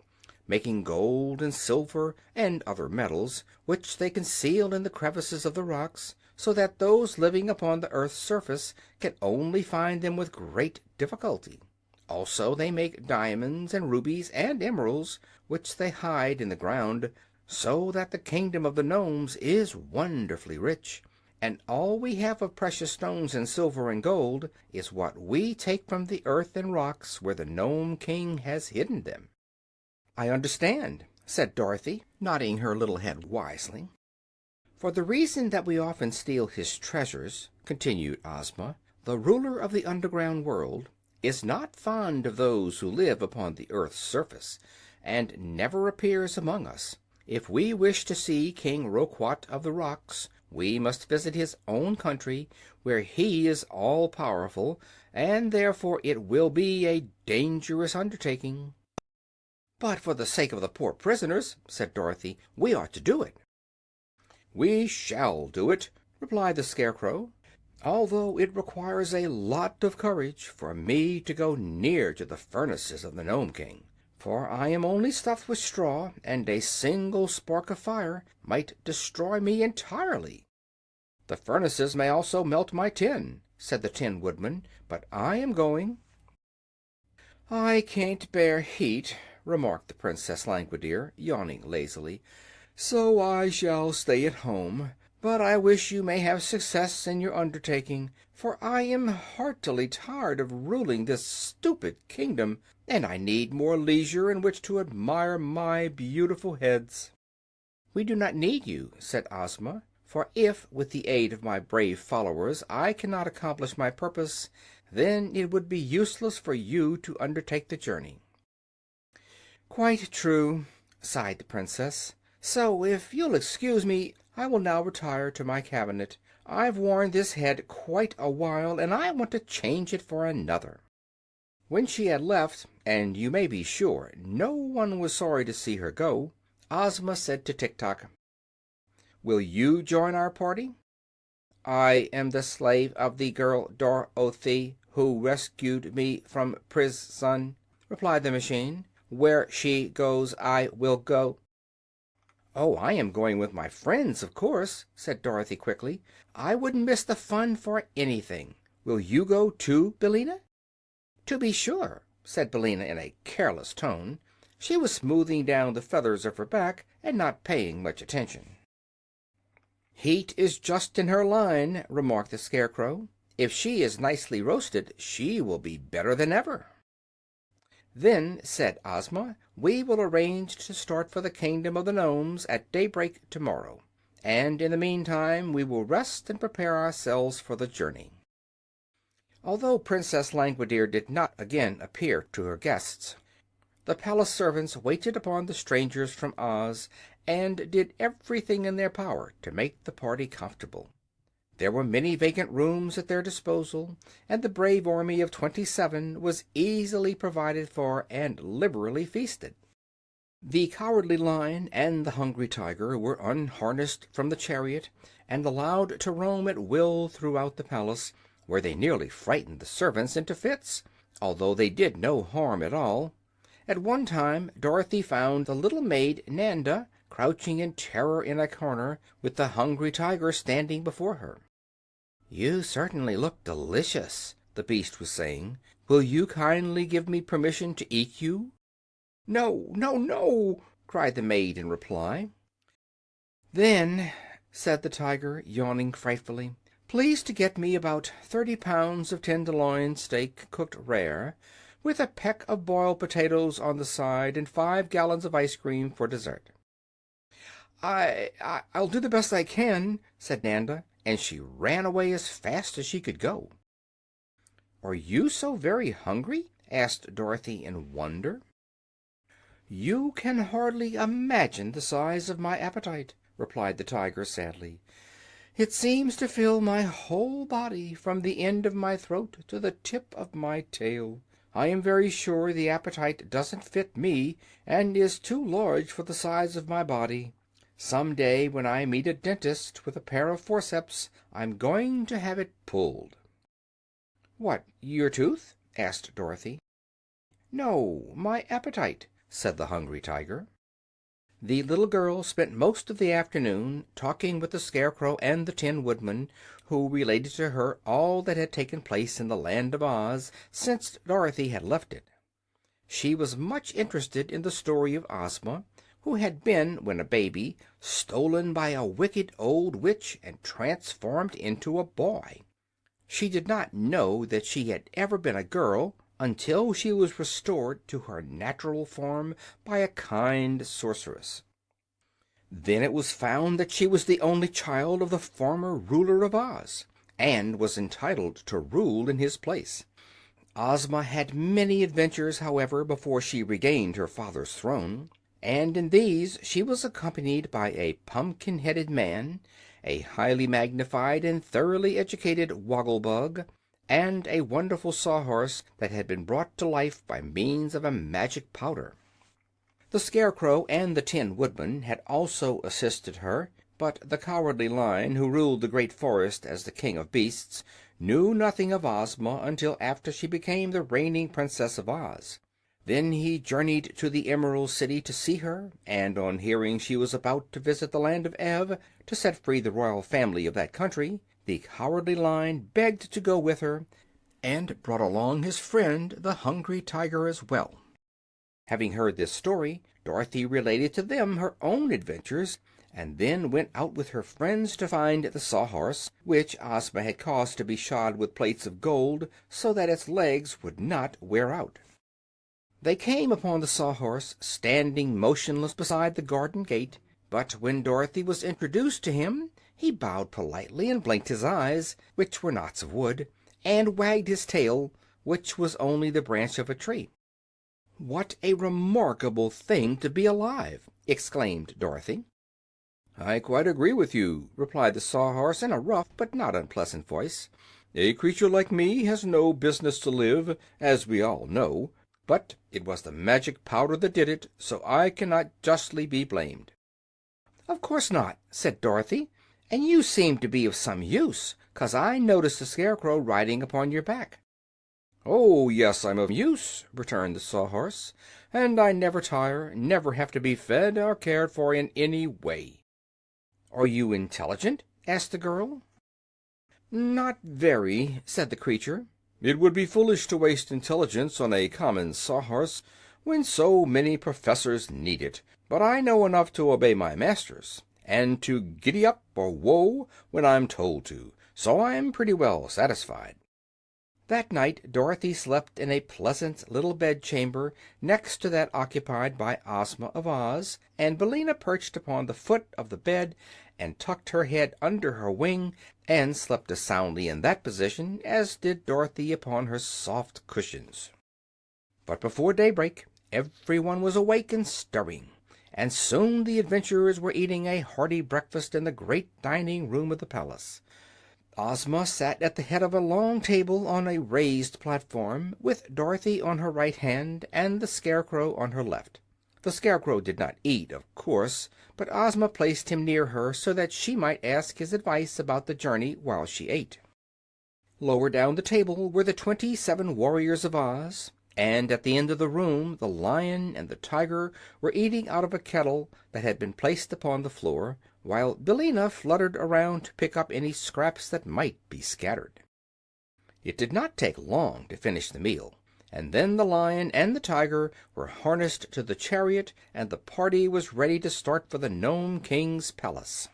making gold and silver and other metals, which they conceal in the crevices of the rocks, so that those living upon the earth's surface can only find them with great difficulty. Also they make diamonds and rubies and emeralds, which they hide in the ground, so that the kingdom of the nomes is wonderfully rich, and all we have of precious stones and silver and gold is what we take from the earth and rocks where the Nome King has hidden them." "I understand," said Dorothy, nodding her little head wisely. "For the reason that we often steal his treasures," continued Ozma, "the ruler of the underground world is not fond of those who live upon the earth's surface, and never appears among us. If we wish to see King Roquat of the Rocks, we must visit his own country, where he is all powerful, and therefore it will be a dangerous undertaking." "But for the sake of the poor prisoners," said Dorothy, "we ought to do it." "We shall do it," replied the Scarecrow, "although it requires a lot of courage for me to go near to the furnaces of the Nome King. For I am only stuffed with straw, and a single spark of fire might destroy me entirely." "The furnaces may also melt my tin," said the Tin Woodman, "but I am going." "I can't bear heat," remarked the Princess Langwidere, yawning lazily, "so I shall stay at home. But I wish you may have success in your undertaking, for I am heartily tired of ruling this stupid kingdom, and I need more leisure in which to admire my beautiful heads." "We do not need you," said Ozma, "for if, with the aid of my brave followers, I cannot accomplish my purpose, then it would be useless for you to undertake the journey." "Quite true," sighed the Princess. "So, if you'll excuse me, I will now retire to my cabinet. I've worn this head quite a while, and I want to change it for another." When she had left, and you may be sure no one was sorry to see her go, Ozma said to Tik Tok, "Will you join our party?" "I am the slave of the girl Dorothy, who rescued me from prison," replied the machine. "Where she goes I will go." "Oh, I am going with my friends, of course," said Dorothy quickly. "I wouldn't miss the fun for anything. Will you go, too, Billina?" "To be sure," said Billina in a careless tone. She was smoothing down the feathers of her back and not paying much attention. "Heat is just in her line," remarked the Scarecrow. "If she is nicely roasted she will be better than ever." "Then," said Ozma, "we will arrange to start for the kingdom of the Nomes at daybreak tomorrow, and in the meantime we will rest and prepare ourselves for the journey." Although Princess Langwidere did not again appear to her guests, the palace servants waited upon the strangers from Oz and did everything in their power to make the party comfortable. There were many vacant rooms at their disposal, and the brave army of 27 was easily provided for and liberally feasted. The Cowardly Lion and the Hungry Tiger were unharnessed from the chariot and allowed to roam at will throughout the palace, where they nearly frightened the servants into fits, although they did no harm at all. At one time Dorothy found the little maid Nanda crouching in terror in a corner, with the Hungry Tiger standing before her. "You certainly look delicious," the beast was saying. "Will you kindly give me permission to eat you?" "No, no, no!" cried the maid in reply. "Then," said the tiger, yawning frightfully, "please to get me about 30 pounds of tenderloin steak, cooked rare, with a peck of boiled potatoes on the side and 5 gallons of ice cream for dessert." I'll do the best I can," said Nanda, and she ran away as fast as she could go. "Are you so very hungry?" asked Dorothy in wonder. "You can hardly imagine the size of my appetite," replied the tiger sadly. "It seems to fill my whole body, from the end of my throat to the tip of my tail. I am very sure the appetite doesn't fit me, and is too large for the size of my body. Some day, when I meet a dentist with a pair of forceps, I'm going to have it pulled." "What, your tooth?" asked Dorothy. "No, my appetite," said the Hungry Tiger. The little girl spent most of the afternoon talking with the Scarecrow and the Tin Woodman, who related to her all that had taken place in the Land of Oz since Dorothy had left it. She was much interested in the story of Ozma, who had been, when a baby, stolen by a wicked old witch and transformed into a boy. She did not know that she had ever been a girl until she was restored to her natural form by a kind sorceress. Then it was found that she was the only child of the former ruler of Oz, and was entitled to rule in his place. Ozma had many adventures, however, before she regained her father's throne, and in these she was accompanied by a pumpkin-headed man, a highly magnified and thoroughly educated woggle-bug, and a wonderful sawhorse that had been brought to life by means of a magic powder. The Scarecrow and the Tin Woodman had also assisted her, but the Cowardly Lion, who ruled the great forest as the king of beasts, knew nothing of Ozma until after she became the reigning Princess of Oz. Then he journeyed to the Emerald City to see her, and on hearing she was about to visit the land of Ev to set free the royal family of that country, the Cowardly Lion begged to go with her, and brought along his friend the Hungry Tiger as well. Having heard this story, Dorothy related to them her own adventures, and then went out with her friends to find the Sawhorse, which Ozma had caused to be shod with plates of gold so that its legs would not wear out. They came upon the Sawhorse standing motionless beside the garden gate, but when Dorothy was introduced to him he bowed politely and blinked his eyes, which were knots of wood, and wagged his tail, which was only the branch of a tree. "What a remarkable thing to be alive!" exclaimed Dorothy. "I quite agree with you," replied the Sawhorse in a rough but not unpleasant voice. "A creature like me has no business to live, as we all know. But it was the magic powder that did it, so I cannot justly be blamed." "Of course not," said Dorothy. "And you seem to be of some use, 'cause I noticed the Scarecrow riding upon your back." "Oh, yes, I'm of use," returned the Sawhorse, "and I never tire, never have to be fed or cared for in any way." "Are you intelligent?" asked the girl. "Not very," said the creature. "It would be foolish to waste intelligence on a common sawhorse when so many professors need it. But I know enough to obey my masters, and to giddy up or whoa when I'm told to, so I'm pretty well satisfied." That night Dorothy slept in a pleasant little bedchamber next to that occupied by Ozma of Oz, and Billina perched upon the foot of the bed and tucked her head under her wing, and slept as soundly in that position as did Dorothy upon her soft cushions. But before daybreak everyone was awake and stirring, and soon the adventurers were eating a hearty breakfast in the great dining room of the palace. Ozma sat at the head of a long table on a raised platform, with Dorothy on her right hand and the Scarecrow on her left. The Scarecrow did not eat, of course, but Ozma placed him near her so that she might ask his advice about the journey while she ate. Lower down the table were the 27 warriors of Oz, and at the end of the room the Lion and the Tiger were eating out of a kettle that had been placed upon the floor, while Billina fluttered around to pick up any scraps that might be scattered. It did not take long to finish the meal, and then the Lion and the Tiger were harnessed to the chariot, and the party was ready to start for the Nome King's palace.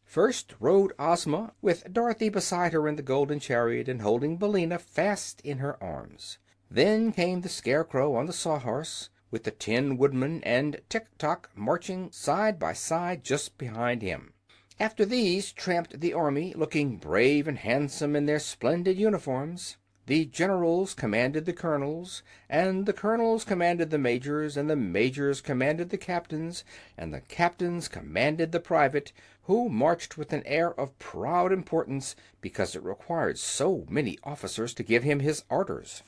First rode Ozma, with Dorothy beside her in the golden chariot and holding Billina fast in her arms. Then came the Scarecrow on the Sawhorse, with the Tin Woodman and Tik Tok marching side by side just behind him. After these tramped the army, looking brave and handsome in their splendid uniforms. The generals commanded the colonels, and the colonels commanded the majors, and the majors commanded the captains, and the captains commanded the private, who marched with an air of proud importance because it required so many officers to give him his orders.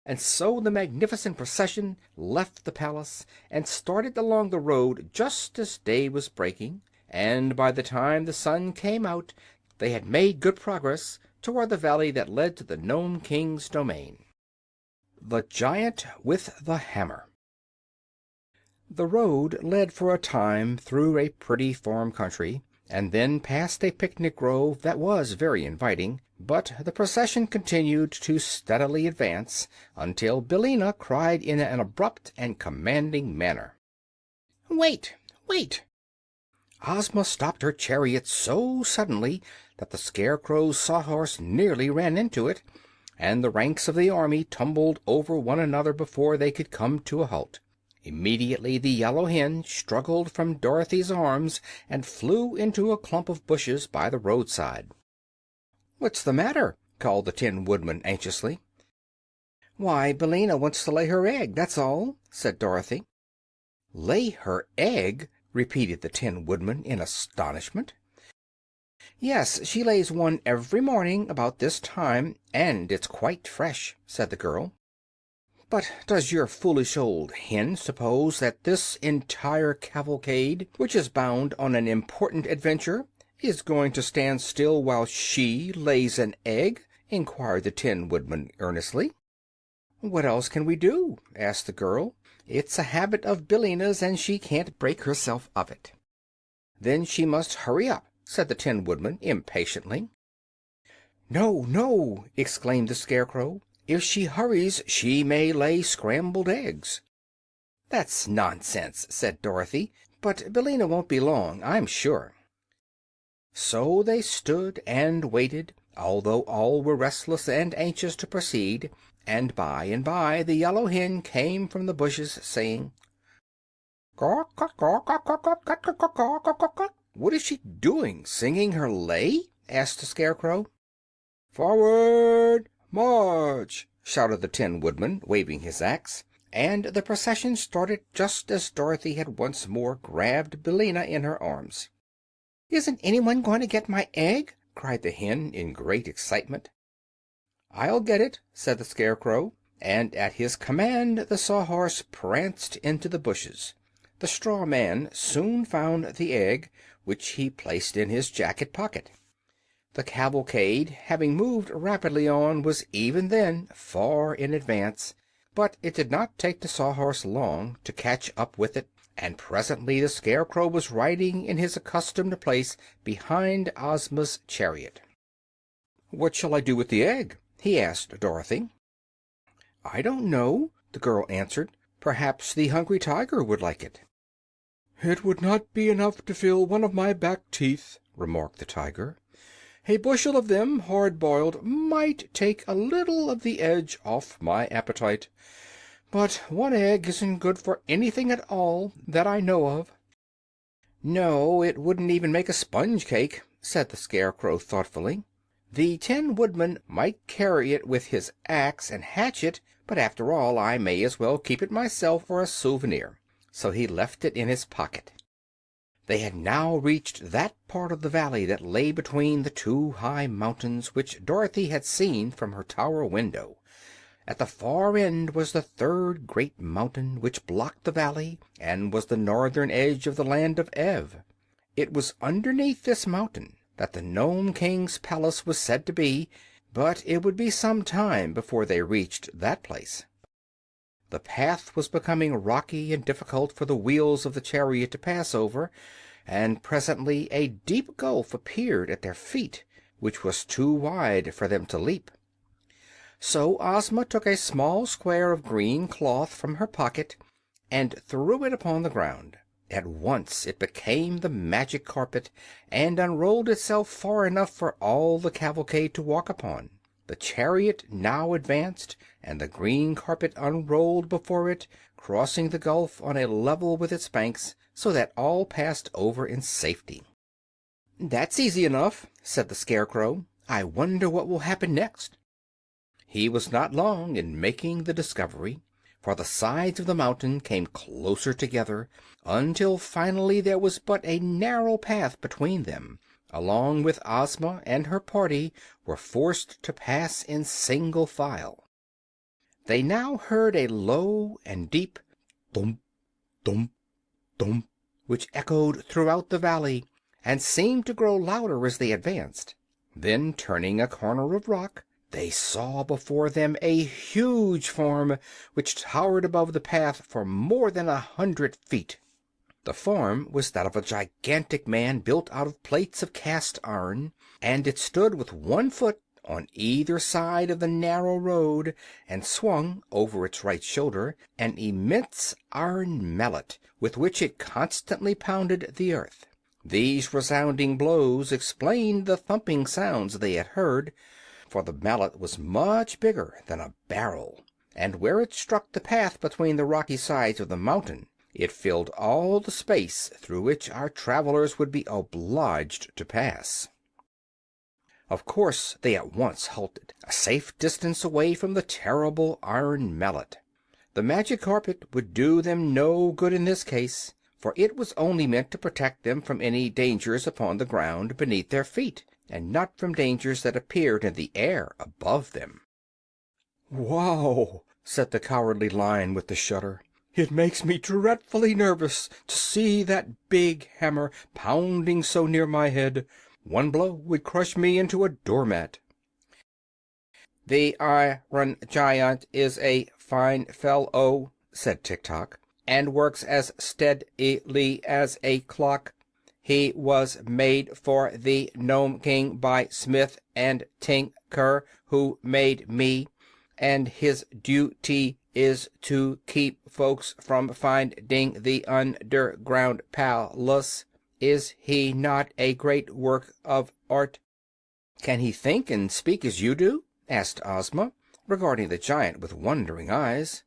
And so the magnificent procession left the palace and started along the road just as day was breaking, and by the time the sun came out they had made good progress toward the valley that led to the Nome King's domain. The Giant with the Hammer. The road led for a time through a pretty farm country, and then past a picnic grove that was very inviting, but the procession continued to steadily advance until Billina cried in an abrupt and commanding manner, "Wait! Wait!" Ozma stopped her chariot so suddenly that the Scarecrow's Sawhorse nearly ran into it, and the ranks of the army tumbled over one another before they could come to a halt. Immediately the yellow hen struggled from Dorothy's arms and flew into a clump of bushes by the roadside. "What's the matter?" called the Tin Woodman anxiously. "Why, Billina wants to lay her egg, that's all," said Dorothy. "Lay her egg?" repeated the Tin Woodman in astonishment. "Yes, she lays one every morning about this time, and it's quite fresh," said the girl. "But does your foolish old hen suppose that this entire cavalcade, which is bound on an important adventure, is going to stand still while she lays an egg?" inquired the Tin Woodman earnestly. "What else can we do?" asked the girl. "It's a habit of Billina's, and she can't break herself of it." "Then she must hurry up," said the Tin Woodman impatiently. "No, no!" exclaimed the Scarecrow. "If she hurries she may lay scrambled eggs." "That's nonsense," said Dorothy. "But Billina won't be long, I'm sure." So they stood and waited, although all were restless and anxious to proceed, and by the yellow hen came from the bushes, saying, "Caw, caw, caw, caw, caw, caw, caw, caw, caw, caw, caw, caw." "What is she doing, singing her lay?" asked the Scarecrow. "Forward, march!" shouted the Tin Woodman, waving his axe, and the procession started just as Dorothy had once more grabbed Billina in her arms. "Isn't anyone going to get my egg?" cried the hen in great excitement. "I'll get it," said the Scarecrow, and at his command the Sawhorse pranced into the bushes. The straw man soon found the egg, which he placed in his jacket pocket. The cavalcade, having moved rapidly on, was even then far in advance, but it did not take the Sawhorse long to catch up with it, and presently the Scarecrow was riding in his accustomed place behind Ozma's chariot. "What shall I do with the egg?" he asked Dorothy. "I don't know," the girl answered. "Perhaps the Hungry Tiger would like it." "It would not be enough to fill one of my back teeth," remarked the Tiger. "A bushel of them, hard boiled, might take a little of the edge off my appetite. But one egg isn't good for anything at all that I know of." "No, it wouldn't even make a sponge cake," said the Scarecrow thoughtfully. "The Tin Woodman might carry it with his axe and hatchet, but after all I may as well keep it myself for a souvenir." So he left it in his pocket. They had now reached that part of the valley that lay between the two high mountains which Dorothy had seen from her tower window. At the far end was the third great mountain, which blocked the valley and was the northern edge of the land of Ev. It was underneath this mountain that the Nome King's palace was said to be, but it would be some time before they reached that place. The path was becoming rocky and difficult for the wheels of the chariot to pass over, and presently a deep gulf appeared at their feet, which was too wide for them to leap. So Ozma took a small square of green cloth from her pocket and threw it upon the ground. At once it became the magic carpet, and unrolled itself far enough for all the cavalcade to walk upon. The chariot now advanced, and the green carpet unrolled before it, crossing the gulf on a level with its banks, so that all passed over in safety. "That's easy enough," said the Scarecrow. "I wonder what will happen next." He was not long in making the discovery, for the sides of the mountain came closer together until finally there was but a narrow path between them, along which Ozma and her party were forced to pass in single file. They now heard a low and deep thump, thump, thump, which echoed throughout the valley and seemed to grow louder as they advanced. Then, turning a corner of rock, they saw before them a huge form which towered above the path for more than 100 feet. The form was that of a gigantic man built out of plates of cast iron, and it stood with one foot on either side of the narrow road and swung over its right shoulder an immense iron mallet with which it constantly pounded the earth. These resounding blows explained the thumping sounds they had heard, for the mallet was much bigger than a barrel, and where it struck the path between the rocky sides of the mountain it filled all the space through which our travelers would be obliged to pass. Of course they at once halted, a safe distance away from the terrible iron mallet. The magic carpet would do them no good in this case, for it was only meant to protect them from any dangers upon the ground beneath their feet, and not from dangers that appeared in the air above them. "Wow!" said the Cowardly Lion with a shudder. "It makes me dreadfully nervous to see that big hammer pounding so near my head. One blow would crush me into a doormat." "The Iron Giant is a fine fellow," said Tik Tok, "and works as steadily as a clock. He was made for the Nome King by Smith and Tinker, who made me, and his duty is to keep folks from finding the underground palace. Is he not a great work of art?" "Can he think and speak as you do?" asked Ozma, regarding the giant with wondering eyes.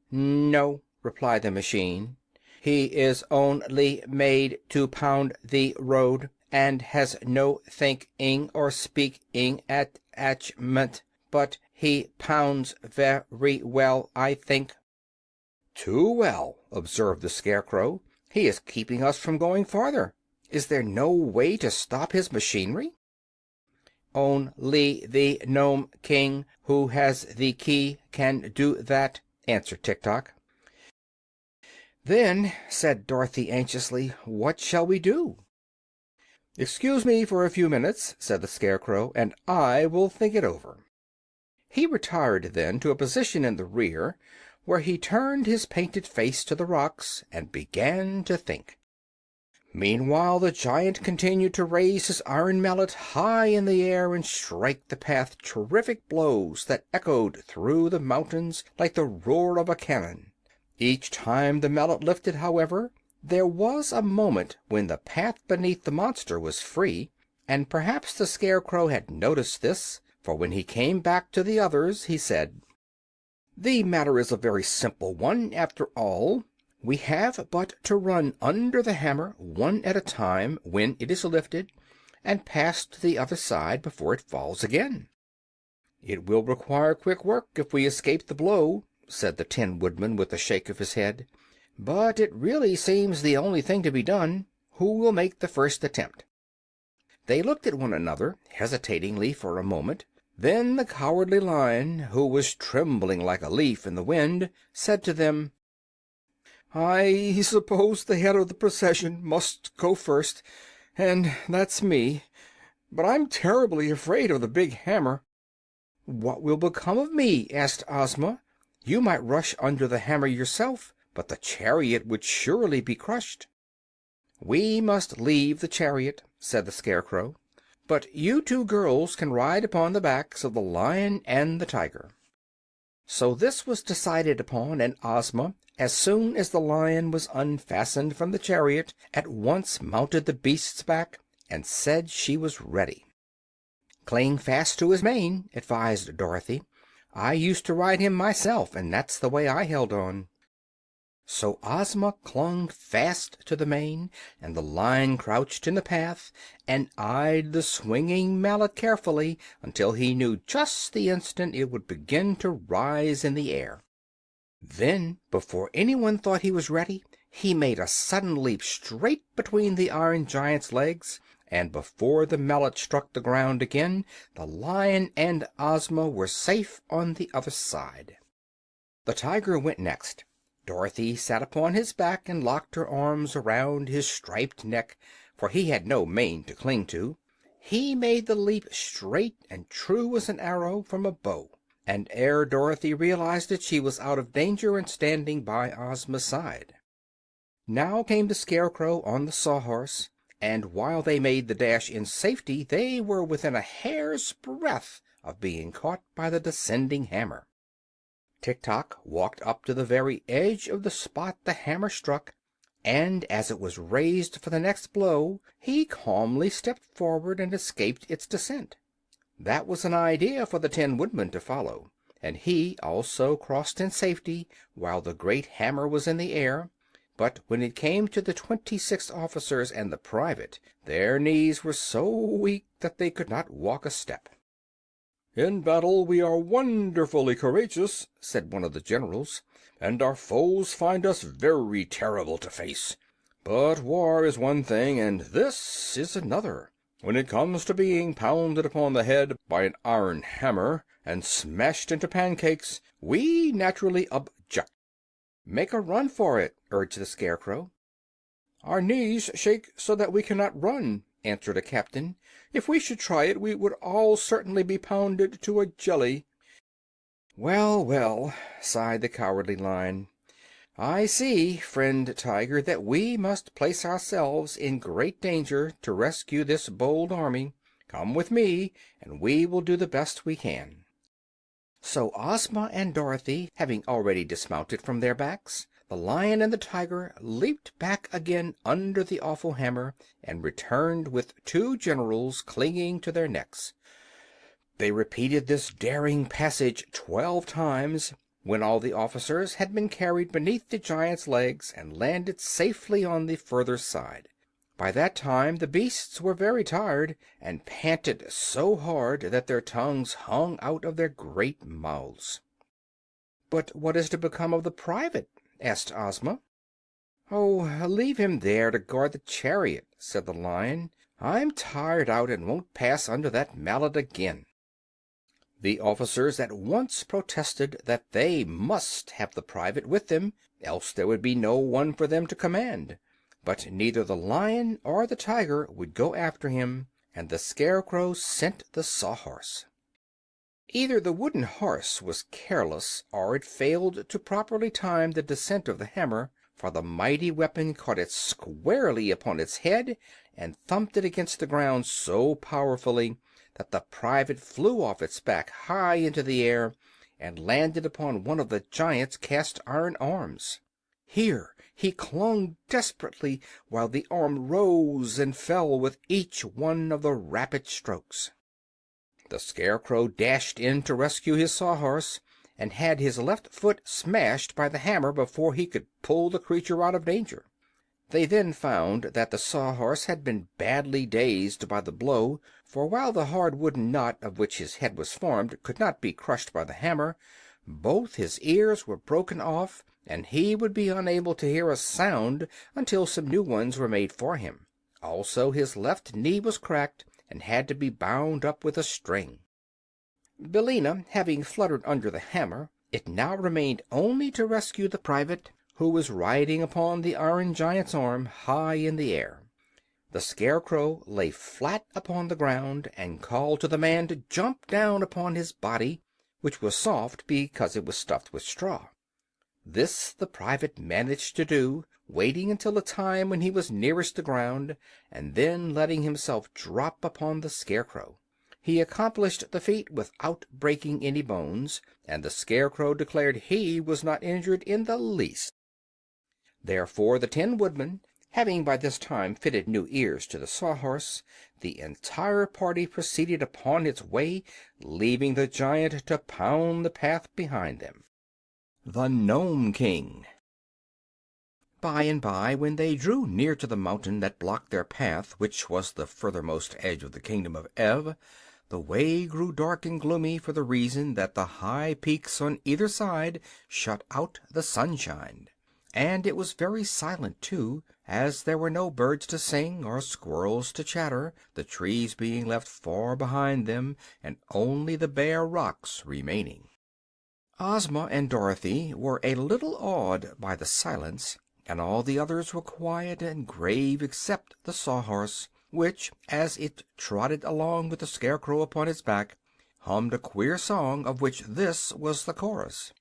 "No," replied the machine. "He is only made to pound the road, and has no thinking or speaking attachment. But he pounds very well, I think." "Too well," observed the Scarecrow. "He is keeping us from going farther. Is there no way to stop his machinery?" "Only the Nome King, who has the key, can do that," answered Tik Tok. "Then," said Dorothy anxiously, "what shall we do?" "Excuse me for a few minutes," said the Scarecrow, "and I will think it over." He retired then to a position in the rear, where he turned his painted face to the rocks and began to think. Meanwhile the giant continued to raise his iron mallet high in the air and strike the path terrific blows that echoed through the mountains like the roar of a cannon. Each time the mallet lifted, however, there was a moment when the path beneath the monster was free, and perhaps the Scarecrow had noticed this, for when he came back to the others he said: "The matter is a very simple one, after all. We have but to run under the hammer one at a time when it is lifted, and pass to the other side before it falls again." "It will require quick work if we escape the blow," said the Tin Woodman with a shake of his head, "but it really seems the only thing to be done. Who will make the first attempt?" They looked at one another hesitatingly for a moment. Then the Cowardly Lion, who was trembling like a leaf in the wind, said to them, "I suppose the head of the procession must go first, and that's me. But I'm terribly afraid of the big hammer." "What will become of me?" asked Ozma. "You might rush under the hammer yourself, but the chariot would surely be crushed." "We must leave the chariot," said the Scarecrow, "but you two girls can ride upon the backs of the Lion and the Tiger." So this was decided upon, and Ozma, as soon as the Lion was unfastened from the chariot, at once mounted the beast's back and said she was ready. "Cling fast to his mane," advised Dorothy. "I used to ride him myself, and that's the way I held on." So Ozma clung fast to the mane, and the Lion crouched in the path and eyed the swinging mallet carefully until he knew just the instant it would begin to rise in the air. Then, before anyone thought he was ready, he made a sudden leap straight between the Iron Giant's legs, and before the mallet struck the ground again, the Lion and Ozma were safe on the other side. The Tiger went next. Dorothy sat upon his back and locked her arms around his striped neck, for he had no mane to cling to. He made the leap straight and true as an arrow from a bow, and ere Dorothy realized it she was out of danger and standing by Ozma's side. Now came the Scarecrow on the Sawhorse, and while they made the dash in safety they were within a hair's breadth of being caught by the descending hammer. Tik Tok walked up to the very edge of the spot the hammer struck, and as it was raised for the next blow he calmly stepped forward and escaped its descent. That was an idea for the Tin Woodman to follow, and he also crossed in safety while the great hammer was in the air. But when it came to the 26 officers and the private, their knees were so weak that they could not walk a step. "In battle we are wonderfully courageous," said one of the generals, "and our foes find us very terrible to face. But war is one thing, and this is another. When it comes to being pounded upon the head by an iron hammer and smashed into pancakes, we naturally object." "Make a run for it," urged the Scarecrow. "Our knees shake so that we cannot run," answered a captain. "If we should try it we would all certainly be pounded to a jelly." "Well, well," sighed the Cowardly Lion, "I see, friend Tiger, that we must place ourselves in great danger to rescue this bold army. Come with me, and we will do the best we can." So Ozma and Dorothy, having already dismounted from their backs, the Lion and the Tiger leaped back again under the awful hammer and returned with 2 generals clinging to their necks. They repeated this daring passage 12 times, when all the officers had been carried beneath the giant's legs and landed safely on the further side. By that time the beasts were very tired, and panted so hard that their tongues hung out of their great mouths. "But what is to become of the private?" asked Ozma. "Oh, leave him there to guard the chariot," said the Lion. "I'm tired out and won't pass under that mallet again." The officers at once protested that they must have the private with them, else there would be no one for them to command. But neither the Lion or the Tiger would go after him, and the Scarecrow sent the Sawhorse. Either the wooden horse was careless, or it failed to properly time the descent of the hammer, for the mighty weapon caught it squarely upon its head and thumped it against the ground so powerfully that the private flew off its back high into the air and landed upon one of the giant's cast-iron arms. Here he clung desperately while the arm rose and fell with each one of the rapid strokes. The Scarecrow dashed in to rescue his Sawhorse, and had his left foot smashed by the hammer before he could pull the creature out of danger. They then found that the Sawhorse had been badly dazed by the blow, for while the hard wooden knot of which his head was formed could not be crushed by the hammer, both his ears were broken off, and he would be unable to hear a sound until some new ones were made for him. Also his left knee was cracked and had to be bound up with a string. Billina having fluttered under the hammer, it now remained only to rescue the private, who was riding upon the Iron Giant's arm high in the air. The Scarecrow lay flat upon the ground and called to the man to jump down upon his body, which was soft because it was stuffed with straw. This the private managed to do, waiting until the time when he was nearest the ground, and then letting himself drop upon the Scarecrow. He accomplished the feat without breaking any bones, and the Scarecrow declared he was not injured in the least. Therefore the Tin Woodman, having by this time fitted new ears to the Sawhorse, the entire party proceeded upon its way, leaving the giant to pound the path behind them. The Nome King. By and by, when they drew near to the mountain that blocked their path, which was the furthermost edge of the kingdom of Ev, the way grew dark and gloomy for the reason that the high peaks on either side shut out the sunshine. And it was very silent, too, as there were no birds to sing or squirrels to chatter, the trees being left far behind them and only the bare rocks remaining. Ozma and Dorothy were a little awed by the silence, and all the others were quiet and grave except the Sawhorse, which, as it trotted along with the Scarecrow upon its back, hummed a queer song of which this was the chorus.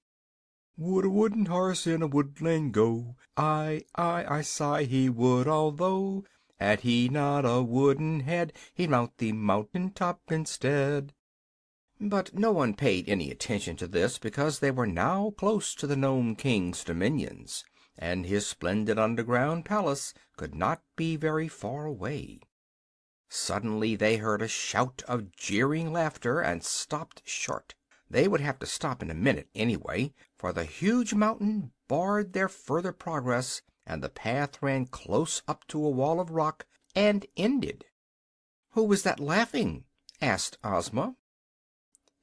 Would a wooden horse in a woodland go? I sigh he would, although had he not a wooden head, he'd mount the mountain top instead. But no one paid any attention to this, because they were now close to the Nome King's dominions, and his splendid underground palace could not be very far away. Suddenly they heard a shout of jeering laughter and stopped short. They would have to stop in a minute anyway, for the huge mountain barred their further progress, and the path ran close up to a wall of rock and ended. "Who was that laughing?" asked Ozma.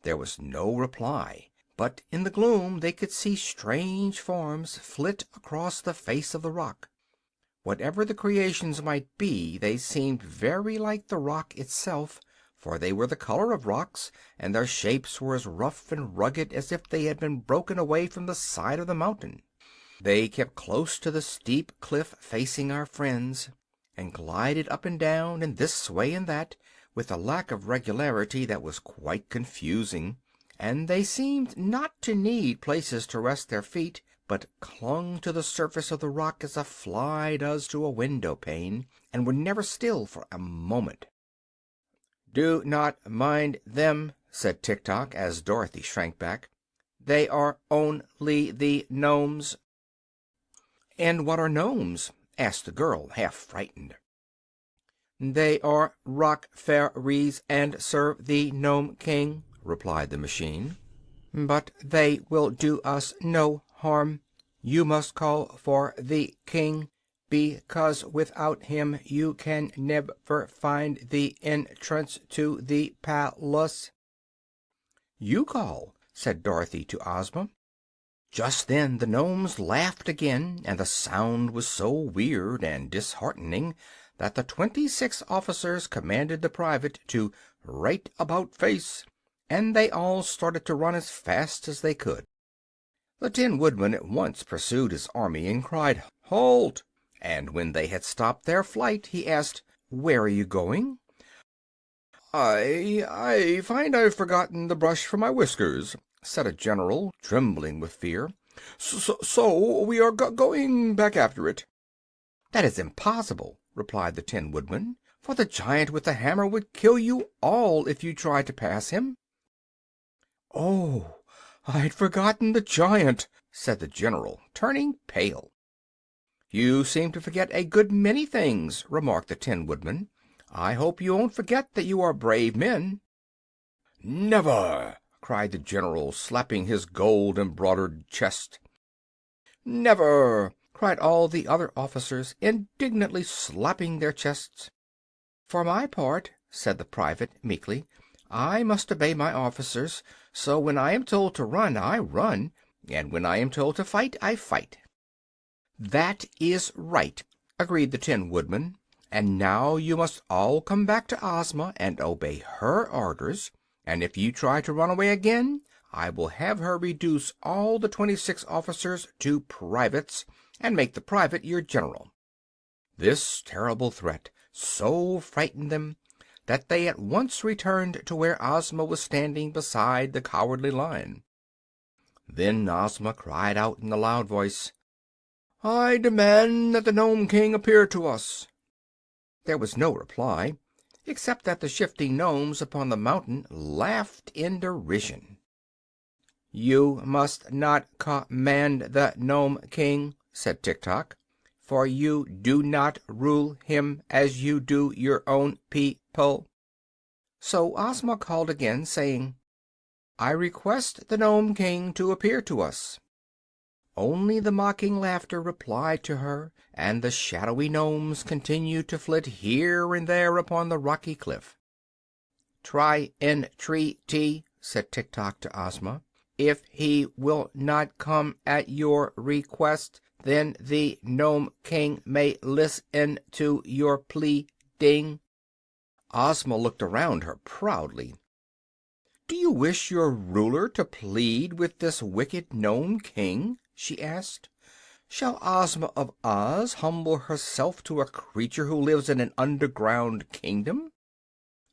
There was no reply, but in the gloom they could see strange forms flit across the face of the rock. Whatever the creations might be, they seemed very like the rock itself, for they were the color of rocks, and their shapes were as rough and rugged as if they had been broken away from the side of the mountain. They kept close to the steep cliff facing our friends, and glided up and down, and this way and that, with a lack of regularity that was quite confusing, and they seemed not to need places to rest their feet, but clung to the surface of the rock as a fly does to a window pane, and were never still for a moment. "Do not mind them," said Tik Tok, as Dorothy shrank back. "They are only the gnomes." "And what are gnomes?" asked the girl, half frightened. "They are rock fairies and serve the Nome King," replied the machine. "But they will do us no harm. You must call for the King, because without him you can never find the entrance to the palace." "You call," said Dorothy to Ozma. Just then the gnomes laughed again, and the sound was so weird and disheartening that the 26 officers commanded the private to "right about face," and they all started to run as fast as they could. The Tin Woodman at once pursued his army and cried, "Halt!" And when they had stopped their flight he asked, "Where are you going?" I find I've forgotten the brush for my whiskers," said a general, trembling with fear. So we are going back after it." "That is impossible," replied the Tin Woodman, "for the giant with the hammer would kill you all if you tried to pass him." "Oh, I'd forgotten the giant," said the general, turning pale. "You seem to forget a good many things," remarked the Tin Woodman. "I hope you won't forget that you are brave men." "Never!" cried the general, slapping his gold-embroidered chest. "Never!" cried all the other officers, indignantly slapping their chests. "For my part," said the private, meekly, "I must obey my officers, so when I am told to run, I run, and when I am told to fight, I fight." "That is right," agreed the Tin Woodman. "And now you must all come back to Ozma and obey her orders, and if you try to run away again I will have her reduce all the 26 officers to privates, and make the private your general." This terrible threat so frightened them that they at once returned to where Ozma was standing beside the Cowardly Lion. Then Ozma cried out in a loud voice, "I demand that the Nome King appear to us." There was no reply, except that the shifting nomes upon the mountain laughed in derision. "You must not command the Nome King," said Tik Tok, "for you do not rule him as you do your own people." So Ozma called again, saying, "I request the Nome King to appear to us." Only the mocking laughter replied to her, and the shadowy nomes continued to flit here and there upon the rocky cliff. "Try entreaty," said Tik Tok to Ozma. "If he will not come at your request, then the Nome King may listen to your pleading." Ozma looked around her proudly. "Do you wish your ruler to plead with this wicked Nome King?" she asked. "Shall Ozma of Oz humble herself to a creature who lives in an underground kingdom?"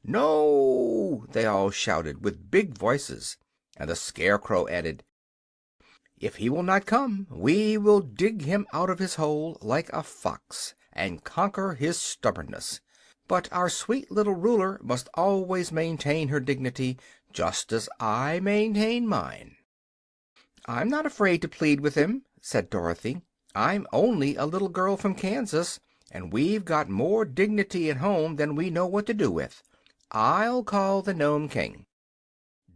"No!" they all shouted, with big voices, and the Scarecrow added, "If he will not come, we will dig him out of his hole like a fox, and conquer his stubbornness. But our sweet little ruler must always maintain her dignity, just as I maintain mine." "I'm not afraid to plead with him," said Dorothy. "I'm only a little girl from Kansas, and we've got more dignity at home than we know what to do with. I'll call the Nome King."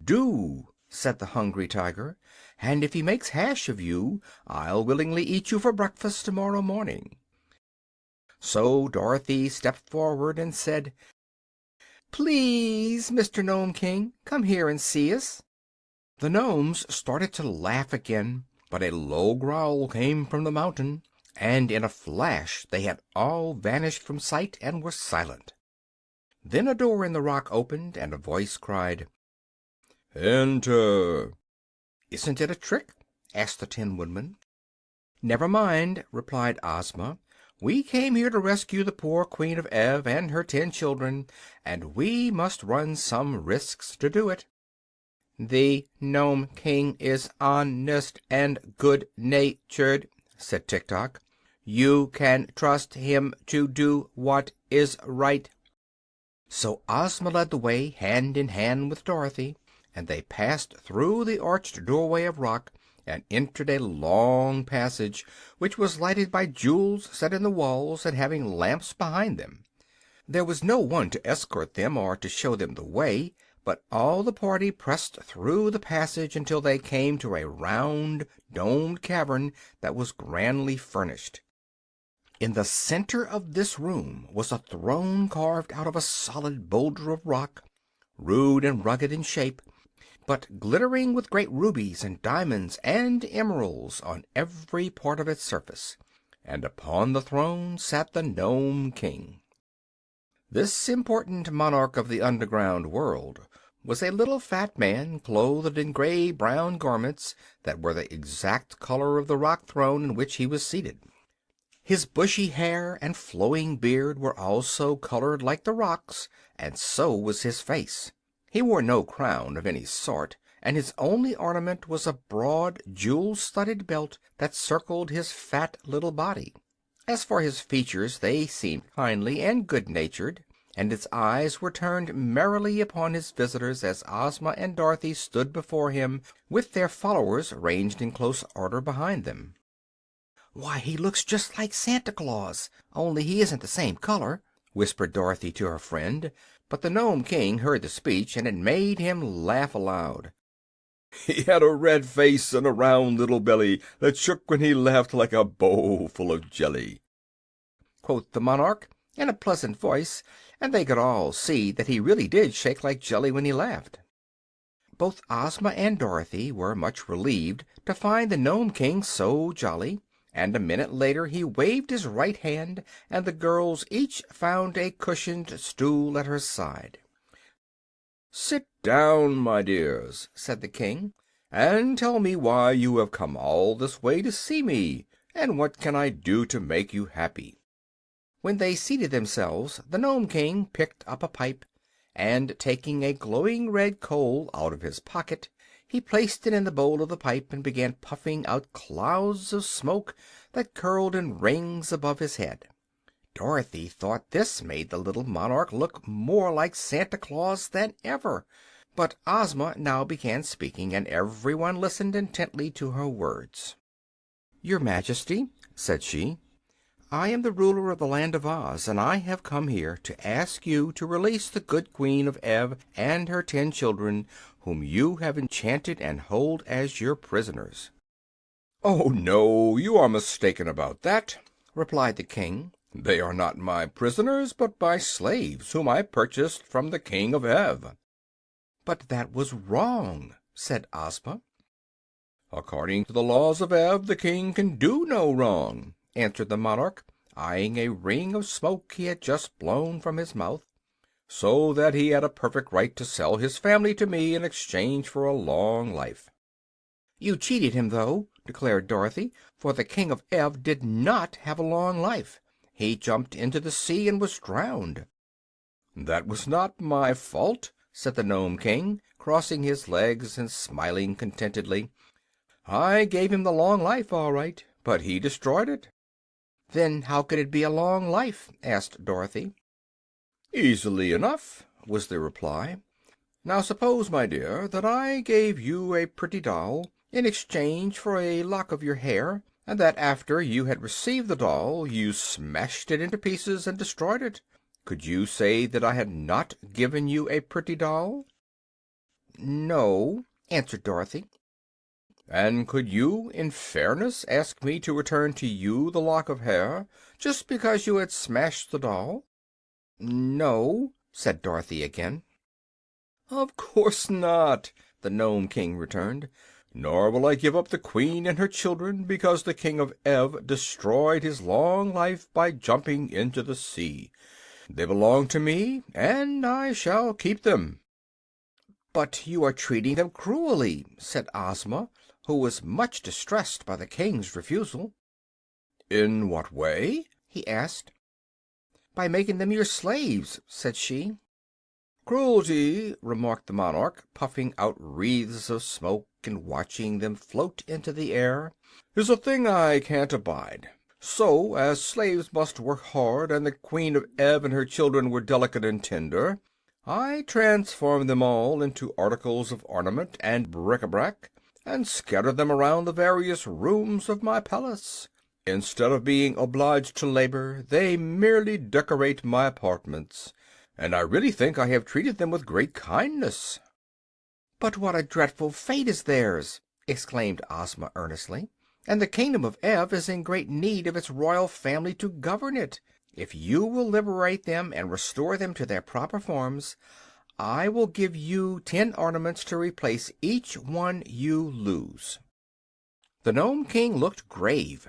"Do," said the Hungry Tiger, "and if he makes hash of you I'll willingly eat you for breakfast tomorrow morning." So Dorothy stepped forward and said, "Please, Mr. Nome King, come here and see us." The nomes started to laugh again, but a low growl came from the mountain, and in a flash they had all vanished from sight and were silent. Then a door in the rock opened, and a voice cried, "Enter." "Isn't it a trick?" asked the Tin Woodman. "Never mind," replied Ozma. "We came here to rescue the poor Queen of Ev and her 10 children, and we must run some risks to do it." "The Nome King is honest and good-natured," said Tik Tok. "You can trust him to do what is right." So Ozma led the way, hand in hand with Dorothy, and they passed through the arched doorway of rock and entered a long passage which was lighted by jewels set in the walls and having lamps behind them. There was no one to escort them or to show them the way, but all the party pressed through the passage until they came to a round, domed cavern that was grandly furnished. In the center of this room was a throne carved out of a solid boulder of rock, rude and rugged in shape, but glittering with great rubies and diamonds and emeralds on every part of its surface. And upon the throne sat the Nome King. This important monarch of the underground world was a little fat man clothed in gray-brown garments that were the exact color of the rock throne in which he was seated. His bushy hair and flowing beard were also colored like the rocks, and so was his face. He wore no crown of any sort, and his only ornament was a broad, jewel-studded belt that circled his fat little body. As for his features, they seemed kindly and good-natured, and his eyes were turned merrily upon his visitors as Ozma and Dorothy stood before him, with their followers ranged in close order behind them. "Why, he looks just like Santa Claus, only he isn't the same color," whispered Dorothy to her friend; but the Nome King heard the speech, and it made him laugh aloud. He had a red face and a round little belly that shook when he laughed like a bowl full of jelly," quoth the monarch, in a pleasant voice, and they could all see that he really did shake like jelly when he laughed. Both Ozma and Dorothy were much relieved to find the Nome King so jolly, and a minute later he waved his right hand and the girls each found a cushioned stool at her side. "Sit down, my dears," said the King, "and tell me why you have come all this way to see me, and what can I do to make you happy?" When they seated themselves, the Nome King picked up a pipe, and taking a glowing red coal out of his pocket, he placed it in the bowl of the pipe and began puffing out clouds of smoke that curled in rings above his head. Dorothy thought this made the little monarch look more like Santa Claus than ever. But Ozma now began speaking, and everyone listened intently to her words. "Your Majesty," said she, "I am the ruler of the Land of Oz, and I have come here to ask you to release the good Queen of Ev and her 10 children, whom you have enchanted and hold as your prisoners." "Oh, no, you are mistaken about that," replied the King. "They are not my prisoners, but my slaves, whom I purchased from the King of Ev." "But that was wrong," said Ozma. "According to the laws of Ev, the king can do no wrong," answered the monarch, eyeing a ring of smoke he had just blown from his mouth, "so that he had a perfect right to sell his family to me in exchange for a long life." "You cheated him, though," declared Dorothy, "for the King of Ev did not have a long life. He jumped into the sea and was drowned." "That was not my fault," said the Nome King, crossing his legs and smiling contentedly. "I gave him the long life, all right, but he destroyed it." "Then how could it be a long life?" asked Dorothy. "Easily enough," was the reply. "Now suppose, my dear, that I gave you a pretty doll in exchange for a lock of your hair, and that after you had received the doll you smashed it into pieces and destroyed it. Could you say that I had not given you a pretty doll?" "No," answered Dorothy. "And could you, in fairness, ask me to return to you the lock of hair, just because you had smashed the doll?" "No," said Dorothy again. "Of course not," the Nome King returned. "Nor will I give up the Queen and her children because the King of Ev destroyed his long life by jumping into the sea. They belong to me, and I shall keep them." "But you are treating them cruelly," said Ozma, who was much distressed by the King's refusal. "In what way?" he asked. "By making them your slaves," said she. "Cruelty," remarked the monarch, puffing out wreaths of smoke and watching them float into the air, "is a thing I can't abide. So, as slaves must work hard, and the Queen of Ev and her children were delicate and tender, I transformed them all into articles of ornament and bric-a-brac, and scattered them around the various rooms of my palace. Instead of being obliged to labor, they merely decorate my apartments, and I really think I have treated them with great kindness." "But what a dreadful fate is theirs!" exclaimed Ozma earnestly. "And the kingdom of Ev is in great need of its royal family to govern it. If you will liberate them and restore them to their proper forms, I will give you 10 ornaments to replace each one you lose." The Nome King looked grave.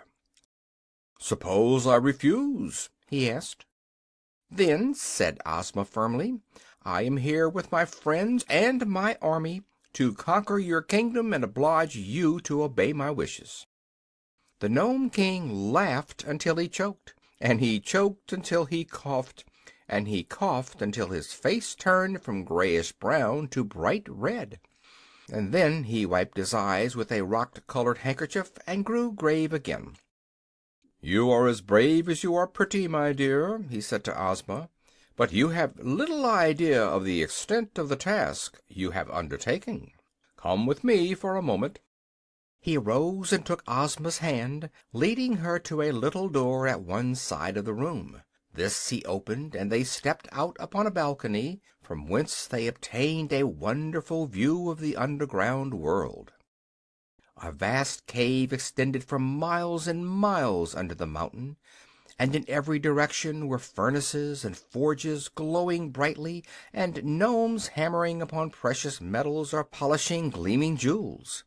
"Suppose I refuse?" he asked. "Then," said Ozma firmly, "I am here with my friends and my army to conquer your kingdom and oblige you to obey my wishes." The Nome King laughed until he choked, and he choked until he coughed, and he coughed until his face turned from grayish brown to bright red. And then he wiped his eyes with a rock-colored handkerchief and grew grave again. "You are as brave as you are pretty, my dear," he said to Ozma, "but you have little idea of the extent of the task you have undertaken. Come with me for a moment." He arose and took Ozma's hand, leading her to a little door at one side of the room. This he opened, and they stepped out upon a balcony, from whence they obtained a wonderful view of the underground world. A vast cave extended for miles and miles under the mountain, and in every direction were furnaces and forges glowing brightly, and gnomes hammering upon precious metals or polishing gleaming jewels.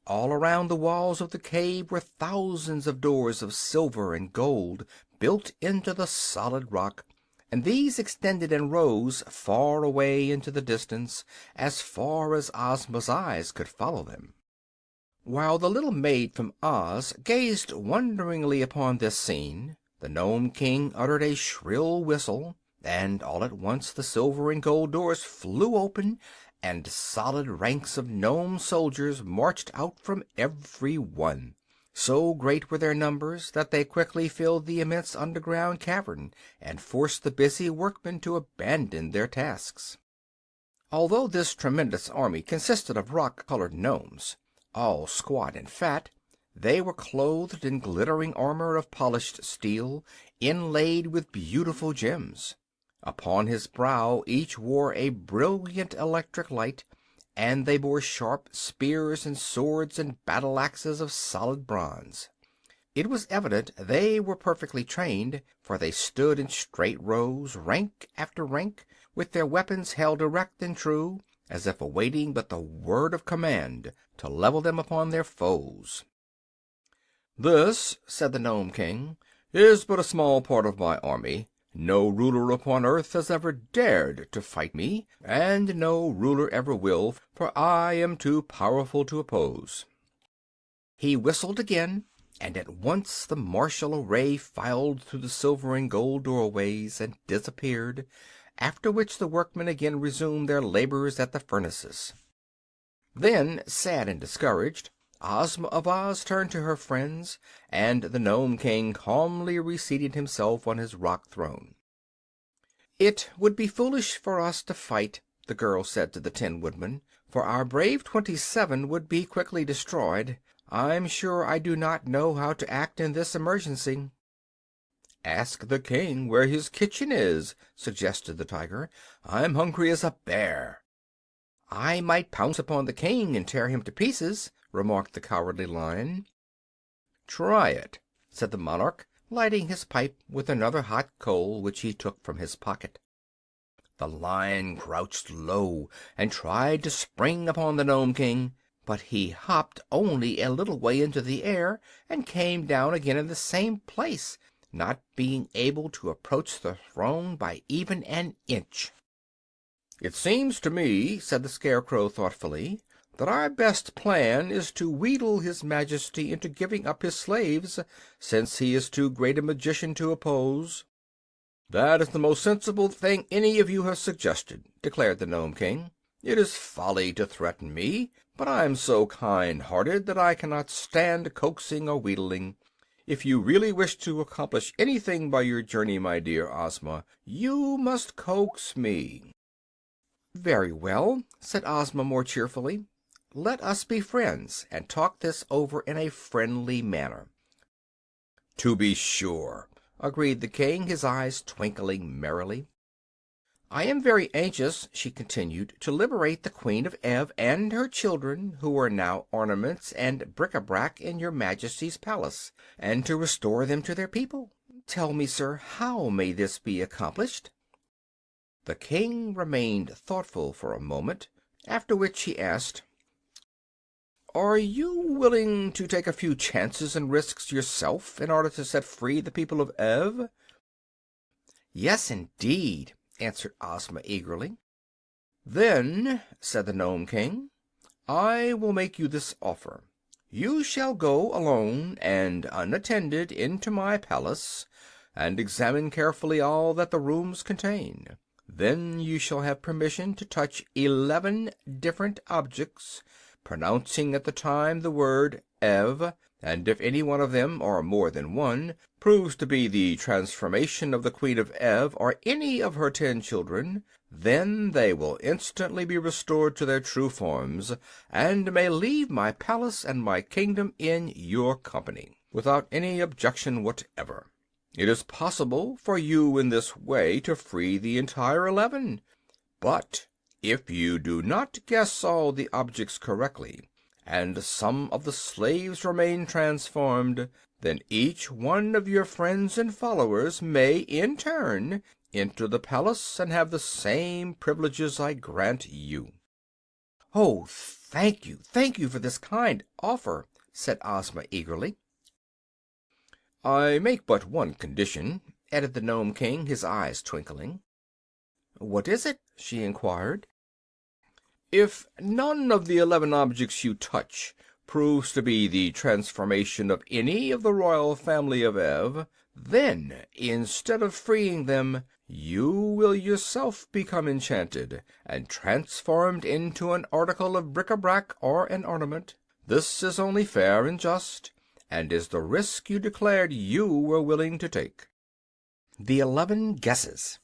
All around the walls of the cave were thousands of doors of silver and gold built into the solid rock, and these extended in rows far away into the distance, as far as Ozma's eyes could follow them. While the little maid from Oz gazed wonderingly upon this scene, the Nome King uttered a shrill whistle, and all at once the silver and gold doors flew open, and solid ranks of gnome soldiers marched out from every one. So great were their numbers that they quickly filled the immense underground cavern and forced the busy workmen to abandon their tasks. Although this tremendous army consisted of rock-colored gnomes, all squat and fat, they were clothed in glittering armor of polished steel, inlaid with beautiful gems. Upon his brow each wore a brilliant electric light, and they bore sharp spears and swords and battle-axes of solid bronze. It was evident they were perfectly trained, for they stood in straight rows, rank after rank, with their weapons held erect and true, as if awaiting but the word of command to level them upon their foes. "This," said the Nome King, "is but a small part of my army. No ruler upon earth has ever dared to fight me, and no ruler ever will, for I am too powerful to oppose." He whistled again, and at once the martial array filed through the silver and gold doorways and disappeared, after which the workmen again resumed their labors at the furnaces. Then, sad and discouraged, Ozma of Oz turned to her friends, and the Nome King calmly reseated himself on his rock throne. "It would be foolish for us to fight," the girl said to the Tin Woodman, "for our brave 27 would be quickly destroyed. I'm sure I do not know how to act in this emergency." "Ask the King where his kitchen is," suggested the Tiger. "I'm hungry as a bear." "I might pounce upon the King and tear him to pieces," remarked the Cowardly Lion. "Try it," said the monarch, lighting his pipe with another hot coal which he took from his pocket. The Lion crouched low and tried to spring upon the Nome King, but he hopped only a little way into the air and came down again in the same place, not being able to approach the throne by even an inch. "It seems to me," said the Scarecrow thoughtfully, "that our best plan is to wheedle his Majesty into giving up his slaves, since he is too great a magician to oppose." "That is the most sensible thing any of you have suggested," declared the Nome King. "It is folly to threaten me, but I'm so kind-hearted that I cannot stand coaxing or wheedling. If you really wish to accomplish anything by your journey, my dear Ozma, you must coax me." "Very well," said Ozma more cheerfully. "Let us be friends and talk this over in a friendly manner." "To be sure," agreed the King, his eyes twinkling merrily. "I am very anxious," she continued, "to liberate the Queen of Ev and her children, who are now ornaments and bric-a-brac in your Majesty's palace, and to restore them to their people. Tell me, sir, how may this be accomplished?" The King remained thoughtful for a moment, after which he asked, "Are you willing to take a few chances and risks yourself in order to set free the people of Ev?" "Yes, indeed," answered Ozma eagerly. "Then," said the Nome King, "I will make you this offer. You shall go alone and unattended into my palace, and examine carefully all that the rooms contain. Then you shall have permission to touch 11 different objects, pronouncing at the time the word Ev, and if any one of them, or more than one, proves to be the transformation of the Queen of Ev or any of her 10 children, then they will instantly be restored to their true forms, and may leave my palace and my kingdom in your company, without any objection whatever. It is possible for you in this way to free the entire 11. But if you do not guess all the objects correctly, and some of the slaves remain transformed, then each one of your friends and followers may, in turn, enter the palace and have the same privileges I grant you." "Oh, thank you for this kind offer," said Ozma eagerly. "I make but one condition," added the Nome King, his eyes twinkling. "What is it?" she inquired. "If none of the 11 objects you touch proves to be the transformation of any of the royal family of Ev, then, instead of freeing them, you will yourself become enchanted and transformed into an article of bric-a-brac or an ornament. This is only fair and just, and is the risk you declared you were willing to take." The 11 Guesses.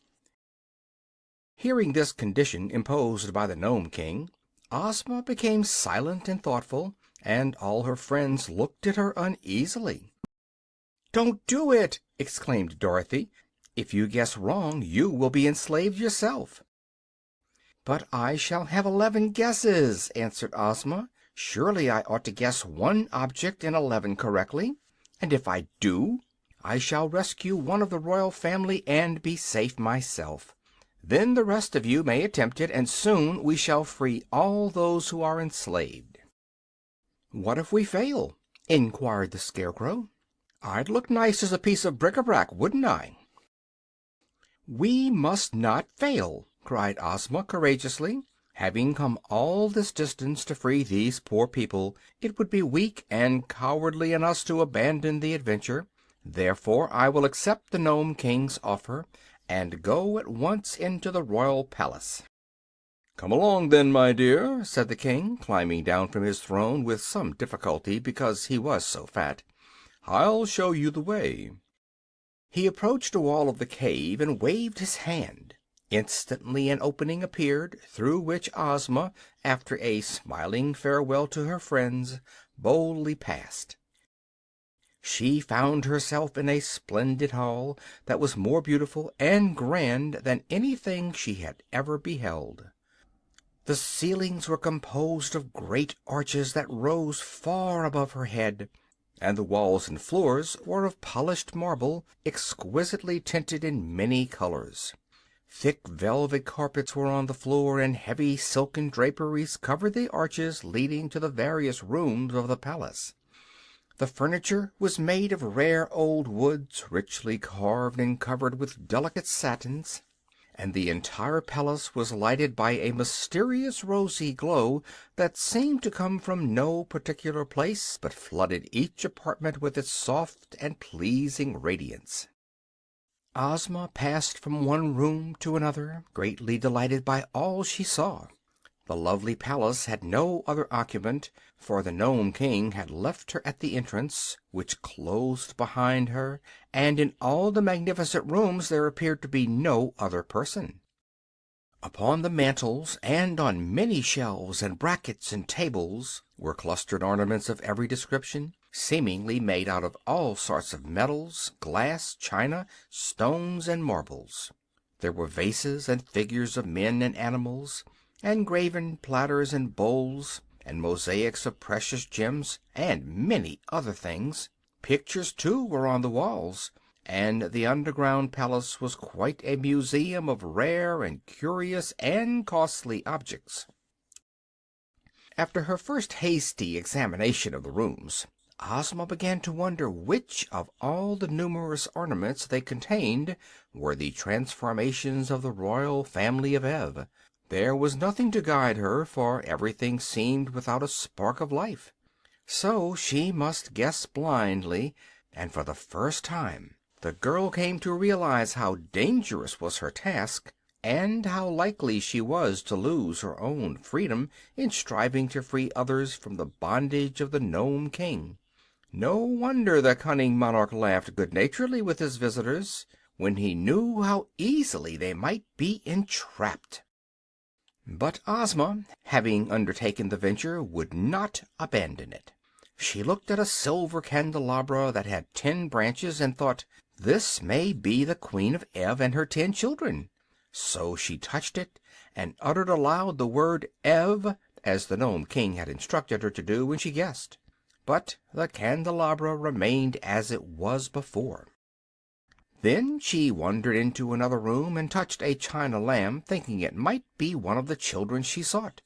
Hearing this condition imposed by the Nome King, Ozma became silent and thoughtful, and all her friends looked at her uneasily. "Don't do it!" exclaimed Dorothy. "If you guess wrong, you will be enslaved yourself." "But I shall have 11 guesses," answered Ozma. "Surely I ought to guess one object in 11 correctly, and if I do, I shall rescue one of the royal family and be safe myself. Then the rest of you may attempt it, and soon we shall free all those who are enslaved." "What if we fail?" inquired the Scarecrow. "I'd look nice as a piece of bric-a-brac, wouldn't I?" "We must not fail!" cried Ozma courageously. "Having come all this distance to free these poor people, it would be weak and cowardly in us to abandon the adventure. Therefore I will accept the Nome King's offer and go at once into the royal palace." "Come along, then, my dear," said the King, climbing down from his throne with some difficulty because he was so fat. "I'll show you the way." He approached a wall of the cave and waved his hand. Instantly an opening appeared, through which Ozma, after a smiling farewell to her friends, boldly passed. She found herself in a splendid hall that was more beautiful and grand than anything she had ever beheld. The ceilings were composed of great arches that rose far above her head, and the walls and floors were of polished marble, exquisitely tinted in many colors. Thick velvet carpets were on the floor, and heavy silken draperies covered the arches leading to the various rooms of the palace. The furniture was made of rare old woods, richly carved and covered with delicate satins, and the entire palace was lighted by a mysterious rosy glow that seemed to come from no particular place, but flooded each apartment with its soft and pleasing radiance. Ozma passed from one room to another, greatly delighted by all she saw. The lovely palace had no other occupant, for the Nome King had left her at the entrance, which closed behind her, and in all the magnificent rooms there appeared to be no other person. Upon the mantels and on many shelves and brackets and tables were clustered ornaments of every description, seemingly made out of all sorts of metals, glass, china, stones, and marbles. There were vases and figures of men and animals, and graven platters and bowls, and mosaics of precious gems, and many other things. Pictures, too, were on the walls, and the underground palace was quite a museum of rare and curious and costly objects. After her first hasty examination of the rooms, Ozma began to wonder which of all the numerous ornaments they contained were the transformations of the royal family of Ev. There was nothing to guide her, for everything seemed without a spark of life. So she must guess blindly, and for the first time the girl came to realize how dangerous was her task, and how likely she was to lose her own freedom in striving to free others from the bondage of the Nome King. No wonder the cunning monarch laughed good-naturedly with his visitors, when he knew how easily they might be entrapped. But Ozma, having undertaken the venture, would not abandon it. She looked at a silver candelabra that had 10 branches and thought, "This may be the Queen of Ev and her 10 children." So she touched it and uttered aloud the word Ev, as the Nome King had instructed her to do when she guessed. But the candelabra remained as it was before. Then she wandered into another room and touched a china lamb, thinking it might be one of the children she sought.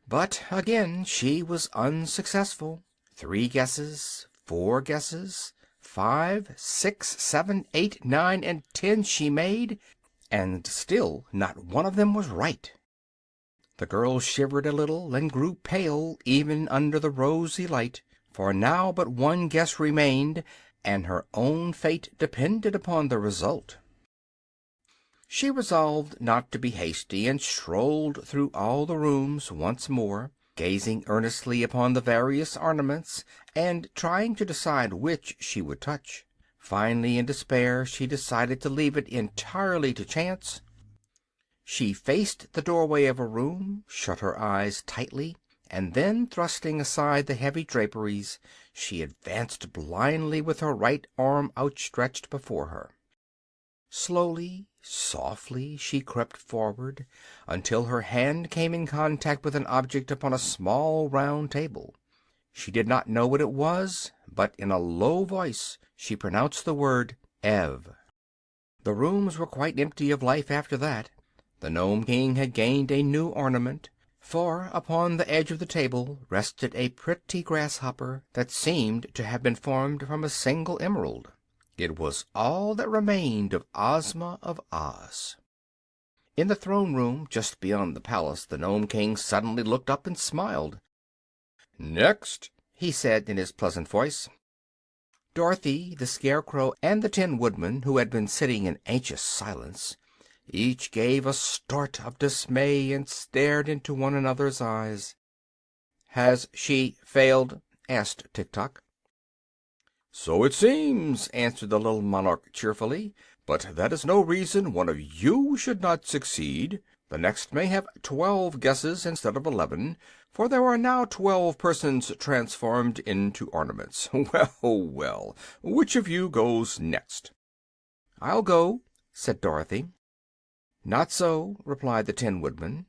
But again she was unsuccessful. 3 guesses, 4 guesses, 5, 6, 7, 8, 9, and 10 she made, and still not one of them was right. The girl shivered a little and grew pale even under the rosy light, for now but one guess remained, and her own fate depended upon the result. She resolved not to be hasty, and strolled through all the rooms once more, gazing earnestly upon the various ornaments, and trying to decide which she would touch. Finally, in despair, she decided to leave it entirely to chance. She faced the doorway of a room, shut her eyes tightly, and then, thrusting aside the heavy draperies, she advanced blindly with her right arm outstretched before her. Slowly, softly, she crept forward until her hand came in contact with an object upon a small round table. She did not know what it was, but in a low voice she pronounced the word Ev. The rooms were quite empty of life after that. The Nome King had gained a new ornament, for upon the edge of the table rested a pretty grasshopper that seemed to have been formed from a single emerald. It was all that remained of Ozma of Oz. In the throne room just beyond the palace the Nome King suddenly looked up and smiled. "Next," he said in his pleasant voice. Dorothy, the Scarecrow, and the Tin Woodman, who had been sitting in anxious silence, each gave a start of dismay and stared into one another's eyes. "Has she failed?" asked Tik Tok. "So it seems," answered the little monarch cheerfully, "but that is no reason one of you should not succeed. The next may have 12 guesses instead of 11, for there are now 12 persons transformed into ornaments. Well, well, which of you goes next?" "I'll go," said Dorothy. "Not so," replied the Tin Woodman.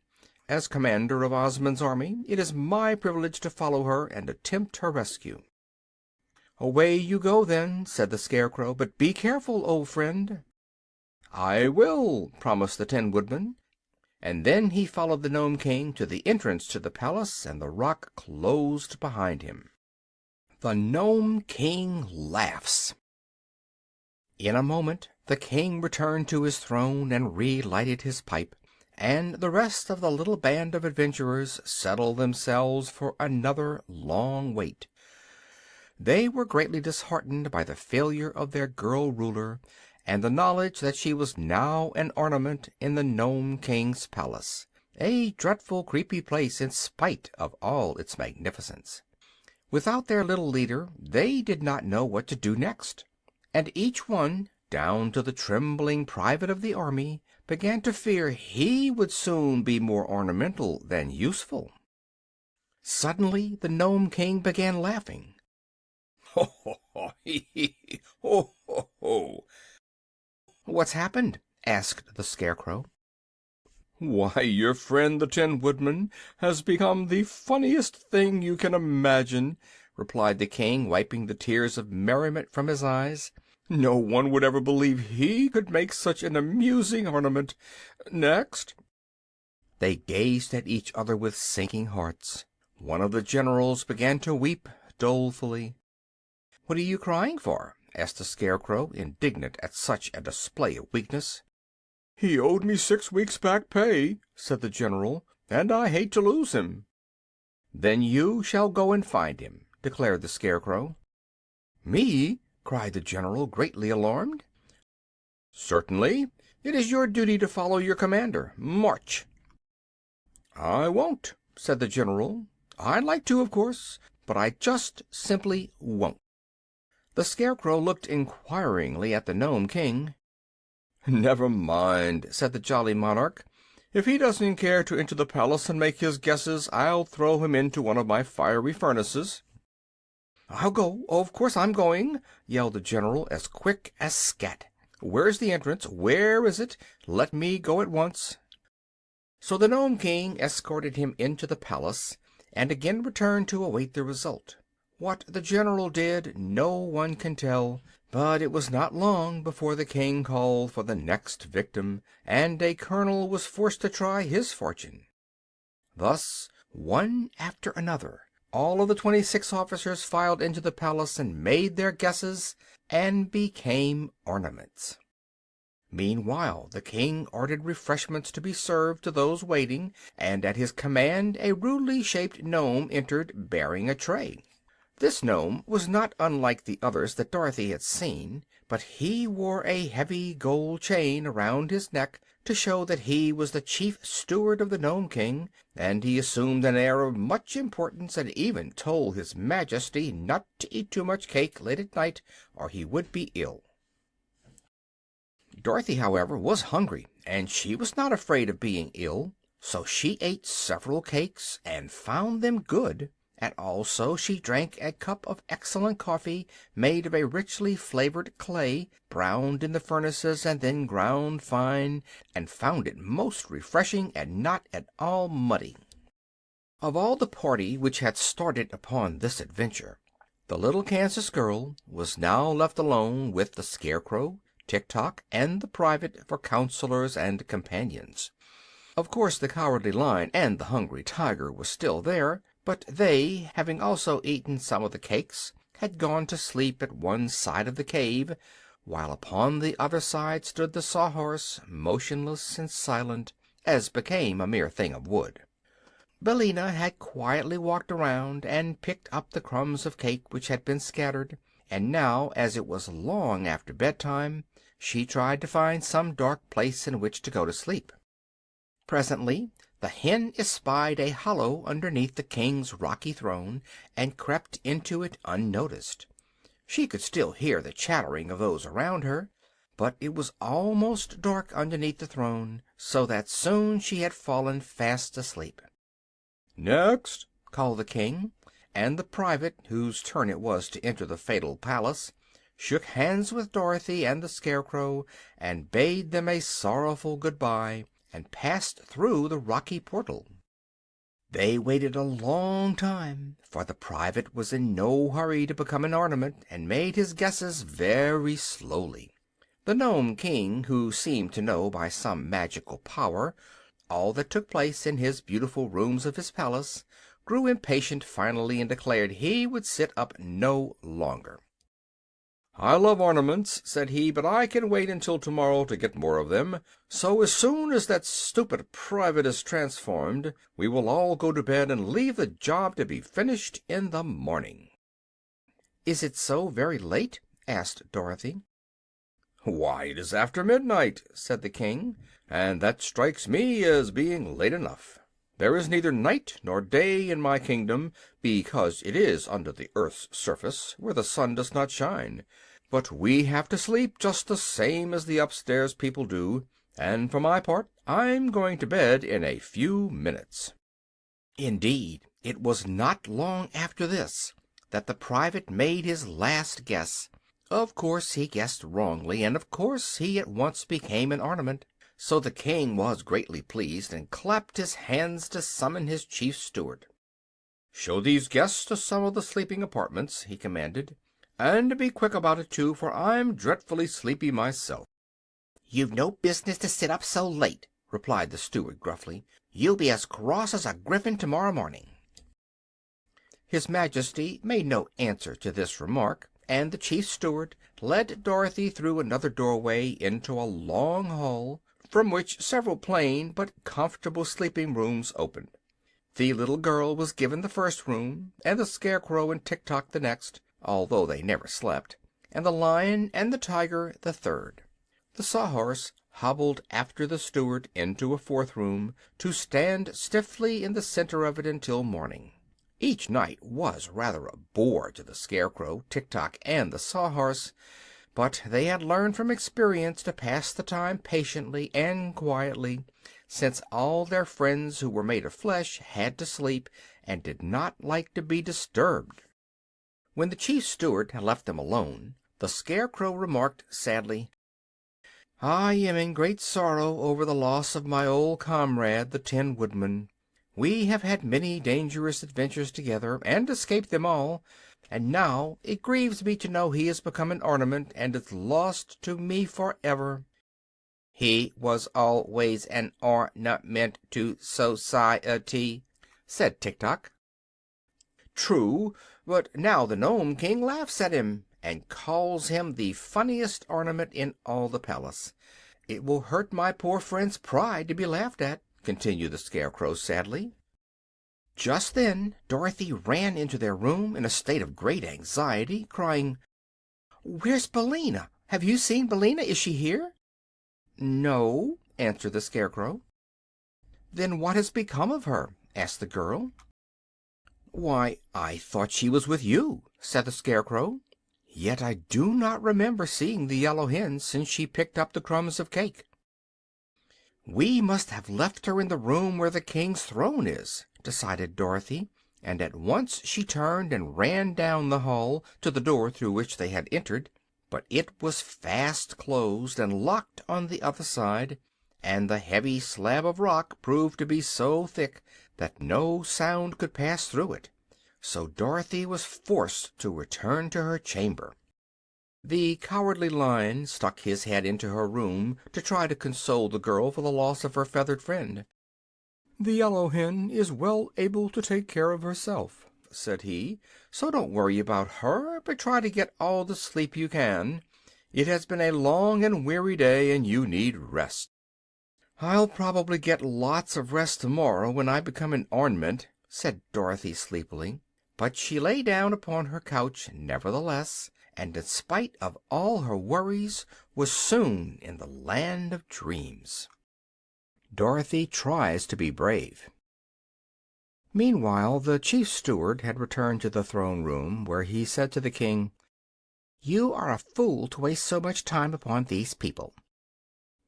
"As commander of Ozma's army, it is my privilege to follow her and attempt her rescue." "Away you go, then," said the Scarecrow, "but be careful, old friend." "I will," promised the Tin Woodman, and then he followed the Nome King to the entrance to the palace, and the rock closed behind him. The Nome King laughs. In a moment the king returned to his throne and relighted his pipe, and the rest of the little band of adventurers settled themselves for another long wait. They were greatly disheartened by the failure of their girl ruler, and the knowledge that she was now an ornament in the Nome King's palace, a dreadful, creepy place in spite of all its magnificence. Without their little leader they did not know what to do next, and each one, down to the trembling private of the army, began to fear he would soon be more ornamental than useful. Suddenly the Nome King began laughing. "Ho, ho, ho, hee, hee, hee, ho, ho, ho!" "What's happened?" asked the Scarecrow. "Why, your friend the Tin Woodman has become the funniest thing you can imagine," replied the king, wiping the tears of merriment from his eyes. "No one would ever believe he could make such an amusing ornament. Next." They gazed at each other with sinking hearts. One of the generals began to weep dolefully. "What are you crying for?" asked the Scarecrow, indignant at such a display of weakness. "He owed me 6 weeks' back pay," said the general, "and I hate to lose him." "Then you shall go and find him," declared the Scarecrow. "Me?" cried the general, greatly alarmed. "Certainly. It is your duty to follow your commander. March!" "I won't," said the general. "I'd like to, of course, but I just simply won't." The Scarecrow looked inquiringly at the Nome King. "Never mind," said the jolly monarch. "If he doesn't care to enter the palace and make his guesses, I'll throw him into one of my fiery furnaces." "I'll go. Of course I'm going," yelled the general, as quick as scat. "Where's the entrance? Where is it? Let me go at once." So the Nome King escorted him into the palace, and again returned to await the result. What the general did no one can tell, but it was not long before the king called for the next victim, and a colonel was forced to try his fortune. Thus, one after another, all of the 26 officers filed into the palace and made their guesses, and became ornaments. Meanwhile the king ordered refreshments to be served to those waiting, and at his command a rudely shaped gnome entered, bearing a tray. This gnome was not unlike the others that Dorothy had seen, but he wore a heavy gold chain around his neck to show that he was the chief steward of the Nome King, and he assumed an air of much importance, and even told his Majesty not to eat too much cake late at night, or he would be ill. Dorothy, however, was hungry, and she was not afraid of being ill, so she ate several cakes and found them good, and also she drank a cup of excellent coffee made of a richly flavored clay, browned in the furnaces and then ground fine, and found it most refreshing and not at all muddy. Of all the party which had started upon this adventure, the little Kansas girl was now left alone with the Scarecrow, Tik Tok, and the private for counselors and companions. Of course the Cowardly Lion and the Hungry Tiger were still there, but they, having also eaten some of the cakes, had gone to sleep at one side of the cave, while upon the other side stood the Sawhorse, motionless and silent, as became a mere thing of wood. Billina had quietly walked around and picked up the crumbs of cake which had been scattered, and now, as it was long after bedtime, she tried to find some dark place in which to go to sleep. Presently the hen espied a hollow underneath the king's rocky throne, and crept into it unnoticed. She could still hear the chattering of those around her, but it was almost dark underneath the throne, so that soon she had fallen fast asleep. "Next!" called the king, and the private, whose turn it was to enter the fatal palace, shook hands with Dorothy and the Scarecrow, and bade them a sorrowful good-bye, and passed through the rocky portal. They waited a long time, for the private was in no hurry to become an ornament, and made his guesses very slowly. The Nome King, who seemed to know by some magical power all that took place in his beautiful rooms of his palace, grew impatient finally, and declared he would sit up no longer. "I love ornaments," said he, "but I can wait until tomorrow to get more of them. So as soon as that stupid private is transformed, we will all go to bed and leave the job to be finished in the morning." "Is it so very late?" asked Dorothy. "Why, it is after midnight," said the king, "and that strikes me as being late enough. There is neither night nor day in my kingdom, because it is under the earth's surface, where the sun does not shine. But we have to sleep just the same as the upstairs people do, and for my part I'm going to bed in a few minutes." Indeed, it was not long after this that the private made his last guess. Of course he guessed wrongly, and of course he at once became an ornament. So the king was greatly pleased, and clapped his hands to summon his chief steward. "Show these guests to some of the sleeping apartments," he commanded, "and be quick about it, too, for I'm dreadfully sleepy myself." "You've no business to sit up so late," replied the steward gruffly. "You'll be as cross as a griffin tomorrow morning." His Majesty made no answer to this remark, and the chief steward led Dorothy through another doorway into a long hall, from which several plain but comfortable sleeping rooms opened. The little girl was given the first room, and the Scarecrow and Tik Tok the next, although they never slept, and the Lion and the Tiger the third. The Sawhorse hobbled after the steward into a fourth room, to stand stiffly in the center of it until morning. Each night was rather a bore to the Scarecrow, Tik Tok, and the Sawhorse, but they had learned from experience to pass the time patiently and quietly, since all their friends who were made of flesh had to sleep, and did not like to be disturbed. When the chief steward had left them alone, the Scarecrow remarked sadly, "I am in great sorrow over the loss of my old comrade, the Tin Woodman. We have had many dangerous adventures together, and escaped them all, and now it grieves me to know he has become an ornament and is lost to me forever." "He was always an ornament to society," said Tik Tok. "True, but now the Nome King laughs at him, and calls him the funniest ornament in all the palace. It will hurt my poor friend's pride to be laughed at," continued the Scarecrow sadly. Just then Dorothy ran into their room in a state of great anxiety, crying, "Where's Billina? Have you seen Billina? Is she here?" "No," answered the Scarecrow. "Then what has become of her?" asked the girl. "Why, I thought she was with you," said the Scarecrow. "Yet I do not remember seeing the yellow hen since she picked up the crumbs of cake." "We must have left her in the room where the King's throne is," decided Dorothy, and at once she turned and ran down the hall to the door through which they had entered. But it was fast closed and locked on the other side, and the heavy slab of rock proved to be so thick that no sound could pass through it. So Dorothy was forced to return to her chamber. The Cowardly Lion stuck his head into her room to try to console the girl for the loss of her feathered friend. "The yellow hen is well able to take care of herself," said he, "so don't worry about her, but try to get all the sleep you can. It has been a long and weary day, and you need rest." "I'll probably get lots of rest tomorrow, when I become an ornament," said Dorothy sleepily. But she lay down upon her couch nevertheless, and in spite of all her worries was soon in the land of dreams. Dorothy Tries to Be Brave. Meanwhile the chief steward had returned to the throne room, where he said to the King, "You are a fool to waste so much time upon these people."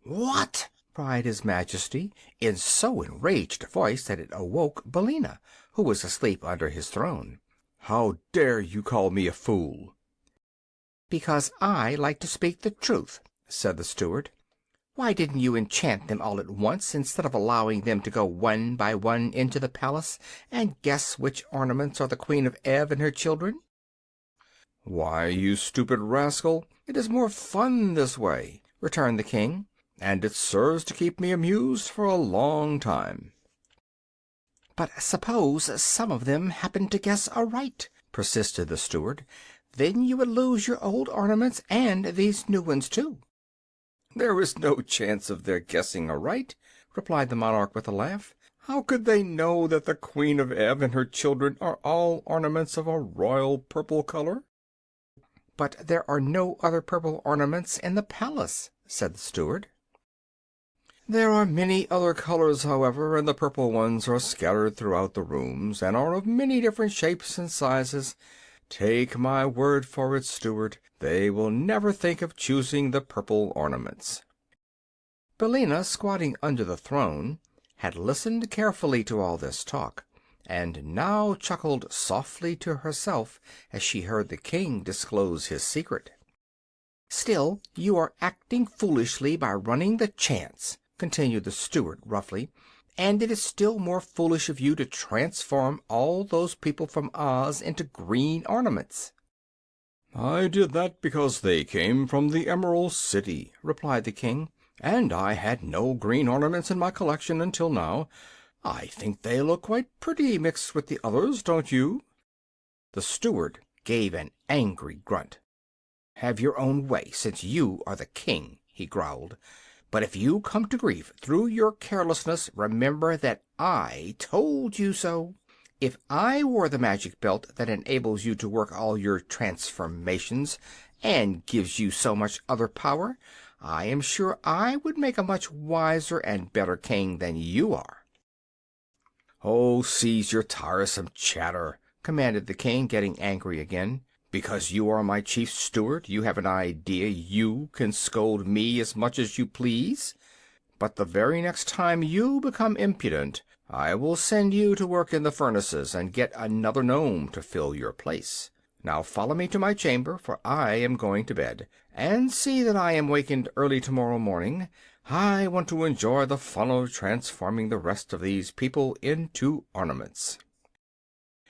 "What?" cried his Majesty, in so enraged a voice that it awoke Billina, who was asleep under his throne. "How dare you call me a fool?" "Because I like to speak the truth," said the steward. "Why didn't you enchant them all at once, instead of allowing them to go one by one into the palace and guess which ornaments are the Queen of Ev and her children?" "Why, you stupid rascal, it is more fun this way," returned the King, "and it serves to keep me amused for a long time." "But suppose some of them happen to guess aright," persisted the steward. "Then you would lose your old ornaments and these new ones, too." "There is no chance of their guessing aright," replied the monarch with a laugh. "How could they know that the Queen of Ev and her children are all ornaments of a royal purple color?" "But there are no other purple ornaments in the palace," said the steward. "There are many other colors, however, and the purple ones are scattered throughout the rooms, and are of many different shapes and sizes. Take my word for it, steward, they will never think of choosing the purple ornaments." Billina, squatting under the throne, had listened carefully to all this talk, and now chuckled softly to herself as she heard the King disclose his secret. "Still, you are acting foolishly by running the chance," continued the steward roughly, "and it is still more foolish of you to transform all those people from Oz into green ornaments." "I did that because they came from the Emerald City," replied the King, "and I had no green ornaments in my collection until now. I think they look quite pretty mixed with the others, don't you?" The steward gave an angry grunt. "Have your own way, since you are the King," he growled. "But if you come to grief through your carelessness, remember that I told you so. If I wore the magic belt that enables you to work all your transformations, and gives you so much other power, I am sure I would make a much wiser and better king than you are." "Oh, cease your tiresome chatter," commanded the King, getting angry again. "Because you are my chief steward, you have an idea you can scold me as much as you please. But the very next time you become impudent, I will send you to work in the furnaces and get another Nome to fill your place. Now follow me to my chamber, for I am going to bed. And see that I am wakened early tomorrow morning. I want to enjoy the fun of transforming the rest of these people into ornaments."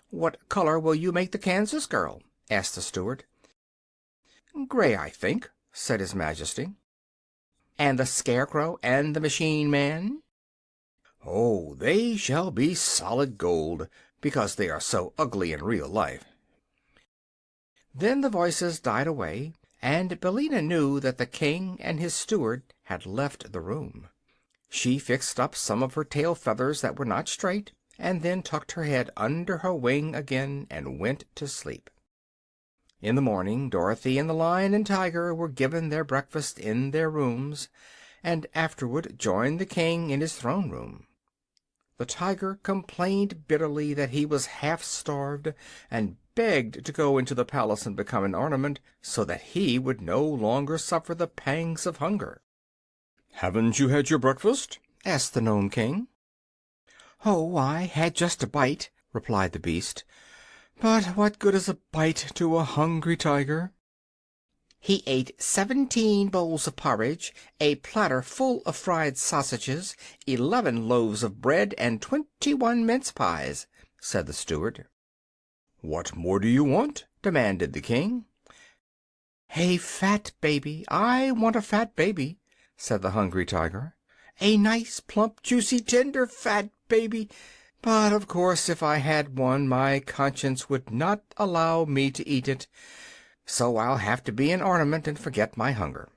"What color will you make the Kansas girl?" asked the steward. "Gray, I think," said his Majesty. "And the Scarecrow and the Machine Man?" "Oh, they shall be solid gold, because they are so ugly in real life." Then the voices died away, and Billina knew that the king and his steward had left the room. She fixed up some of her tail feathers that were not straight, and then tucked her head under her wing again and went to sleep. In the morning Dorothy and the Lion and Tiger were given their breakfast in their rooms, and afterward joined the king in his throne room. The Tiger complained bitterly that he was half starved, and begged to go into the palace and become an ornament, so that he would no longer suffer the pangs of hunger. "Haven't you had your breakfast?" asked the Nome King. "Oh, I had just a bite," replied the beast. "But what good is a bite to a hungry tiger?" "He ate 17 bowls of porridge, a platter full of fried sausages, 11 loaves of bread, and 21 mince pies," said the steward. "What more do you want?" demanded the king. "A fat baby. I want a fat baby," said the hungry tiger. "A nice, plump, juicy, tender, fat baby. But, of course, if I had one, my conscience would not allow me to eat it. So I'll have to be an ornament and forget my hunger."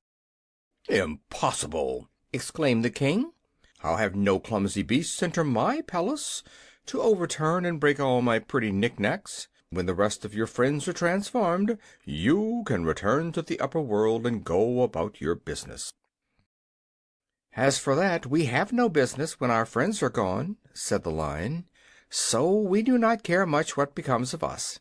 "Impossible!" exclaimed the king. "I'll have no clumsy beasts enter my palace to overturn and break all my pretty knickknacks. When the rest of your friends are transformed, you can return to the upper world and go about your business." "As for that, we have no business when our friends are gone," said the Lion, "so we do not care much what becomes of us."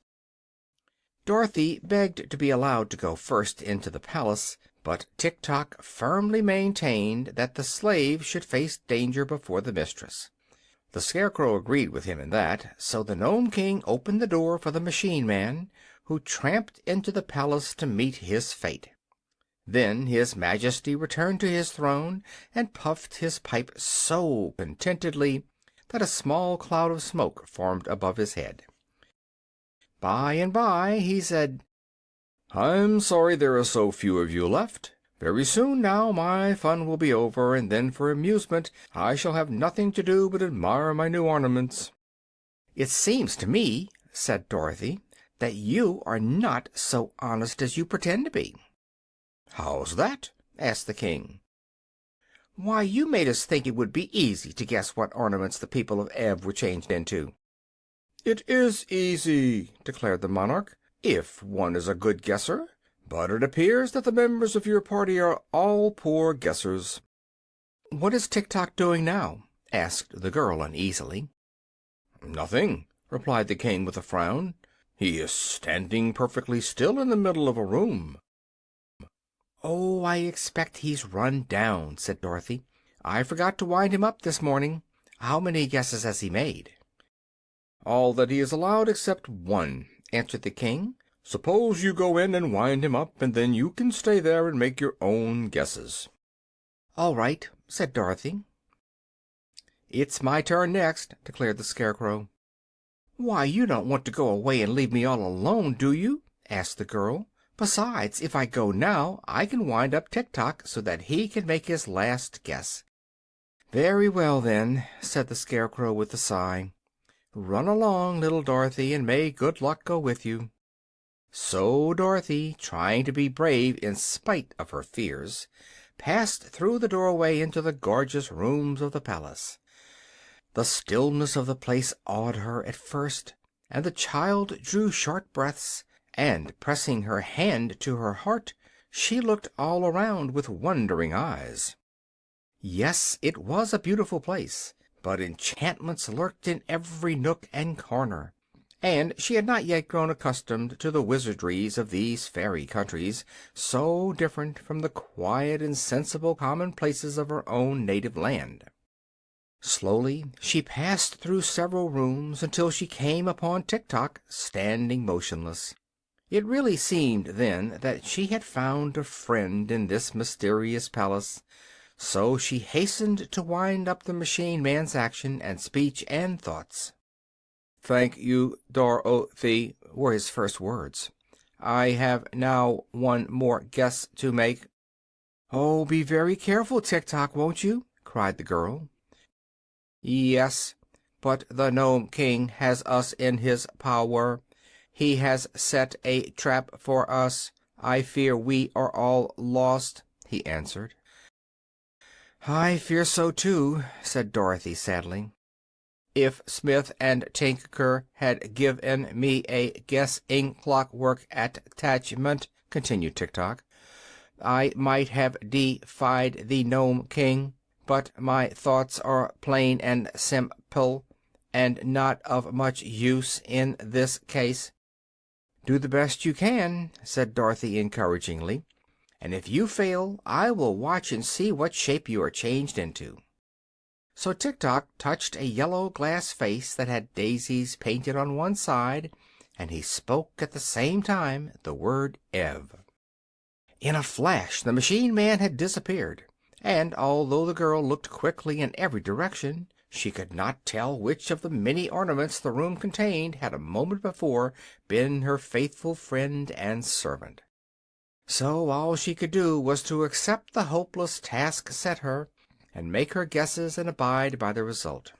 Dorothy begged to be allowed to go first into the palace, but Tik Tok firmly maintained that the slave should face danger before the mistress. The Scarecrow agreed with him in that, so the Nome King opened the door for the Machine Man, who tramped into the palace to meet his fate. Then his Majesty returned to his throne and puffed his pipe so contentedly that a small cloud of smoke formed above his head. By and by he said, "I'm sorry there are so few of you left. Very soon now my fun will be over, and then for amusement I shall have nothing to do but admire my new ornaments." "It seems to me," said Dorothy, "that you are not so honest as you pretend to be." "How's that?" asked the king. "Why, you made us think it would be easy to guess what ornaments the people of Ev were changed into." "It is easy," declared the monarch, "if one is a good guesser. But it appears that the members of your party are all poor guessers." "What is Tik Tok doing now?" asked the girl uneasily. "Nothing," replied the king with a frown. "He is standing perfectly still in the middle of a room." "Oh, I expect he's run down," said Dorothy. "I forgot to wind him up this morning. How many guesses has he made?" "All that he is allowed except one," answered the king. "Suppose you go in and wind him up, and then you can stay there and make your own guesses." "All right," said Dorothy. "It's my turn next," declared the Scarecrow. "Why, you don't want to go away and leave me all alone, do you?" asked the girl. "Besides, if I go now I can wind up Tik Tok so that he can make his last guess." "Very well, then," said the Scarecrow with a sigh. "Run along, little Dorothy, and may good luck go with you." So Dorothy, trying to be brave in spite of her fears, passed through the doorway into the gorgeous rooms of the palace. The stillness of the place awed her at first, and the child drew short breaths, and pressing her hand to her heart, she looked all around with wondering eyes. Yes, it was a beautiful place, but enchantments lurked in every nook and corner, and she had not yet grown accustomed to the wizardries of these fairy countries, so different from the quiet and sensible commonplaces of her own native land. Slowly she passed through several rooms until she came upon Tik Tok standing motionless. It really seemed then that she had found a friend in this mysterious palace, so she hastened to wind up the machine man's action and speech and thoughts. "Thank you, Dorothy," were his first words. "I have now one more guess to make." "Oh, be very careful, Tik Tok, won't you?" cried the girl. "Yes, but the Nome King has us in his power. He has set a trap for us. I fear we are all lost," he answered. "I fear so, too," said Dorothy sadly. "If Smith and Tinker had given me a guessing clockwork attachment," continued Tik Tok, "I might have defied the Nome King. But my thoughts are plain and simple, and not of much use in this case." "Do the best you can," said Dorothy encouragingly, "and if you fail I will watch and see what shape you are changed into." So Tik Tok touched a yellow glass face that had daisies painted on one side, and he spoke at the same time the word Ev. In a flash the machine man had disappeared, and although the girl looked quickly in every direction, she could not tell which of the many ornaments the room contained had a moment before been her faithful friend and servant. So all she could do was to accept the hopeless task set her, and make her guesses and abide by the result.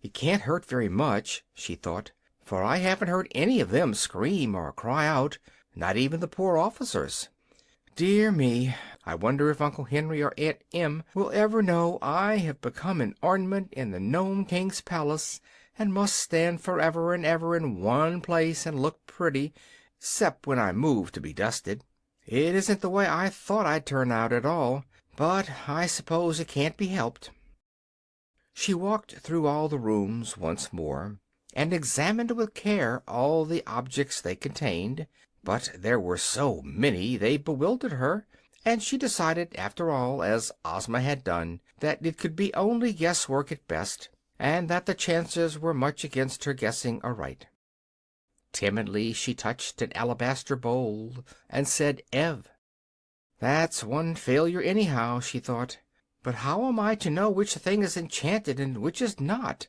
"It can't hurt very much," she thought, "for I haven't heard any of them scream or cry out, not even the poor officers. Dear me, I wonder if Uncle Henry or Aunt Em will ever know I have become an ornament in the Nome King's palace, and must stand forever and ever in one place and look pretty, 'cept when I move to be dusted. It isn't the way I thought I'd turn out at all, but I suppose it can't be helped." She walked through all the rooms once more, and examined with care all the objects they contained, but there were so many they bewildered her, and she decided, after all, as Ozma had done, that it could be only guesswork at best, and that the chances were much against her guessing aright. Timidly she touched an alabaster bowl and said Ev. "That's one failure anyhow," she thought. "But how am I to know which thing is enchanted and which is not?"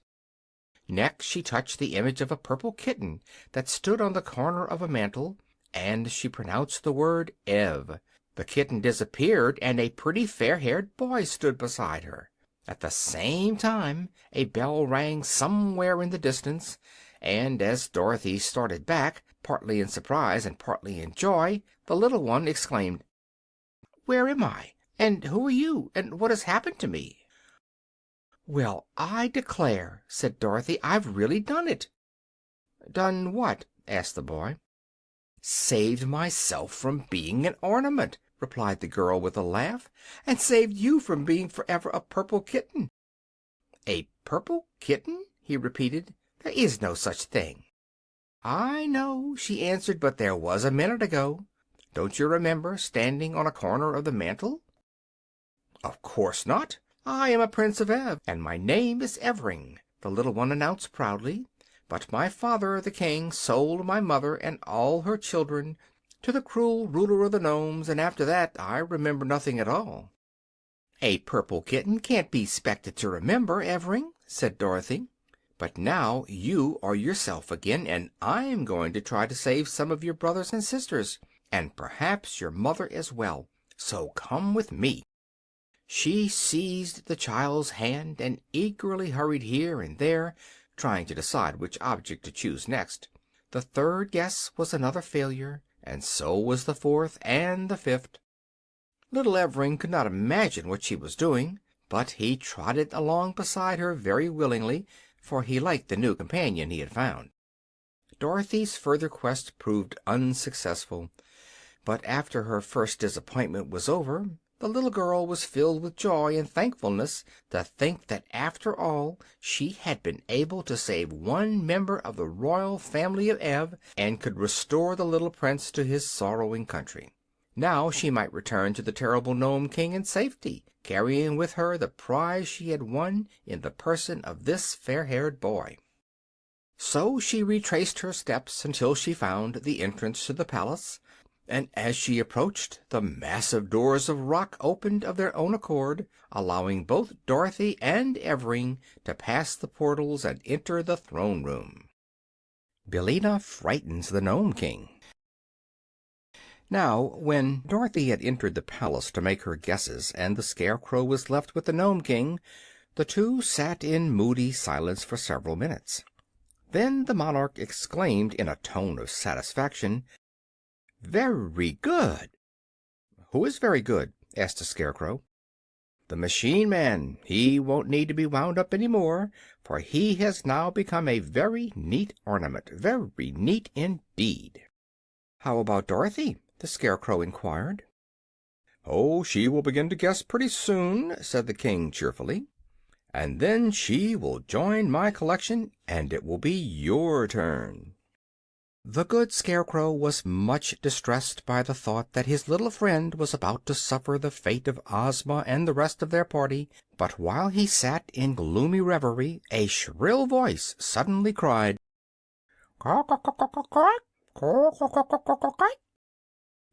Next she touched the image of a purple kitten that stood on the corner of a mantel, and she pronounced the word Ev. The kitten disappeared, and a pretty fair-haired boy stood beside her. At the same time a bell rang somewhere in the distance, and as Dorothy started back, partly in surprise and partly in joy, the little one exclaimed, "Where am I? And who are you? And what has happened to me?" "Well, I declare," said Dorothy, "I've really done it." "Done what?" asked the boy. "Saved myself from being an ornament," replied the girl with a laugh, "and saved you from being forever a purple kitten." "A purple kitten?" he repeated. "There is no such thing." "I know," she answered, "but there was a minute ago. Don't you remember standing on a corner of the mantel?" "Of course not. I am a Prince of Ev, and my name is Evring," the little one announced proudly. "But my father, the king, sold my mother and all her children to the cruel ruler of the Nomes, and after that I remember nothing at all." "A purple kitten can't be 'spected to remember, Evring," said Dorothy. "But now you are yourself again, and I'm going to try to save some of your brothers and sisters, and perhaps your mother as well. So come with me." She seized the child's hand and eagerly hurried here and there, trying to decide which object to choose next. The third guess was another failure, and so was the fourth and the fifth. Little Evring could not imagine what she was doing, but he trotted along beside her very willingly, for he liked the new companion he had found. Dorothy's further quest proved unsuccessful, but after her first disappointment was over, the little girl was filled with joy and thankfulness to think that after all she had been able to save one member of the royal family of Ev, and could restore the little prince to his sorrowing country. Now she might return to the terrible Nome King in safety, carrying with her the prize she had won in the person of this fair-haired boy. So she retraced her steps until she found the entrance to the palace, and as she approached, the massive doors of rock opened of their own accord, allowing both Dorothy and Evring to pass the portals and enter the throne room. Billina Frightens the Nome King. Now, when Dorothy had entered the palace to make her guesses and the Scarecrow was left with the Nome King, the two sat in moody silence for several minutes. Then the monarch exclaimed in a tone of satisfaction, "Very good." "Who is very good?" asked the Scarecrow. "The Machine Man. He won't need to be wound up any more, for he has now become a very neat ornament. Very neat indeed." "How about Dorothy?" the Scarecrow inquired. "Oh, she will begin to guess pretty soon," said the King cheerfully. "And then she will join my collection, and it will be your turn." The good Scarecrow was much distressed by the thought that his little friend was about to suffer the fate of Ozma and the rest of their party, but while he sat in gloomy reverie a shrill voice suddenly cried, "Quack, quack, quack, quack, quack, quack, quack, quack, quack, quack."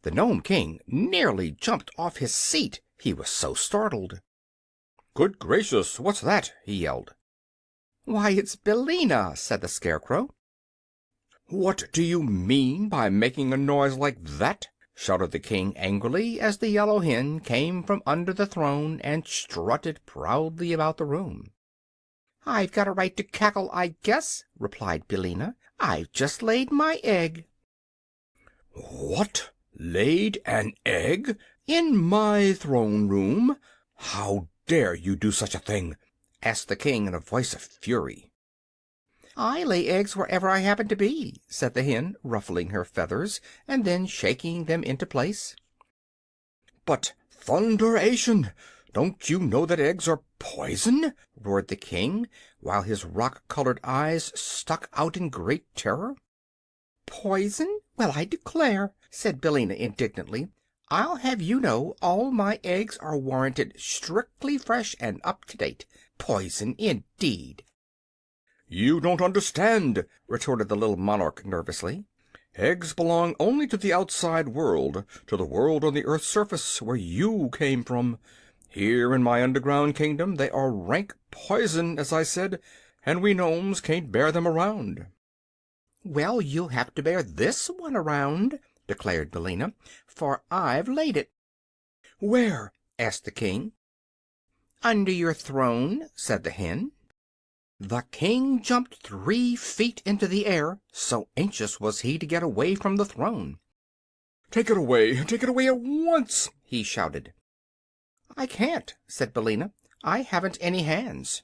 The Nome King nearly jumped off his seat, he was so startled. "Good gracious, what's that?" he yelled. "Why, it's Billina," said the Scarecrow. "What do you mean by making a noise like that?" shouted the King angrily, as the yellow hen came from under the throne and strutted proudly about the room. "I've got a right to cackle, I guess," replied Billina. "I've just laid my egg." "What? Laid an egg? In my throne room? How dare you do such a thing?" asked the King in a voice of fury. "I lay eggs wherever I happen to be," said the hen, ruffling her feathers and then shaking them into place. "But thunderation! Don't you know that eggs are poison?" roared the King, while his rock-colored eyes stuck out in great terror. "Poison? Well, I declare!" said Billina indignantly. "I'll have you know all my eggs are warranted strictly fresh and up to date. Poison, indeed!" "You don't understand," retorted the little monarch nervously. "Eggs belong only to the outside world, to the world on the earth's surface, where you came from. Here in my underground kingdom they are rank poison, as I said, and we gnomes can't bear them around." "Well, you'll have to bear this one around," declared Billina, "for I've laid it." "Where?" asked the King. "Under your throne," said the hen. The King jumped 3 feet into the air, so anxious was he to get away from the throne. Take it away at once!" he shouted. "I can't," said Billina. "I haven't any hands."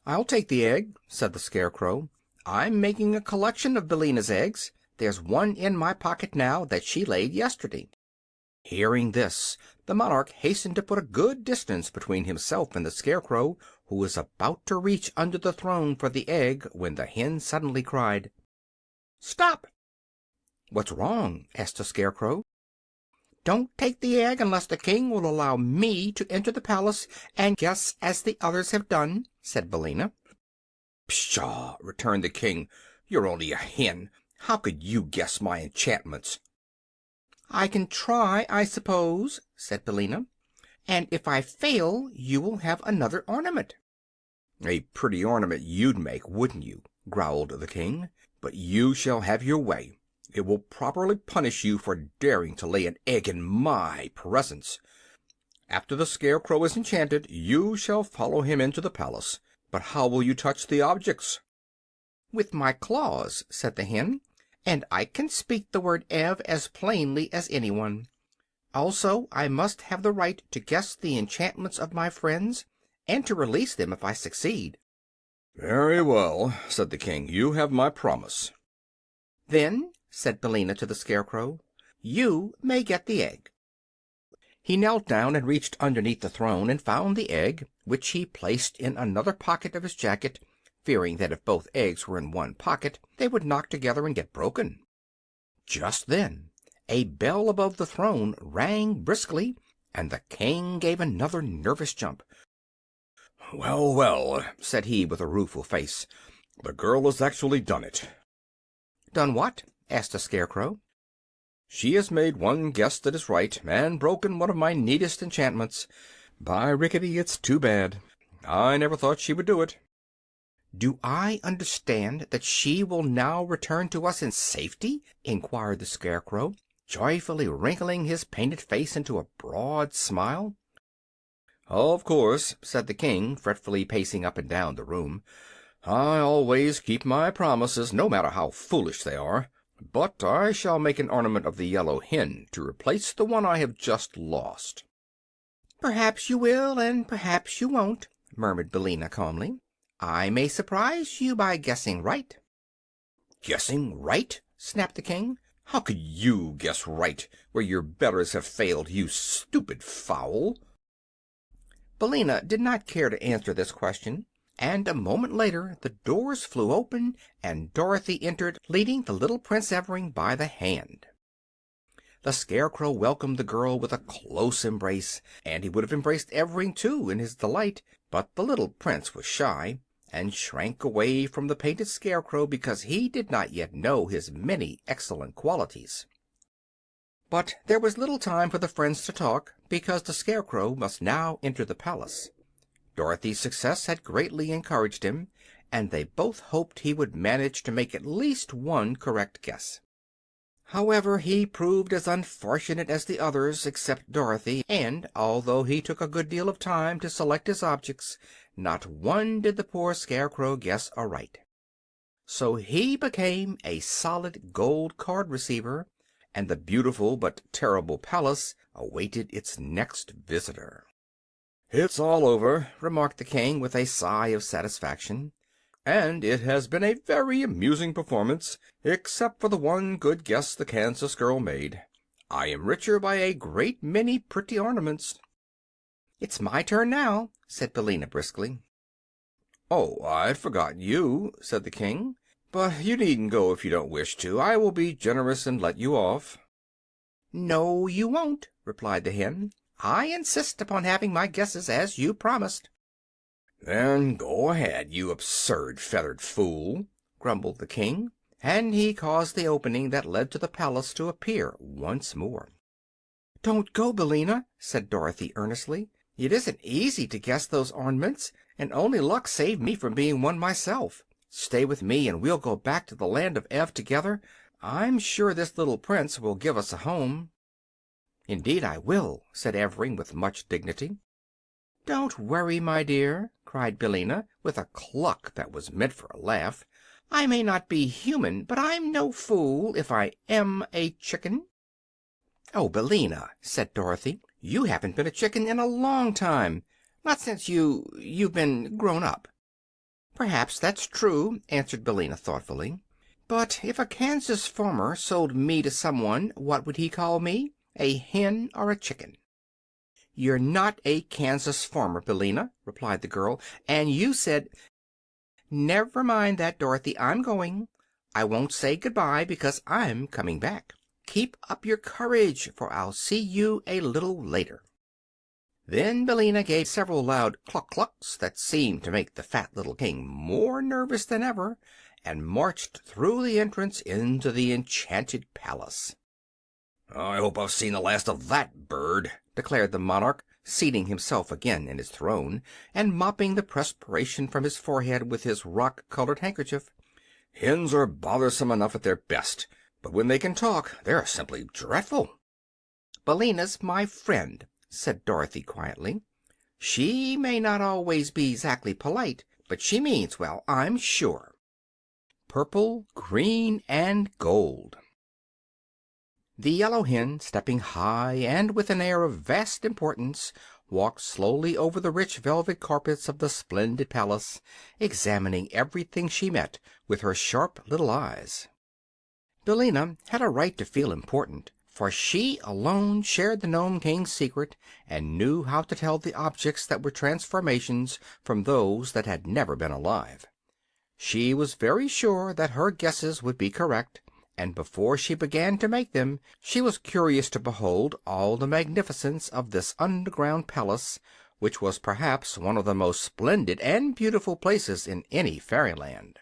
"I'll take the egg," said the Scarecrow. "I'm making a collection of Billina's eggs. There's one in my pocket now that she laid yesterday." Hearing this, the monarch hastened to put a good distance between himself and the Scarecrow, who was about to reach under the throne for the egg when the hen suddenly cried, "Stop!" "What's wrong?" asked the Scarecrow. "Don't take the egg unless the King will allow me to enter the palace and guess as the others have done," said Billina. "Pshaw!" returned the King. "You're only a hen. How could you guess my enchantments?" "I can try, I suppose," said Billina. "And if I fail you will have another ornament." "A pretty ornament you'd make, wouldn't you?" growled the King. "But you shall have your way. It will properly punish you for daring to lay an egg in my presence. After the Scarecrow is enchanted you shall follow him into the palace. But how will you touch the objects?" "With my claws," said the hen, "and I can speak the word Ev as plainly as anyone. Also, I must have the right to guess the enchantments of my friends, and to release them if I succeed." "Very well," said the King. "You have my promise." "Then," said Billina to the Scarecrow, "you may get the egg." He knelt down and reached underneath the throne and found the egg, which he placed in another pocket of his jacket, fearing that if both eggs were in one pocket they would knock together and get broken. Just then a bell above the throne rang briskly, and the King gave another nervous jump. "Well, well," said he with a rueful face, The girl has actually done it." "Done what?" asked the Scarecrow. "She has made one guess that is right, and broken one of my neatest enchantments. By rickety, it's too bad. I never thought she would do it." "Do I understand that she will now return to us in safety?" inquired the Scarecrow, joyfully wrinkling his painted face into a broad smile. "Of course," said the King, fretfully pacing up and down the room. "I always keep my promises, no matter how foolish they are. But I shall make an ornament of the yellow hen to replace the one I have just lost." "Perhaps you will, and perhaps you won't," murmured Billina calmly. "I may surprise you by guessing right." "Guessing right?" snapped the King. "How could you guess right where your betters have failed, you stupid fowl?" Billina did not care to answer this question, and a moment later the doors flew open and Dorothy entered, leading the little Prince Evering by the hand. The Scarecrow welcomed the girl with a close embrace, and he would have embraced Evering, too, in his delight, but the little Prince was shy, and shrank away from the painted Scarecrow because he did not yet know his many excellent qualities. But there was little time for the friends to talk, because the Scarecrow must now enter the palace. Dorothy's success had greatly encouraged him, and they both hoped he would manage to make at least one correct guess. However, he proved as unfortunate as the others, except Dorothy, and although he took a good deal of time to select his objects, not one did the poor Scarecrow guess aright. So he became a solid gold card receiver, and the beautiful but terrible palace awaited its next visitor. "It's all over," remarked the King with a sigh of satisfaction. "And it has been a very amusing performance, except for the one good guess the Kansas girl made. I am richer by a great many pretty ornaments." "It's my turn now," said Billina briskly. "Oh, I'd forgotten you," said the King. "But you needn't go if you don't wish to. I will be generous and let you off." "No, you won't," replied the hen. "I insist upon having my guesses, as you promised." "Then go ahead, you absurd feathered fool," grumbled the King, and he caused the opening that led to the palace to appear once more. "Don't go, Billina," said Dorothy earnestly. "It isn't easy to guess those ornaments, and only luck saved me from being one myself. Stay with me, and we'll go back to the land of Ev together. I'm sure this little prince will give us a home." "Indeed I will," said Evering with much dignity. "Don't worry, my dear," cried Billina, with a cluck that was meant for a laugh. "I may not be human, but I'm no fool, if I am a chicken." "Oh, Billina," said Dorothy, "you haven't been a chicken in a long time. Not since you've been grown up." "Perhaps that's true," answered Billina thoughtfully. "But if a Kansas farmer sold me to someone, what would he call me? A hen or a chicken?" "You're not a Kansas farmer, Billina," replied the girl, "and you said—" "Never mind that, Dorothy. I'm going. I won't say good-bye, because I'm coming back. Keep up your courage, for I'll see you a little later." Then Billina gave several loud cluck-clucks that seemed to make the fat little King more nervous than ever, and marched through the entrance into the enchanted palace. "I hope I've seen the last of that bird," declared the monarch, seating himself again in his throne, and mopping the perspiration from his forehead with his rock-colored handkerchief. "Hens are bothersome enough at their best, but when they can talk they're simply dreadful." "Billina's my friend," said Dorothy quietly. "She may not always be exactly polite, but she means well, I'm sure." Purple, green, and gold. The yellow hen, stepping high and with an air of vast importance, walked slowly over the rich velvet carpets of the splendid palace, examining everything she met with her sharp little eyes. Billina had a right to feel important, for she alone shared the Nome King's secret and knew how to tell the objects that were transformations from those that had never been alive. She was very sure that her guesses would be correct, and before she began to make them she was curious to behold all the magnificence of this underground palace, which was perhaps one of the most splendid and beautiful places in any fairyland.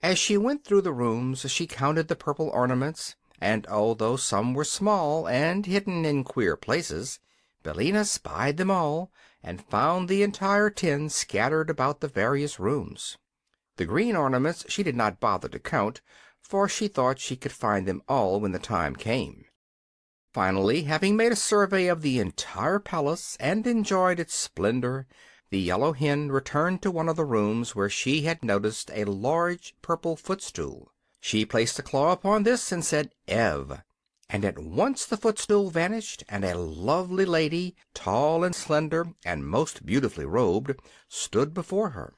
As she went through the rooms she counted the purple ornaments, and although some were small and hidden in queer places, Billina spied them all, and found the entire 10 scattered about the various rooms. The green ornaments she did not bother to count, for she thought she could find them all when the time came. Finally, having made a survey of the entire palace and enjoyed its splendor, the yellow hen returned to one of the rooms where she had noticed a large purple footstool. She placed a claw upon this and said "Ev," and at once the footstool vanished, and a lovely lady, tall and slender and most beautifully robed, stood before her.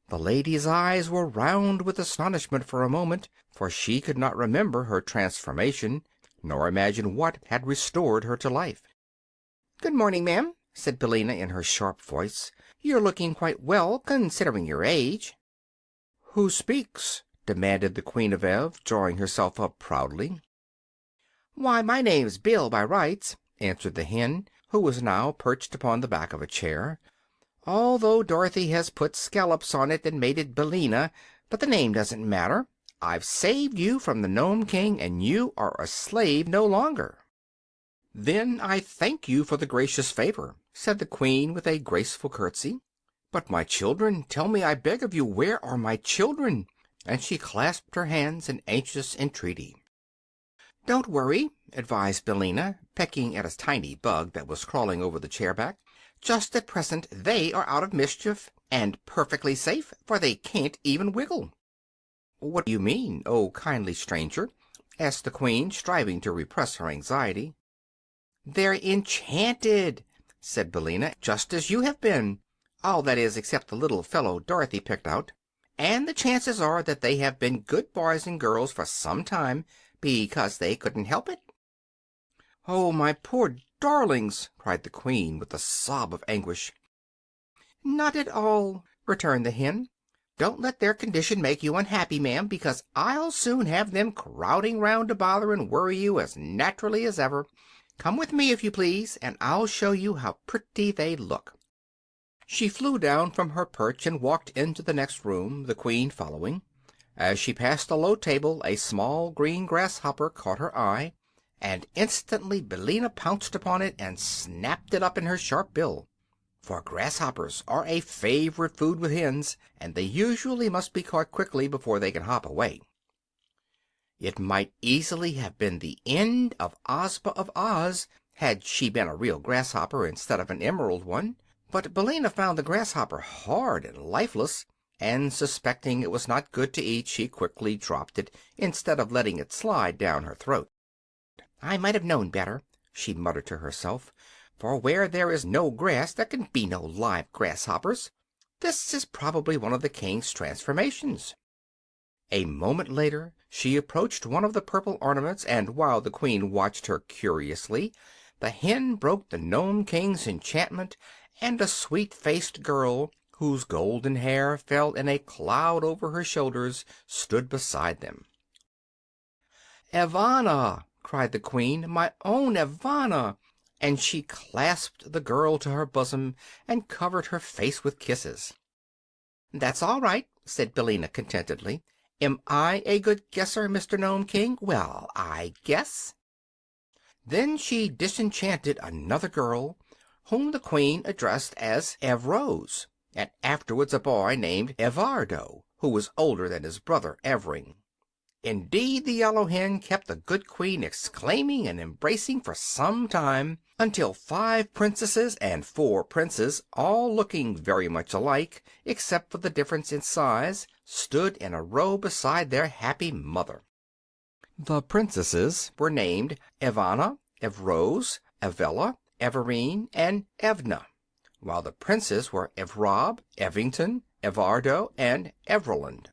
The lady's eyes were round with astonishment for a moment, for she could not remember her transformation, nor imagine what had restored her to life. "Good morning, ma'am," said Billina in her sharp voice. "You're looking quite well, considering your age." "Who speaks?" demanded the Queen of Ev, drawing herself up proudly. "Why, my name's Bill by rights," answered the hen, who was now perched upon the back of a chair, "although Dorothy has put scallops on it and made it Billina. But the name doesn't matter. I've saved you from the Nome King, and you are a slave no longer." "Then I thank you for the gracious favor," said the Queen with a graceful curtsy. "But my children, tell me, I beg of you, where are my children?" And she clasped her hands in anxious entreaty. "Don't worry," advised Billina, pecking at a tiny bug that was crawling over the chair back. "Just at present they are out of mischief, and perfectly safe, for they can't even wiggle." "What do you mean, oh kindly stranger?" asked the Queen, striving to repress her anxiety. "They're enchanted," said Billina, "just as you have been. All, that is, except the little fellow Dorothy picked out. And the chances are that they have been good boys and girls for some time, because they couldn't help it." "Oh, my poor darlings!" cried the Queen, with a sob of anguish. "Not at all," returned the hen. "Don't let their condition make you unhappy, ma'am, because I'll soon have them crowding round to bother and worry you as naturally as ever. Come with me, if you please, and I'll show you how pretty they look." She flew down from her perch and walked into the next room, the Queen following. As she passed a low table a small green grasshopper caught her eye, and instantly Billina pounced upon it and snapped it up in her sharp bill. For grasshoppers are a favorite food with hens, and they usually must be caught quickly before they can hop away. It might easily have been the end of Ozma of Oz had she been a real grasshopper instead of an emerald one, but Billina found the grasshopper hard and lifeless, and suspecting it was not good to eat, she quickly dropped it instead of letting it slide down her throat. "I might have known better," she muttered to herself, "for where there is no grass there can be no live grasshoppers. This is probably one of the King's transformations." A moment later she approached one of the purple ornaments, and while the Queen watched her curiously, the hen broke the Nome King's enchantment, and a sweet-faced girl, whose golden hair fell in a cloud over her shoulders, stood beside them. "Evanna!" cried the Queen, "my own Evanna!" and she clasped the girl to her bosom and covered her face with kisses. "That's all right," said Billina contentedly. "Am I a good guesser, Mr. Nome King? Well, I guess." Then she disenchanted another girl, whom the Queen addressed as Evrose, and afterwards a boy named Evardo, who was older than his brother Evring. Indeed, the yellow hen kept the good Queen exclaiming and embracing for some time, until 5 princesses and 4 princes, all looking very much alike except for the difference in size, stood in a row beside their happy mother. The princesses were named Evanna, Evrose, Evella, Everine, and Evna, while the princes were Evrob, Evington, Evardo, and Evroland.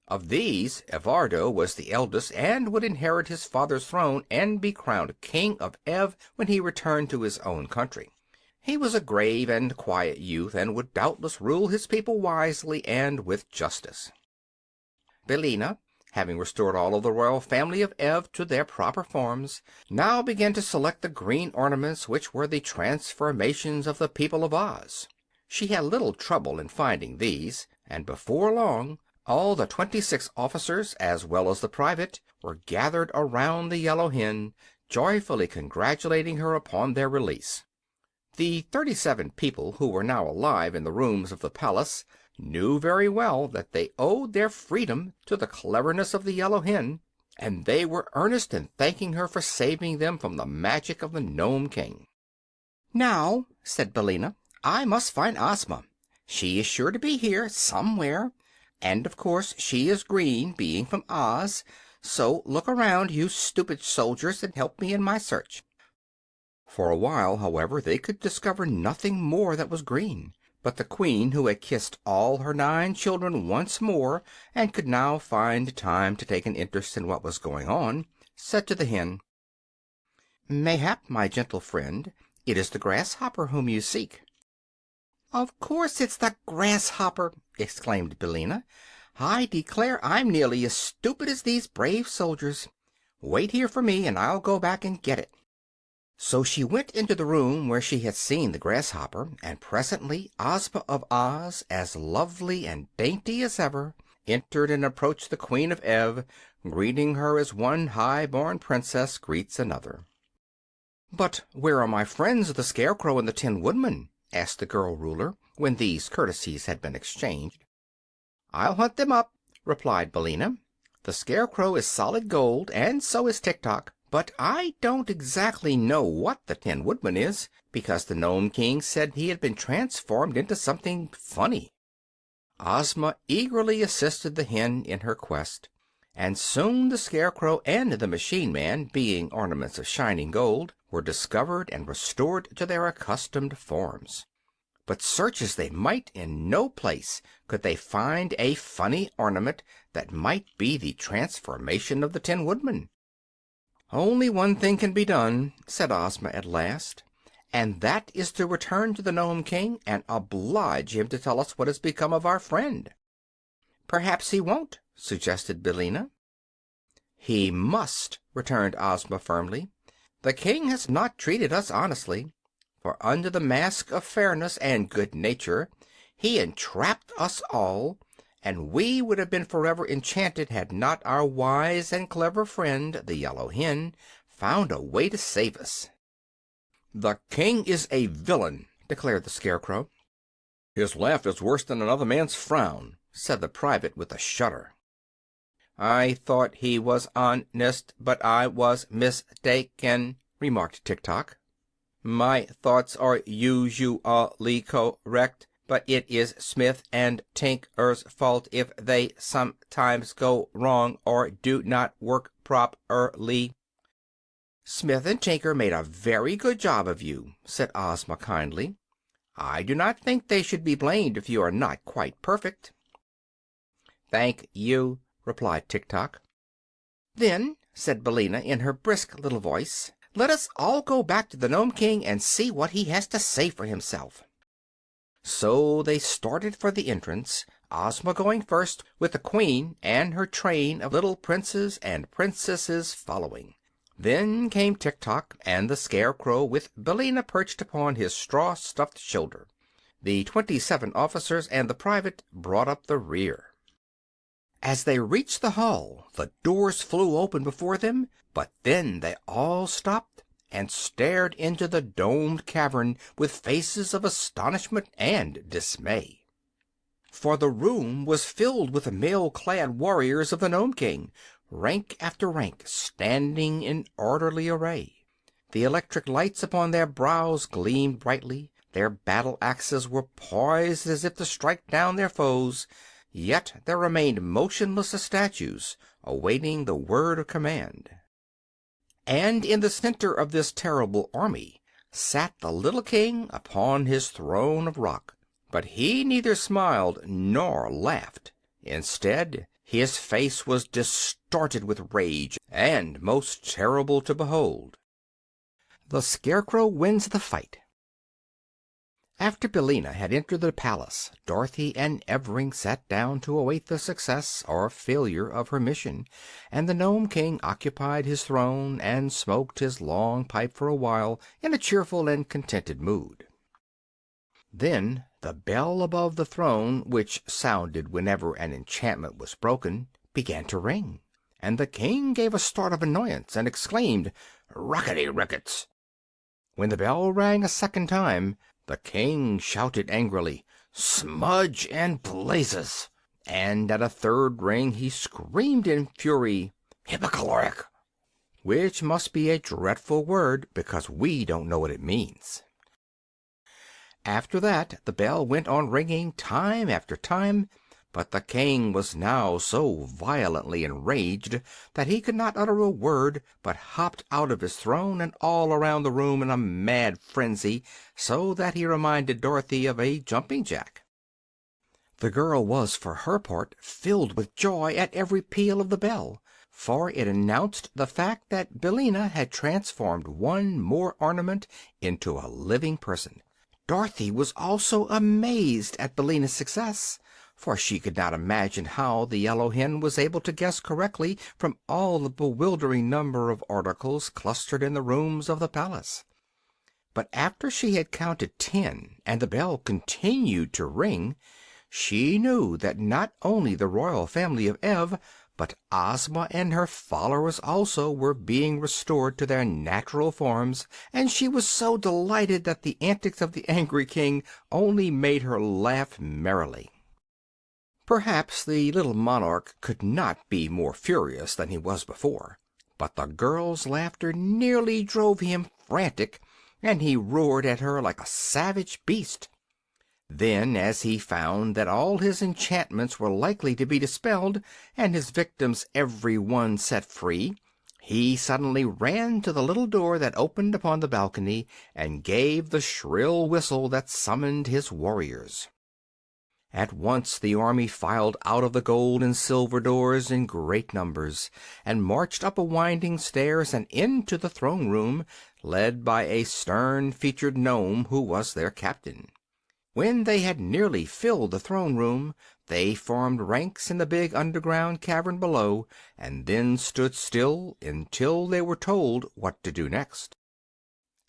Of these, Evardo was the eldest, and would inherit his father's throne and be crowned King of Ev when he returned to his own country. He was a grave and quiet youth, and would doubtless rule his people wisely and with justice. Billina, having restored all of the royal family of Ev to their proper forms, now began to select the green ornaments which were the transformations of the people of Oz. She had little trouble in finding these, and before long All the 26 officers, as well as the private, were gathered around the yellow hen, joyfully congratulating her upon their release. The 37 people who were now alive in the rooms of the palace knew very well that they owed their freedom to the cleverness of the yellow hen, and they were earnest in thanking her for saving them from the magic of the Nome King. "Now," said Billina, "I must find Ozma. She is sure to be here somewhere, and of course she is green, being from Oz. So look around, you stupid soldiers, and help me in my search." For a while, however, they could discover nothing more that was green. But the Queen, who had kissed all her 9 children once more, and could now find time to take an interest in what was going on, said to the hen, "Mayhap, my gentle friend, it is the grasshopper whom you seek." "Of course it's the grasshopper!" exclaimed Billina. "I declare I'm nearly as stupid as these brave soldiers. Wait here for me, and I'll go back and get it." So she went into the room where she had seen the grasshopper, and presently Ozma of Oz, as lovely and dainty as ever, entered and approached the Queen of Ev, greeting her as one high-born princess greets another. "But where are my friends, the Scarecrow and the Tin Woodman?" asked the girl ruler, when these courtesies had been exchanged. "I'll hunt them up," replied Billina. "The Scarecrow is solid gold, and so is Tik Tok. But I don't exactly know what the Tin Woodman is, because the Nome King said he had been transformed into something funny." Ozma eagerly assisted the hen in her quest, and soon the Scarecrow and the Machine Man, being ornaments of shining gold, were discovered and restored to their accustomed forms. But search as they might, in no place could they find a funny ornament that might be the transformation of the Tin Woodman. "Only one thing can be done," said Ozma at last, "and that is to return to the Nome King and oblige him to tell us what has become of our friend." "Perhaps he won't," suggested Billina. "He must," returned Ozma firmly. "The King has not treated us honestly, for under the mask of fairness and good nature he entrapped us all, and we would have been forever enchanted had not our wise and clever friend, the yellow hen, found a way to save us." "The King is a villain," declared the Scarecrow. "His laugh is worse than another man's frown," said the private with a shudder. "I thought he was honest, but I was mistaken," remarked Tik Tok. "My thoughts are usually correct, but it is Smith and Tinker's fault if they sometimes go wrong or do not work properly." "Smith and Tinker made a very good job of you," said Ozma kindly. "I do not think they should be blamed if you are not quite perfect." "Thank you," replied Tik Tok. "Then," said Billina in her brisk little voice, "let us all go back to the Nome King and see what he has to say for himself." So they started for the entrance, Ozma going first, with the Queen and her train of little princes and princesses following. Then came Tik Tok and the Scarecrow, with Billina perched upon his straw-stuffed shoulder. The 27 officers and the private brought up the rear. As they reached the hall, the doors flew open before them, but then they all stopped and stared into the domed cavern with faces of astonishment and dismay. For the room was filled with the mail-clad warriors of the Nome King, rank after rank, standing in orderly array. The electric lights upon their brows gleamed brightly, their battle axes were poised as if to strike down their foes, yet they remained motionless as statues, awaiting the word of command. And in the center of this terrible army sat the little King upon his throne of rock. But he neither smiled nor laughed. Instead, his face was distorted with rage, and most terrible to behold. The Scarecrow wins the fight. After Billina had entered the palace, Dorothy and Evring sat down to await the success or failure of her mission, and the Nome King occupied his throne and smoked his long pipe for a while in a cheerful and contented mood. Then The bell above the throne, which sounded whenever an enchantment was broken, began to ring, and the king gave a start of annoyance and exclaimed, "Rockety rickets!" When the bell rang a second time, the king shouted angrily, "Smudge and blazes!" And at a third ring he screamed in fury, "Hypocaloric!" which must be a dreadful word, because we don't know what it means. After that the bell went on ringing time after time, but the king was now so violently enraged that he could not utter a word, but hopped out of his throne and all around the room in a mad frenzy, so that he reminded Dorothy of a jumping jack. The girl was, for her part, filled with joy at every peal of the bell, for it announced the fact that Billina had transformed one more ornament into a living person. Dorothy was also amazed at Billina's success, for she could not imagine how the yellow hen was able to guess correctly from all the bewildering number of articles clustered in the rooms of the palace. But after she had counted 10 and the bell continued to ring, she knew that not only the royal family of Ev, but Ozma and her followers also were being restored to their natural forms, and she was so delighted that the antics of the angry king only made her laugh merrily. Perhaps the little monarch could not be more furious than he was before, but the girl's laughter nearly drove him frantic, and he roared at her like a savage beast. Then, as he found that all his enchantments were likely to be dispelled and his victims every one set free, he suddenly ran to the little door that opened upon the balcony and gave the shrill whistle that summoned his warriors. At once the army filed out of the gold and silver doors in great numbers, and marched up a winding stairs and into the throne room, led by a stern-featured gnome who was their captain. When they had nearly filled the throne room, they formed ranks in the big underground cavern below, and then stood still until they were told what to do next.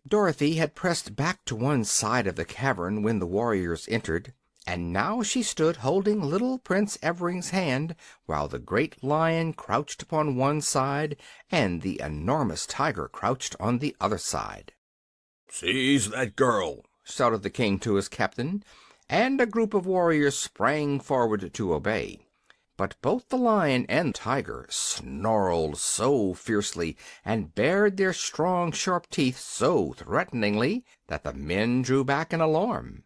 Dorothy had pressed back to one side of the cavern when the warriors entered, and now she stood holding little Prince Evering's hand, while the great lion crouched upon one side and the enormous tiger crouched on the other side. "Seize that girl!" shouted the king to his captain, and a group of warriors sprang forward to obey. But both the lion and tiger snarled so fiercely and bared their strong, sharp teeth so threateningly that the men drew back in alarm.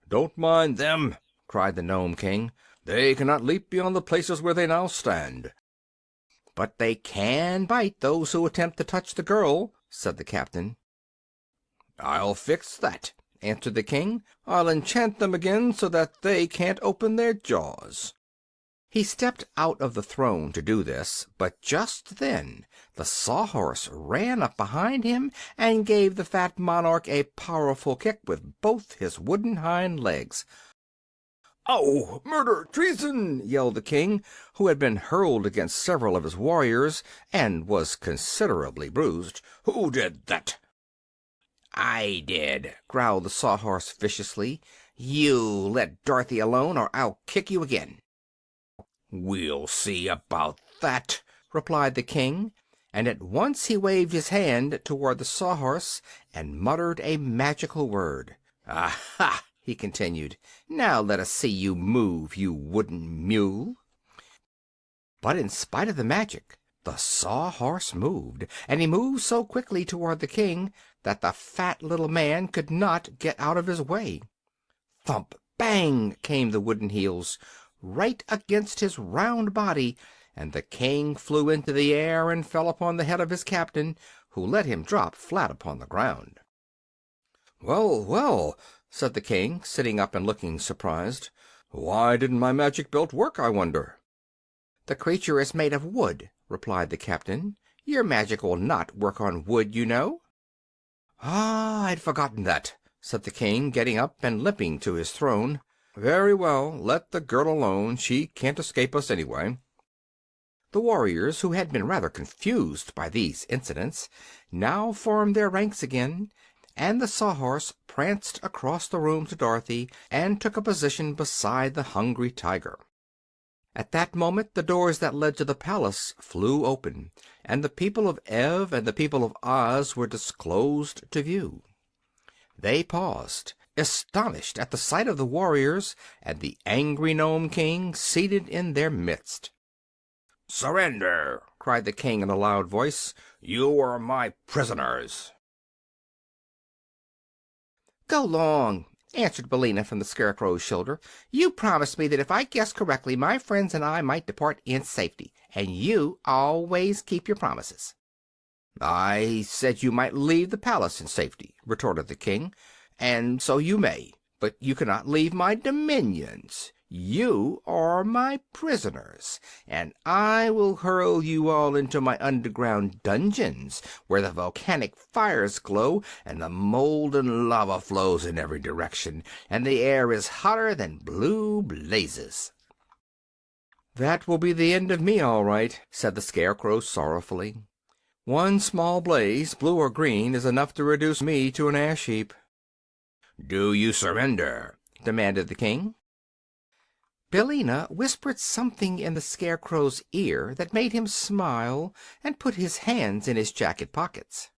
"Don't mind them," cried the Nome King. "They cannot leap beyond the places where they now stand." "But they can bite those who attempt to touch the girl," said the captain. "I'll fix that," answered the king. "I'll enchant them again so that they can't open their jaws." He stepped out of the throne to do this, but just then the Sawhorse ran up behind him and gave the fat monarch a powerful kick with both his wooden hind legs. "Oh, murder! Treason!" yelled the king, who had been hurled against several of his warriors and was considerably bruised. "Who did that?" "I did," growled the Sawhorse viciously. "You let Dorothy alone, or I'll kick you again." "We'll see about that," replied the king, and at once he waved his hand toward the Sawhorse and muttered a magical word. "Aha!" he continued. "Now let us see you move, you wooden mule." But in spite of the magic, the Sawhorse moved, and he moved so quickly toward the king that the fat little man could not get out of his way. Thump! Bang! came the wooden heels, right against his round body, and the king flew into the air and fell upon the head of his captain, who let him drop flat upon the ground. "Well, well," said the king, sitting up and looking surprised. "Why didn't my magic belt work, I wonder?" "The creature is made of wood," replied the captain. "Your magic will not work on wood, you know." "Ah, I'd forgotten that," said the king, getting up and limping to his throne. "Very well, let the girl alone. She can't escape us anyway." The warriors, who had been rather confused by these incidents, now formed their ranks again, and the Sawhorse pranced across the room to Dorothy and took a position beside the hungry tiger. At that moment the doors that led to the palace flew open, and the people of Ev and the people of Oz were disclosed to view. They paused, astonished at the sight of the warriors and the angry Nome King seated in their midst. "Surrender!" cried the king in a loud voice. "You are my prisoners." "Go long," answered Billina from the Scarecrow's shoulder. "You promised me that if I guessed correctly my friends and I might depart in safety, and you always keep your promises." "I said you might leave the palace in safety," retorted the king, "and so you may, but you cannot leave my dominions. You are my prisoners, and I will hurl you all into my underground dungeons, where the volcanic fires glow, and the molten lava flows in every direction, and the air is hotter than blue blazes." "That will be the end of me, all right," said the Scarecrow sorrowfully. "One small blaze, blue or green, is enough to reduce me to an ash heap." "Do you surrender?" demanded the king. Billina whispered something in the Scarecrow's ear that made him smile and put his hands in his jacket pockets.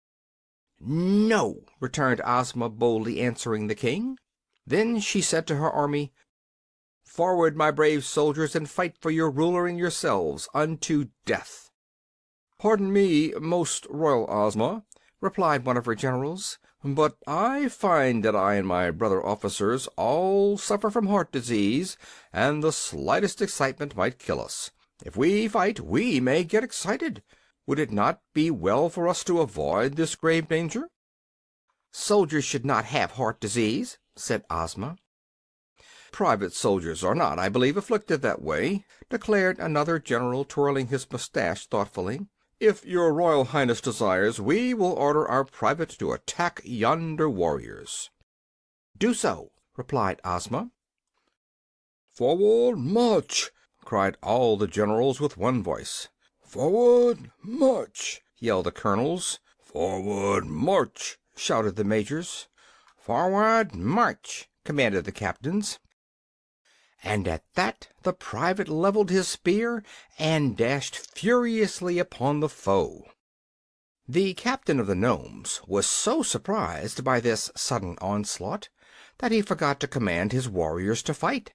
"No," returned Ozma, boldly answering the king. Then she said to her army, "Forward, my brave soldiers, and fight for your ruler and yourselves unto death." "Pardon me, most royal Ozma," replied one of her generals, "but I find that I and my brother officers all suffer from heart disease, and the slightest excitement might kill us. If we fight, we may get excited. Would it not be well for us to avoid this grave danger?" "Soldiers should not have heart disease," said Ozma. "Private soldiers are not, I believe, afflicted that way," declared another general, twirling his mustache thoughtfully. "If your royal highness desires, we will order our private to attack yonder warriors." "Do so," replied Ozma. "Forward, march!" cried all the generals with one voice. "Forward, march!" yelled the colonels. "Forward, march!" shouted the majors. "Forward, march!" commanded the captains. And at that the private leveled his spear and dashed furiously upon the foe. The captain of the Nomes was so surprised by this sudden onslaught that he forgot to command his warriors to fight,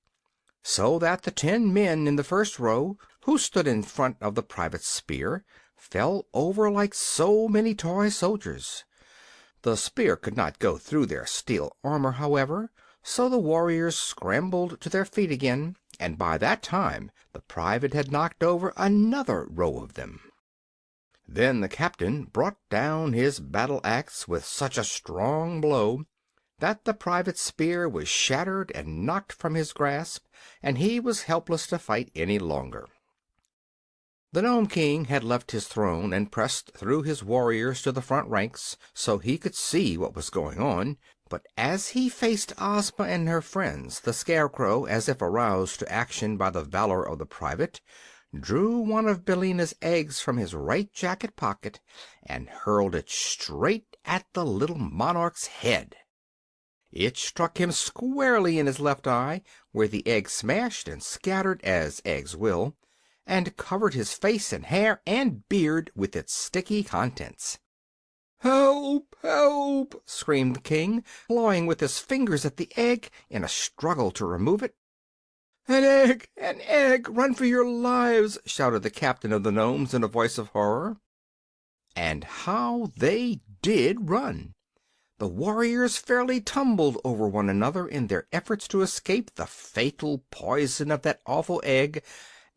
so that the 10 men in the first row, who stood in front of the private spear, fell over like so many toy soldiers. The spear could not go through their steel armor, however, so the warriors scrambled to their feet again, and by that time the private had knocked over another row of them. Then the captain brought down his battle axe with such a strong blow that the private's spear was shattered and knocked from his grasp, and he was helpless to fight any longer. The Nome King had left his throne and pressed through his warriors to the front ranks so he could see what was going on. But as he faced Ozma and her friends, the Scarecrow, as if aroused to action by the valor of the private, drew one of Billina's eggs from his right jacket pocket and hurled it straight at the little monarch's head. It struck him squarely in his left eye, where the egg smashed and scattered, as eggs will, and covered his face and hair and beard with its sticky contents. "Help! Help!" screamed the king, clawing with his fingers at the egg in a struggle to remove it. "An egg! An egg! Run for your lives!" shouted the captain of the Nomes in a voice of horror. And how they did run! The warriors fairly tumbled over one another in their efforts to escape the fatal poison of that awful egg,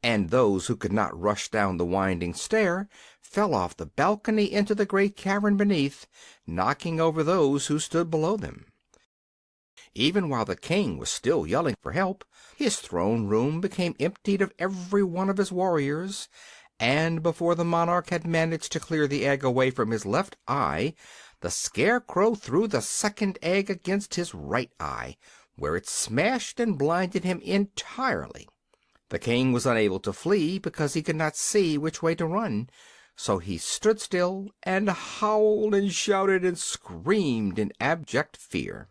and those who could not rush down the winding stair fell off the balcony into the great cavern beneath, knocking over those who stood below them. Even while the king was still yelling for help, his throne room became emptied of every one of his warriors, and before the monarch had managed to clear the egg away from his left eye, the Scarecrow threw the second egg against his right eye, where it smashed and blinded him entirely. The king was unable to flee because he could not see which way to run, so he stood still and howled and shouted and screamed in abject fear.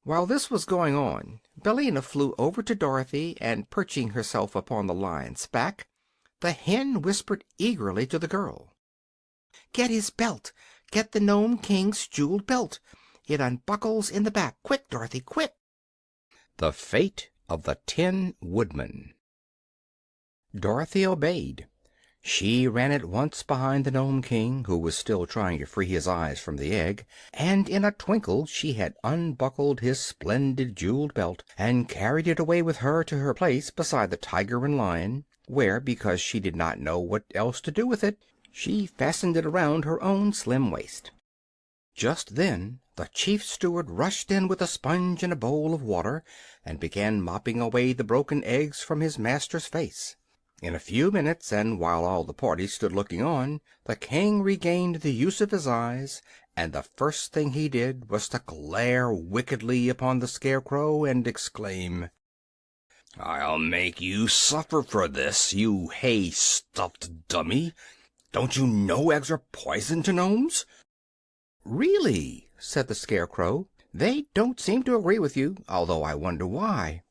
While this was going on, Billina flew over to Dorothy, and perching herself upon the lion's back, the hen whispered eagerly to the girl, "Get his belt! Get the Nome King's jeweled belt! It unbuckles in the back! Quick, Dorothy, quick!" The Fate of the Tin Woodman. Dorothy obeyed. She ran at once behind the Nome King, who was still trying to free his eyes from the egg, and in a twinkle she had unbuckled his splendid jeweled belt and carried it away with her to her place beside the Tiger and Lion, where, because she did not know what else to do with it, she fastened it around her own slim waist. Just then the chief steward rushed in with a sponge and a bowl of water, and began mopping away the broken eggs from his master's face. In a few minutes, and while all the party stood looking on, the king regained the use of his eyes, and the first thing he did was to glare wickedly upon the Scarecrow and exclaim, "I'll make you suffer for this, you hay-stuffed dummy! Don't you know eggs are poison to gnomes?" "Really," said the Scarecrow, "they don't seem to agree with you, although I wonder why."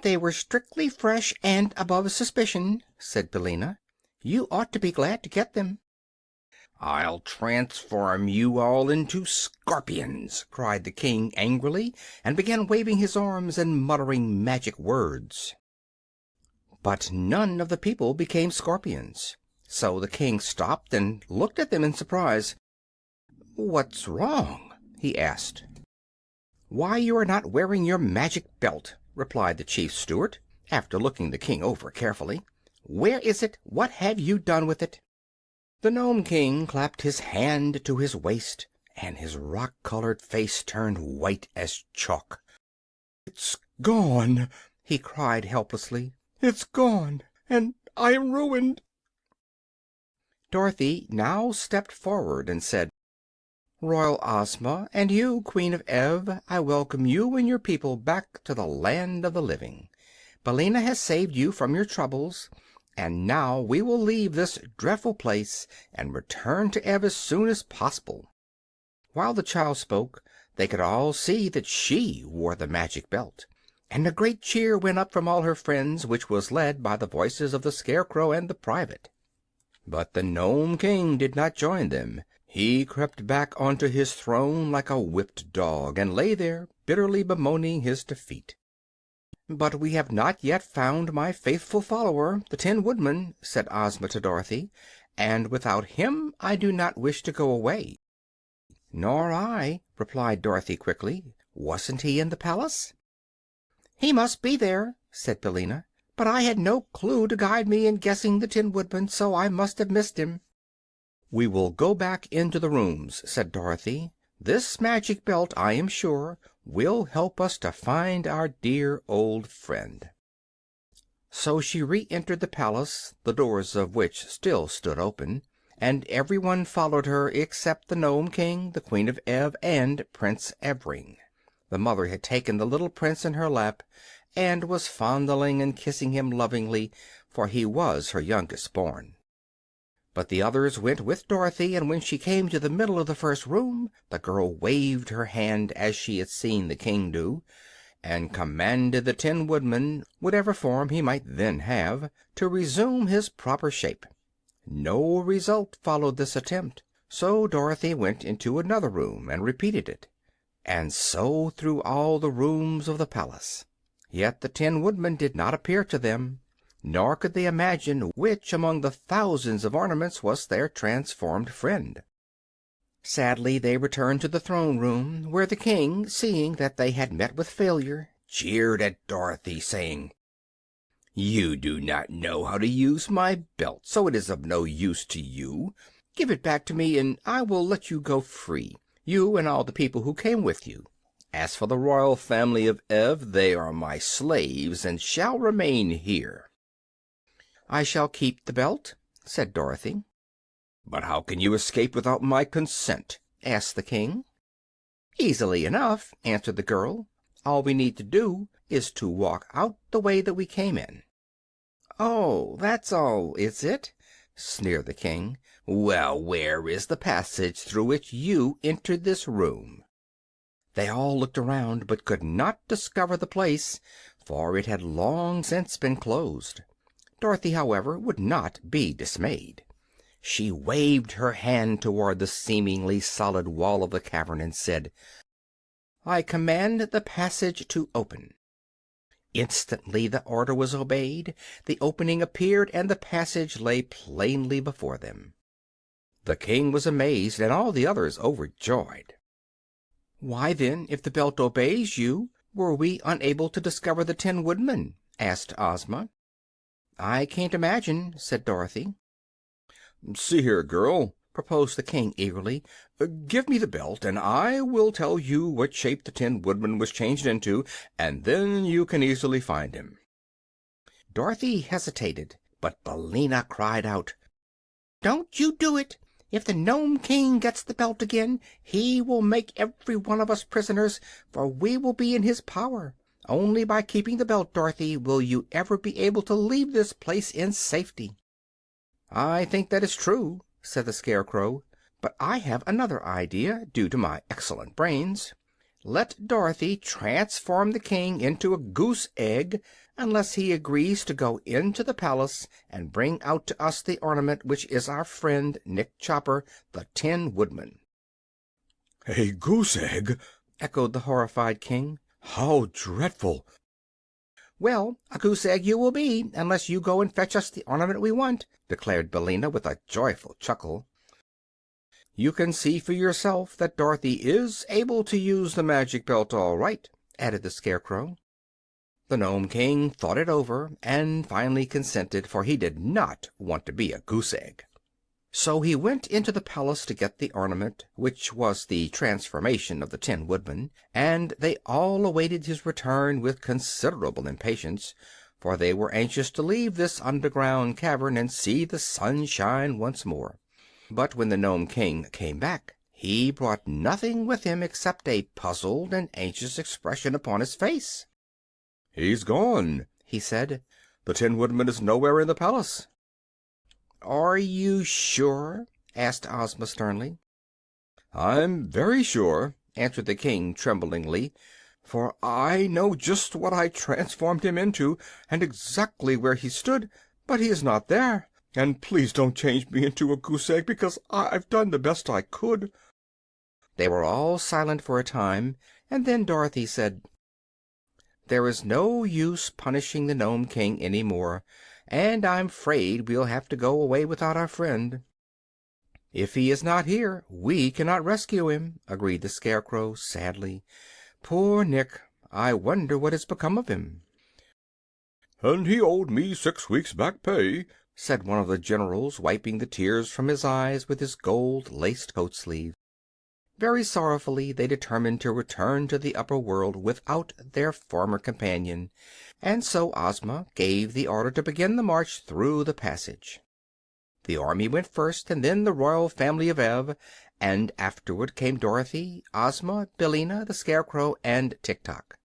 "They were strictly fresh and above suspicion," said Billina. "You ought to be glad to get them." "I'll transform you all into scorpions!" cried the king angrily, and began waving his arms and muttering magic words. But none of the people became scorpions, so the king stopped and looked at them in surprise. "What's wrong?" he asked. "Why, you are not wearing your magic belt," replied the chief steward, after looking the king over carefully. "Where is it? What have you done with it?" The Nome King clapped his hand to his waist, and his rock-colored face turned white as chalk. "It's gone!" he cried helplessly. "It's gone, and I am ruined!" Dorothy now stepped forward and said, "Royal Ozma, and you, Queen of Ev, I welcome you and your people back to the land of the living. Billina has saved you from your troubles, and now we will leave this dreadful place and return to Ev as soon as possible." While the child spoke, they could all see that she wore the magic belt, and a great cheer went up from all her friends, which was led by the voices of the Scarecrow and the Private. But the Nome King did not join them. He crept back onto his throne like a whipped dog, and lay there bitterly bemoaning his defeat. "But we have not yet found my faithful follower, the Tin Woodman," said Ozma to Dorothy, "and without him I do not wish to go away." "Nor I," replied Dorothy quickly. "Wasn't he in the palace?" "He must be there," said Billina, "but I had no clue to guide me in guessing the Tin Woodman, so I must have missed him." "We will go back into the rooms," said Dorothy. "This magic belt, I am sure, will help us to find our dear old friend." So she re-entered the palace, the doors of which still stood open, and everyone followed her except the Nome King, the Queen of Ev, and Prince Evring. The mother had taken the little prince in her lap and was fondling and kissing him lovingly, for he was her youngest born. But the others went with Dorothy, and when she came to the middle of the first room the girl waved her hand as she had seen the king do, and commanded the Tin Woodman, whatever form he might then have, to resume his proper shape. No result followed this attempt, so Dorothy went into another room and repeated it, and so through all the rooms of the palace. Yet the Tin Woodman did not appear to them, nor could they imagine which among the thousands of ornaments was their transformed friend. Sadly they returned to the throne room, where the king, seeing that they had met with failure, jeered at Dorothy, saying, "You do not know how to use my belt, so it is of no use to you. Give it back to me, and I will let you go free, you and all the people who came with you. As for the royal family of Ev, they are my slaves and shall remain here." "I shall keep the belt," said Dorothy. "But how can you escape without my consent?" asked the king. "Easily enough," answered the girl. "All we need to do is to walk out the way that we came in." "Oh, that's all, is it?" sneered the king. "Well, where is the passage through which you entered this room?" They all looked around, but could not discover the place, for it had long since been closed. Dorothy, however, would not be dismayed. She waved her hand toward the seemingly solid wall of the cavern and said, "I command the passage to open." Instantly the order was obeyed, the opening appeared, and the passage lay plainly before them. The king was amazed, and all the others overjoyed. "Why, then, if the belt obeys you, were we unable to discover the Tin Woodman?" asked Ozma. "I can't imagine," said Dorothy. "See here, girl," proposed the king eagerly. "Give me the belt, and I will tell you what shape the Tin Woodman was changed into, and then you can easily find him." Dorothy hesitated, but Billina cried out, "Don't you do it! If the Nome King gets the belt again, he will make every one of us prisoners, for we will be in his power. Only by keeping the belt, Dorothy, will you ever be able to leave this place in safety." "I think that is true," said the Scarecrow, "but I have another idea, due to my excellent brains. Let Dorothy transform the king into a goose egg, unless he agrees to go into the palace and bring out to us the ornament which is our friend Nick Chopper, the Tin Woodman." "A goose egg!" echoed the horrified king. "How dreadful!" "Well, a goose egg you will be, unless you go and fetch us the ornament we want," declared Billina, with a joyful chuckle. "You can see for yourself that Dorothy is able to use the magic belt all right," added the Scarecrow. The Nome King thought it over and finally consented, for he did not want to be a goose egg. So he went into the palace to get the ornament, which was the transformation of the Tin Woodman, and they all awaited his return with considerable impatience, for they were anxious to leave this underground cavern and see the sun shine once more. But when the Nome King came back, he brought nothing with him except a puzzled and anxious expression upon his face. "He's gone," he said. "The Tin Woodman is nowhere in the palace." "Are you sure?" asked Ozma sternly. "I'm very sure," answered the king tremblingly, "for I know just what I transformed him into, and exactly where he stood. But he is not there. And please don't change me into a goose egg, because I've done the best I could." They were all silent for a time, and then Dorothy said, "There is no use punishing the Nome King any more, and I'm 'fraid we'll have to go away without our friend." "If he is not here, we cannot rescue him," agreed the Scarecrow, sadly. "Poor Nick! I wonder what has become of him." "And he owed me 6 weeks' back pay," said one of the generals, wiping the tears from his eyes with his gold-laced coat sleeve. Very sorrowfully they determined to return to the upper world without their former companion, and so Ozma gave the order to begin the march through the passage. The army went first, and then the royal family of Ev, and afterward came Dorothy, Ozma, Billina, the Scarecrow, and Tik Tok.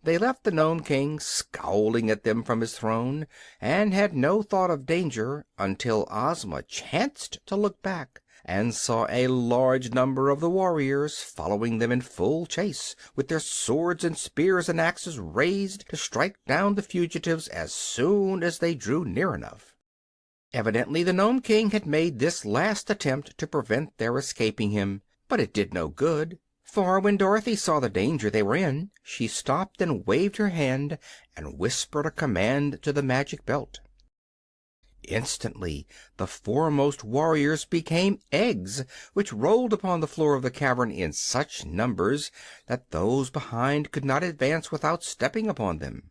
They left the Nome King scowling at them from his throne, and had no thought of danger until Ozma chanced to look back and saw a large number of the warriors following them in full chase, with their swords and spears and axes raised to strike down the fugitives as soon as they drew near enough. Evidently the Nome King had made this last attempt to prevent their escaping him, but it did no good, for when Dorothy saw the danger they were in, she stopped and waved her hand and whispered a command to the magic belt. Instantly the foremost warriors became eggs, which rolled upon the floor of the cavern in such numbers that those behind could not advance without stepping upon them.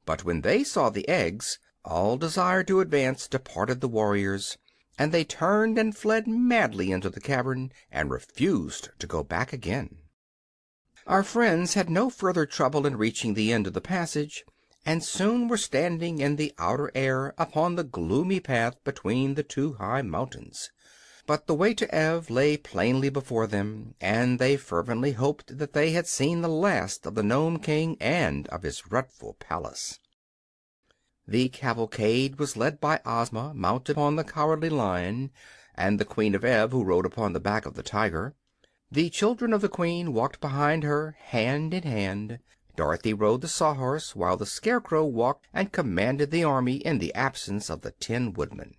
But when they saw the eggs, all desire to advance departed the warriors, and they turned and fled madly into the cavern and refused to go back again. Our friends had no further trouble in reaching the end of the passage, and soon were standing in the outer air upon the gloomy path between the two high mountains. But the way to Ev lay plainly before them, and they fervently hoped that they had seen the last of the Nome King and of his dreadful palace. The cavalcade was led by Ozma, mounted on the Cowardly Lion, and the Queen of Ev, who rode upon the back of the tiger. The children of the Queen walked behind her, hand in hand. Dorothy rode the Sawhorse, while the Scarecrow walked and commanded the army in the absence of the Tin Woodman.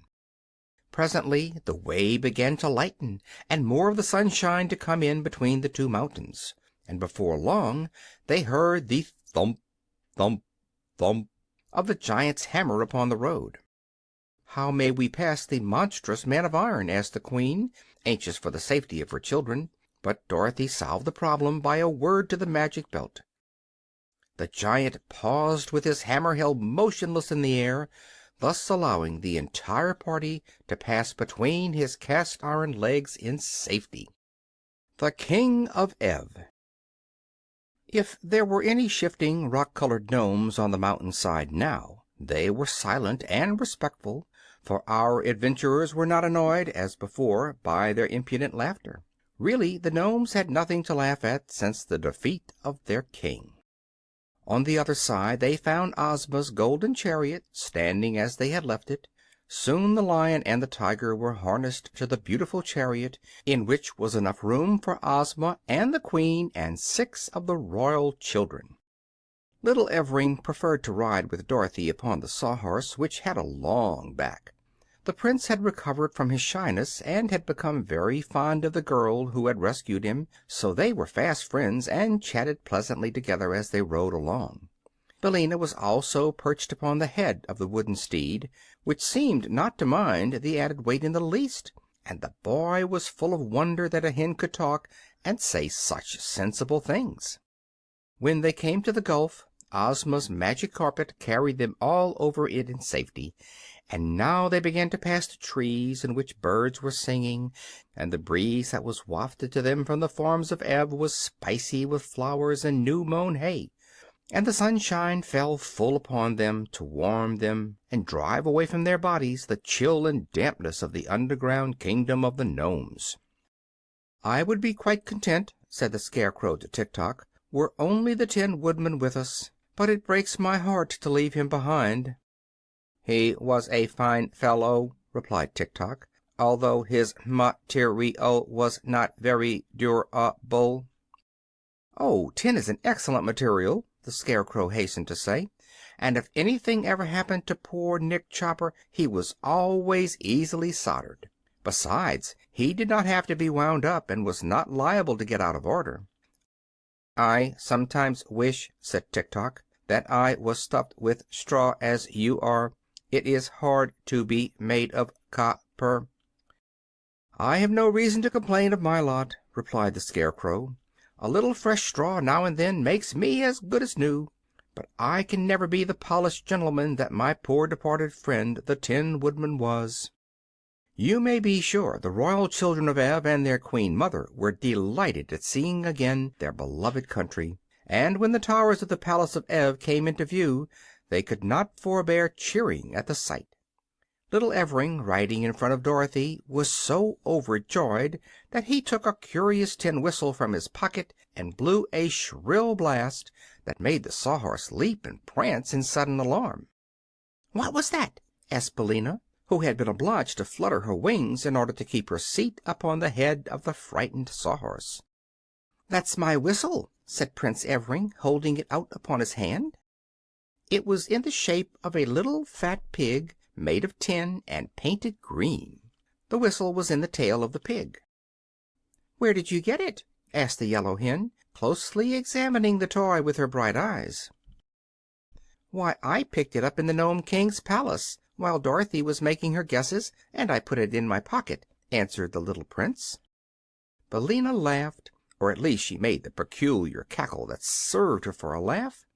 Presently the way began to lighten, and more of the sunshine to come in between the two mountains, and before long they heard the thump, thump, thump of the giant's hammer upon the road. "How may we pass the monstrous man of iron?" asked the Queen, anxious for the safety of her children. But Dorothy solved the problem by a word to the magic belt. The giant paused with his hammer held motionless in the air, thus allowing the entire party to pass between his cast-iron legs in safety. The King of Ev. If there were any shifting, rock-colored gnomes on the mountainside now, they were silent and respectful, for our adventurers were not annoyed, as before, by their impudent laughter. Really, the gnomes had nothing to laugh at since the defeat of their king. On the other side they found Ozma's golden chariot, standing as they had left it. Soon the lion and the tiger were harnessed to the beautiful chariot, in which was enough room for Ozma and the Queen and 6 of the royal children. Little Evring preferred to ride with Dorothy upon the Sawhorse, which had a long back. The Prince had recovered from his shyness and had become very fond of the girl who had rescued him, so they were fast friends and chatted pleasantly together as they rode along. Billina was also perched upon the head of the wooden steed, which seemed not to mind the added weight in the least, and the boy was full of wonder that a hen could talk and say such sensible things. When they came to the gulf, Ozma's magic carpet carried them all over it in safety, and now they began to pass the trees in which birds were singing, and the breeze that was wafted to them from the farms of Ev was spicy with flowers and new-mown hay, and the sunshine fell full upon them to warm them and drive away from their bodies the chill and dampness of the underground kingdom of the Nomes. "I would be quite content," said the Scarecrow to Tik Tok, "were only the Tin Woodman with us, but it breaks my heart to leave him behind." "He was a fine fellow," replied Tik Tok, "although his material was not very durable." "Oh, tin is an excellent material," the Scarecrow hastened to say, "and if anything ever happened to poor Nick Chopper he was always easily soldered. Besides, he did not have to be wound up, and was not liable to get out of order." "I sometimes wish," said Tik Tok, "that I was stuffed with straw as you are. It is hard to be made of copper." "I have no reason to complain of my lot," replied the Scarecrow. "A little fresh straw now and then makes me as good as new. But I can never be the polished gentleman that my poor departed friend the Tin Woodman was." You may be sure the royal children of Ev and their Queen Mother were delighted at seeing again their beloved country, and when the towers of the palace of Ev came into view they could not forbear cheering at the sight. Little Evring, riding in front of Dorothy, was so overjoyed that he took a curious tin whistle from his pocket and blew a shrill blast that made the Sawhorse leap and prance in sudden alarm. "What was that?" asked Billina, who had been obliged to flutter her wings in order to keep her seat upon the head of the frightened Sawhorse. "That's my whistle," said Prince Evring, holding it out upon his hand. It was in the shape of a little fat pig, made of tin and painted green. The whistle was in the tail of the pig. "Where did you get it?" asked the yellow hen, closely examining the toy with her bright eyes. "Why, I picked it up in the Nome King's palace while Dorothy was making her guesses, and I put it in my pocket," answered the little Prince. Billina laughed, or at least she made the peculiar cackle that served her for a laugh.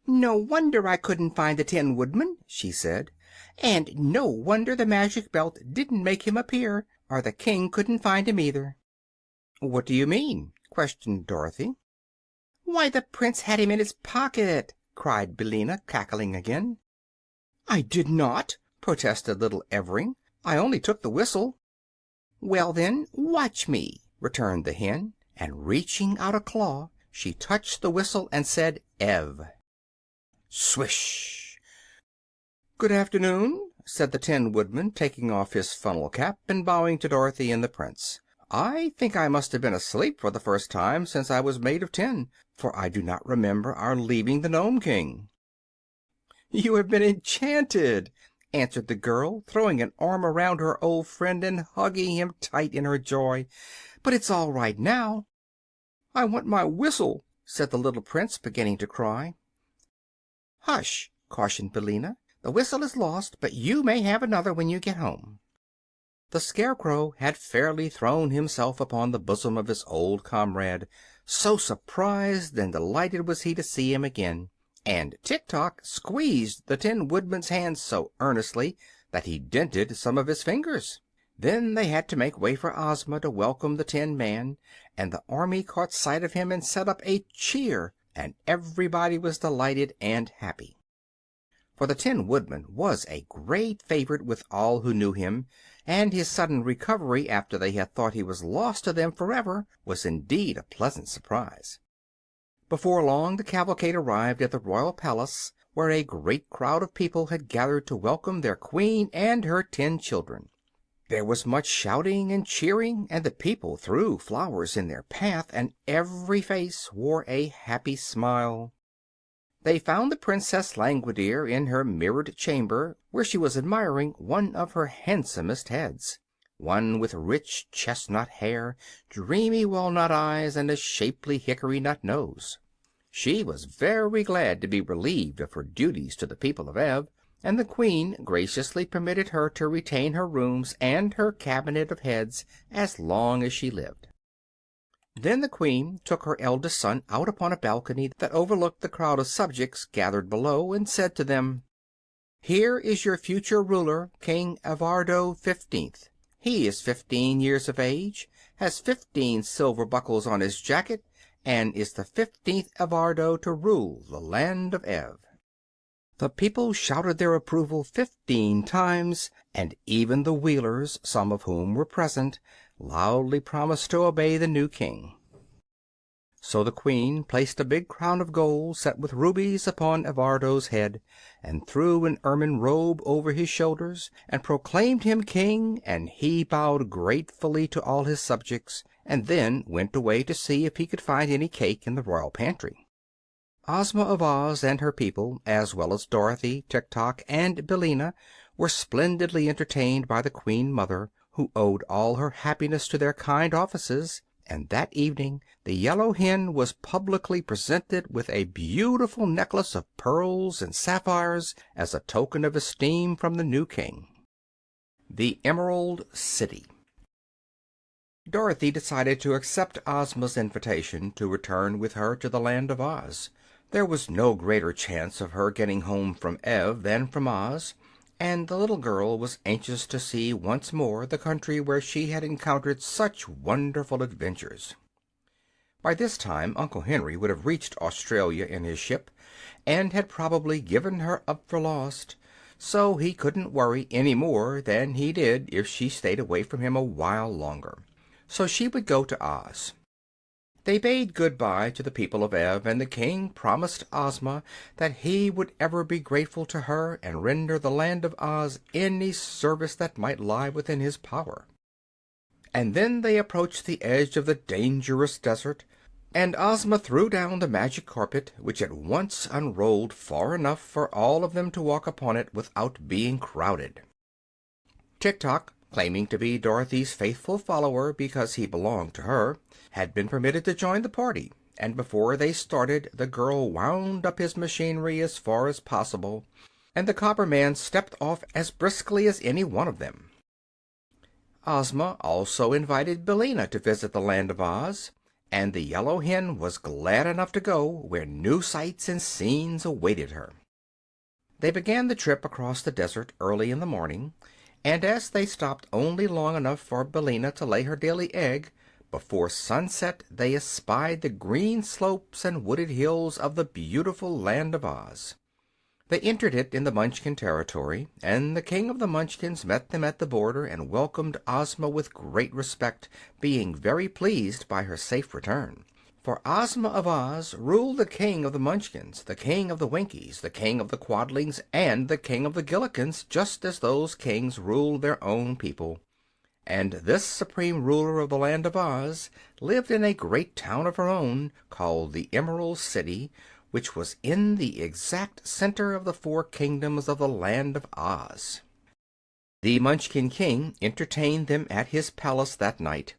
"No wonder I couldn't find the Tin Woodman," she said, "and no wonder the magic belt didn't make him appear, or the king couldn't find him either." "What do you mean?" questioned Dorothy. "Why, the Prince had him in his pocket!" cried Billina, cackling again. "I did not!" protested little Evring. "I only took the whistle." "Well, then, watch me," returned the hen, and reaching out a claw she touched the whistle and said "Ev." Swish! "Good afternoon," said the Tin Woodman, taking off his funnel cap and bowing to Dorothy and the Prince. "I think I must have been asleep for the first time since I was made of tin, for I do not remember our leaving the Nome King." "You have been enchanted," answered the girl, throwing an arm around her old friend and hugging him tight in her joy. "But it's all right now." "I want my whistle," said the little Prince, beginning to cry. "Hush!" cautioned Billina. "The whistle is lost, but you may have another when you get home." The Scarecrow had fairly thrown himself upon the bosom of his old comrade, so surprised and delighted was he to see him again, and Tik Tok squeezed the Tin Woodman's hand so earnestly that he dented some of his fingers. Then they had to make way for Ozma to welcome the Tin Man, and the army caught sight of him and set up a cheer, and everybody was delighted and happy. For the Tin Woodman was a great favorite with all who knew him, and his sudden recovery after they had thought he was lost to them forever was indeed a pleasant surprise. Before long the cavalcade arrived at the royal palace, where a great crowd of people had gathered to welcome their queen and her 10 children. There was much shouting and cheering, and the people threw flowers in their path, and every face wore a happy smile. They found the Princess Langwidere in her mirrored chamber, where she was admiring one of her handsomest heads, one with rich chestnut hair, dreamy walnut eyes, and a shapely hickory nut nose. She was very glad to be relieved of her duties to the people of Ev, and the Queen graciously permitted her to retain her rooms and her cabinet of heads as long as she lived. Then the Queen took her eldest son out upon a balcony that overlooked the crowd of subjects gathered below, and said to them: "Here is your future ruler, King Evardo 15th. He is 15 years of age, has 15 silver buckles on his jacket, and is the 15th Evardo to rule the land of Ev." The people shouted their approval 15 times, and even the Wheelers, some of whom were present, loudly promised to obey the new king. So the Queen placed a big crown of gold set with rubies upon Evardo's head, and threw an ermine robe over his shoulders, and proclaimed him king, and he bowed gratefully to all his subjects, and then went away to see if he could find any cake in the royal pantry. Ozma of Oz and her people, as well as Dorothy, Tik Tok, and Billina, were splendidly entertained by the Queen Mother, who owed all her happiness to their kind offices, and that evening the Yellow Hen was publicly presented with a beautiful necklace of pearls and sapphires as a token of esteem from the new king. The Emerald City. Dorothy decided to accept Ozma's invitation to return with her to the land of Oz. There was no greater chance of her getting home from Ev than from Oz, and the little girl was anxious to see once more the country where she had encountered such wonderful adventures. By this time Uncle Henry would have reached Australia in his ship, and had probably given her up for lost, so he couldn't worry any more than he did if she stayed away from him a while longer. So she would go to Oz. They bade good-bye to the people of Ev, and the king promised Ozma that he would ever be grateful to her and render the land of Oz any service that might lie within his power. And then they approached the edge of the dangerous desert, and Ozma threw down the magic carpet, which at once unrolled far enough for all of them to walk upon it without being crowded. Tik Tok, claiming to be Dorothy's faithful follower because he belonged to her, had been permitted to join the party, and before they started the girl wound up his machinery as far as possible, and the copper man stepped off as briskly as any one of them. Ozma also invited Billina to visit the land of Oz, and the Yellow Hen was glad enough to go where new sights and scenes awaited her. They began the trip across the desert early in the morning, and as they stopped only long enough for Billina to lay her daily egg, before sunset they espied the green slopes and wooded hills of the beautiful land of Oz. They entered it in the Munchkin territory, and the King of the Munchkins met them at the border and welcomed Ozma with great respect, being very pleased by her safe return. For Ozma of Oz ruled the King of the Munchkins, the King of the Winkies, the King of the Quadlings, and the King of the Gillikins, just as those kings ruled their own people. And this supreme ruler of the land of Oz lived in a great town of her own, called the Emerald City, which was in the exact center of the four kingdoms of the land of Oz. The Munchkin King entertained them at his palace that night,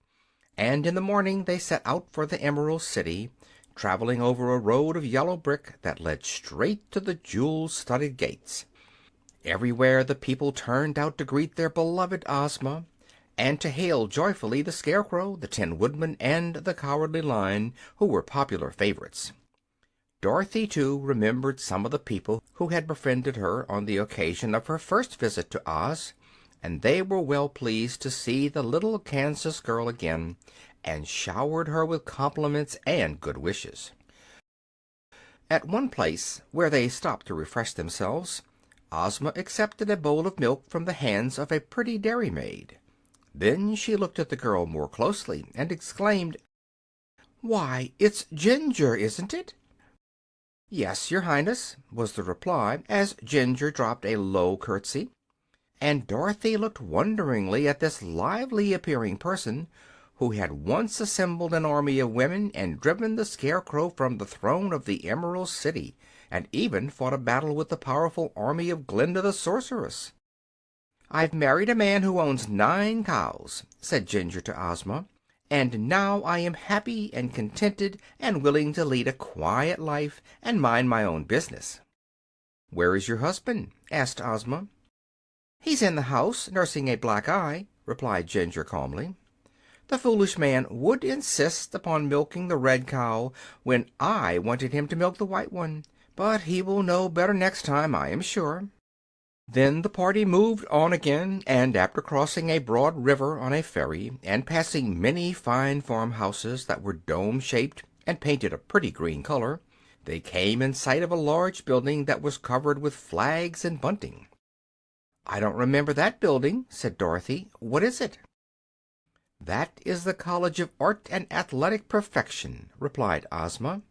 and in the morning they set out for the Emerald City, traveling over a road of yellow brick that led straight to the jewel-studded gates. Everywhere the people turned out to greet their beloved Ozma, and to hail joyfully the Scarecrow, the Tin Woodman, and the Cowardly Lion, who were popular favorites. Dorothy, too, remembered some of the people who had befriended her on the occasion of her first visit to Oz, and they were well pleased to see the little Kansas girl again, and showered her with compliments and good wishes. At one place, where they stopped to refresh themselves, Ozma accepted a bowl of milk from the hands of a pretty dairymaid. Then she looked at the girl more closely and exclaimed, "Why, it's Ginger, isn't it?" "Yes, your Highness," was the reply, as Ginger dropped a low curtsy. And Dorothy looked wonderingly at this lively-appearing person who had once assembled an army of women and driven the Scarecrow from the throne of the Emerald City, and even fought a battle with the powerful army of Glinda the Sorceress. "I've married a man who owns 9 cows," said Ginger to Ozma, "and now I am happy and contented and willing to lead a quiet life and mind my own business." "Where is your husband?" asked Ozma. "He's in the house, nursing a black eye," replied Ginger calmly. "The foolish man would insist upon milking the red cow when I wanted him to milk the white one, but he will know better next time, I am sure." Then the party moved on again, and after crossing a broad river on a ferry and passing many fine farmhouses that were dome-shaped and painted a pretty green color, they came in sight of a large building that was covered with flags and bunting. "I don't remember that building," said Dorothy. "What is it?" "That is the College of Art and Athletic Perfection," replied Ozma.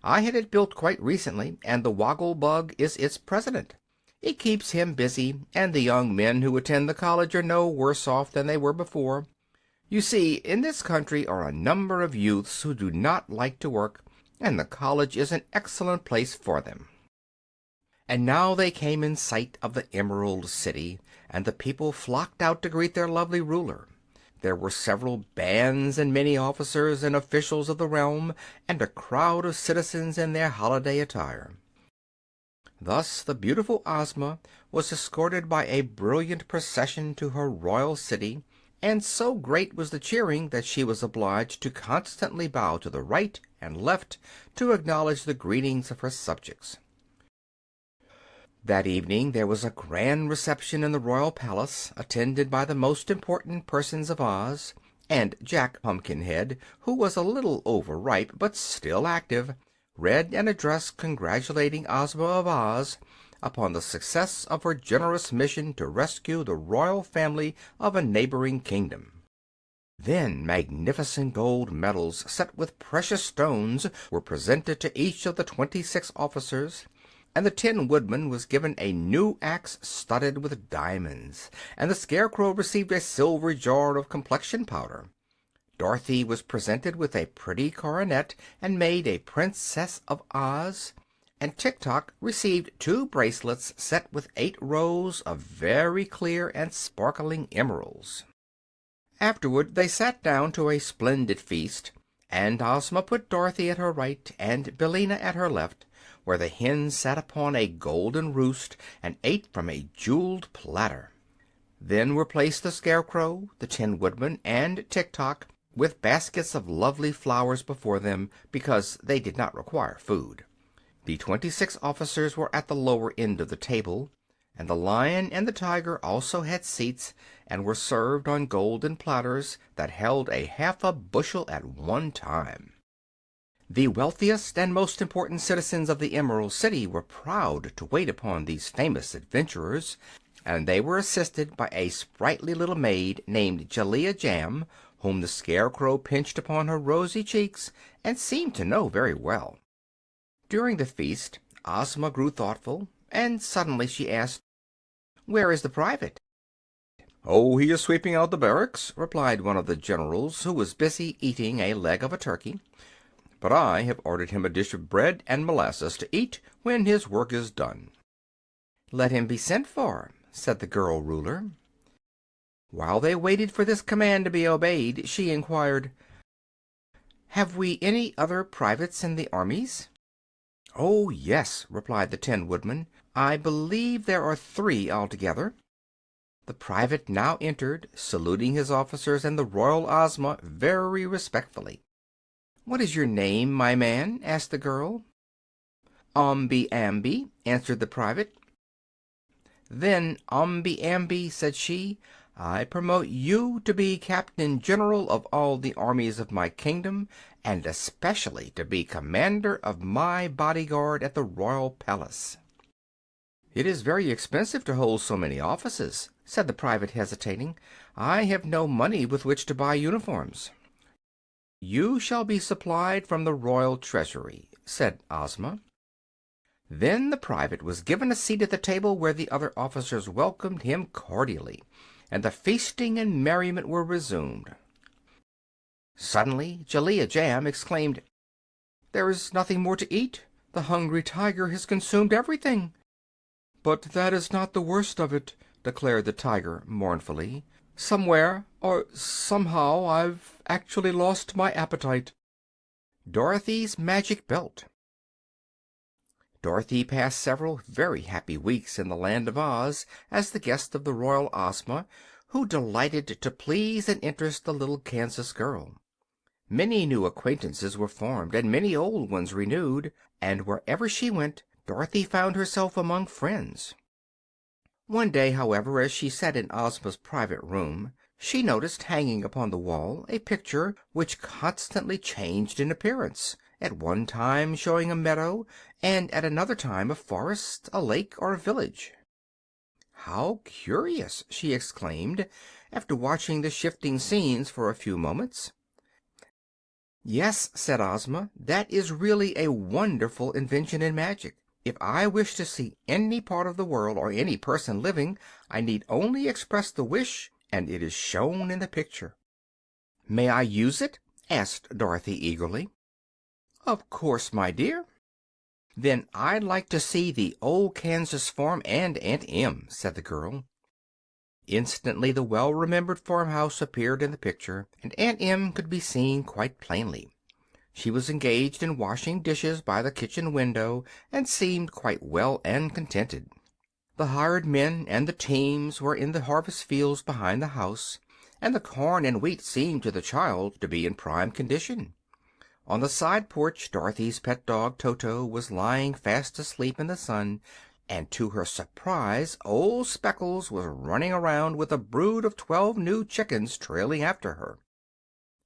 "I had it built quite recently, and the Woggle Bug is its president. It keeps him busy, and the young men who attend the college are no worse off than they were before. You see, in this country are a number of youths who do not like to work, and the college is an excellent place for them." And now they came in sight of the Emerald City, and the people flocked out to greet their lovely ruler. There were several bands and many officers and officials of the realm, and a crowd of citizens in their holiday attire. Thus the beautiful Ozma was escorted by a brilliant procession to her royal city, and so great was the cheering that she was obliged to constantly bow to the right and left to acknowledge the greetings of her subjects. That evening there was a grand reception in the royal palace, attended by the most important persons of Oz, and Jack Pumpkinhead, who was a little overripe but still active, read an address congratulating Ozma of Oz upon the success of her generous mission to rescue the royal family of a neighboring kingdom. Then magnificent gold medals set with precious stones were presented to each of the 26 officers, and the Tin Woodman was given a new axe studded with diamonds, and the Scarecrow received a silver jar of complexion powder. Dorothy was presented with a pretty coronet and made a Princess of Oz, and Tik Tok received 2 bracelets set with 8 rows of very clear and sparkling emeralds. Afterward they sat down to a splendid feast, and Ozma put Dorothy at her right and Billina at her left, where the hen sat upon a golden roost and ate from a jeweled platter. Then were placed the Scarecrow, the Tin Woodman, and Tik Tok, with baskets of lovely flowers before them, because they did not require food. The 26 officers were at the lower end of the table, and the Lion and the Tiger also had seats, and were served on golden platters that held a half a bushel at one time. The wealthiest and most important citizens of the Emerald City were proud to wait upon these famous adventurers, and they were assisted by a sprightly little maid named Jellia Jam, whom the Scarecrow pinched upon her rosy cheeks and seemed to know very well. During the feast Ozma grew thoughtful, and suddenly she asked, "Where is the private?" "Oh, he is sweeping out the barracks," replied one of the generals, who was busy eating a leg of a turkey. "But I have ordered him a dish of bread and molasses to eat when his work is done." "Let him be sent for," said the girl Ruler. While they waited for this command to be obeyed, she inquired, "Have we any other privates in the armies?" "Oh, yes," replied the Tin Woodman. "I believe there are 3 altogether." The private now entered, saluting his officers and the royal Ozma very respectfully. "What is your name, my man?" asked the girl. "Omby Amby," answered the private. "Then, Omby Amby," said she, "I promote you to be Captain General of all the armies of my kingdom, and especially to be commander of my bodyguard at the royal palace." "It is very expensive to hold so many offices," said the private, hesitating. "I have no money with which to buy uniforms." "You shall be supplied from the royal treasury," said Ozma. Then the private was given a seat at the table, where the other officers welcomed him cordially, and the feasting and merriment were resumed. Suddenly Jellia Jam exclaimed, "There is nothing more to eat. The hungry tiger has consumed everything." "But that is not the worst of it," declared the tiger mournfully. "Somewhere, or somehow, I've actually lost my appetite." Dorothy's Magic Belt. Dorothy passed several very happy weeks in the Land of Oz as the guest of the royal Ozma, who delighted to please and interest the little Kansas girl. Many new acquaintances were formed and many old ones renewed, and wherever she went Dorothy found herself among friends. One day, however, as she sat in Ozma's private room, she noticed hanging upon the wall a picture which constantly changed in appearance, at one time showing a meadow and at another time a forest, a lake, or a village. "How curious!" she exclaimed, after watching the shifting scenes for a few moments. "Yes," said Ozma, "that is really a wonderful invention in magic. If I wish to see any part of the world or any person living, I need only express the wish and it is shown in the picture." "May I use it?" asked Dorothy eagerly. "Of course, my dear." "Then I'd like to see the old Kansas farm and Aunt Em," said the girl. Instantly the well-remembered farmhouse appeared in the picture, and Aunt Em could be seen quite plainly. She was engaged in washing dishes by the kitchen window, and seemed quite well and contented. The hired men and the teams were in the harvest fields behind the house, and the corn and wheat seemed to the child to be in prime condition. On the side porch Dorothy's pet dog Toto was lying fast asleep in the sun, and to her surprise old Speckles was running around with a brood of 12 new chickens trailing after her.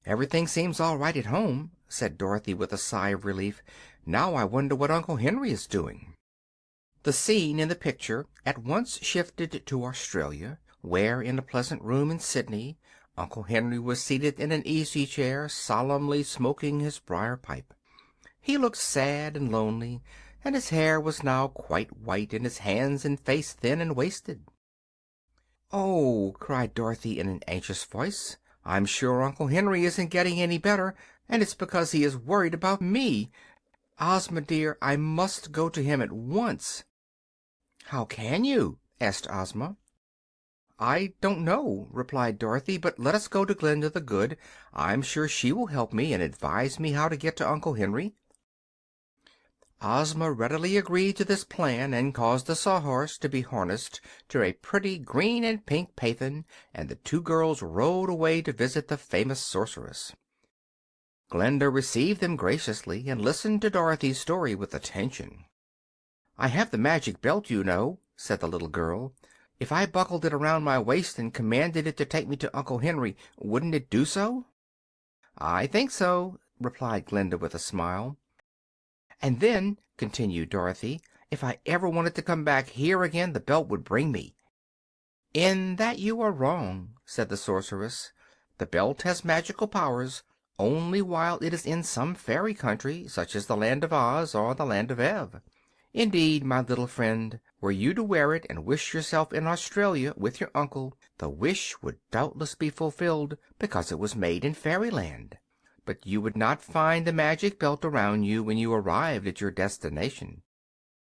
"Everything seems all right at home," said Dorothy with a sigh of relief. "Now I wonder what Uncle Henry is doing." The scene in the picture at once shifted to Australia, where, in a pleasant room in Sydney, Uncle Henry was seated in an easy chair, solemnly smoking his briar pipe. He looked sad and lonely, and his hair was now quite white and his hands and face thin and wasted. "Oh!" cried Dorothy in an anxious voice, "I'm sure Uncle Henry isn't getting any better, and it's because he is worried about me. Ozma, dear, I must go to him at once." "How can you?" asked Ozma. "I don't know," replied Dorothy, "but let us go to Glinda the Good. I'm sure she will help me and advise me how to get to Uncle Henry." Ozma readily agreed to this plan, and caused the Sawhorse to be harnessed to a pretty green and pink phaeton, and the 2 girls rode away to visit the famous sorceress. Glinda received them graciously, and listened to Dorothy's story with attention. "I have the magic belt, you know," said the little girl. "If I buckled it around my waist and commanded it to take me to Uncle Henry, wouldn't it do so?" "I think so," replied Glinda with a smile. "And then," continued Dorothy, "if I ever wanted to come back here again the belt would bring me." "In that you are wrong," said the sorceress. The belt has magical powers only while it is in some fairy country, such as the land of Oz or the land of Ev. Indeed, my little friend, were you to wear it and wish yourself in Australia with your uncle, the wish would doubtless be fulfilled, because it was made in fairyland. But you would not find the magic belt around you when you arrived at your destination."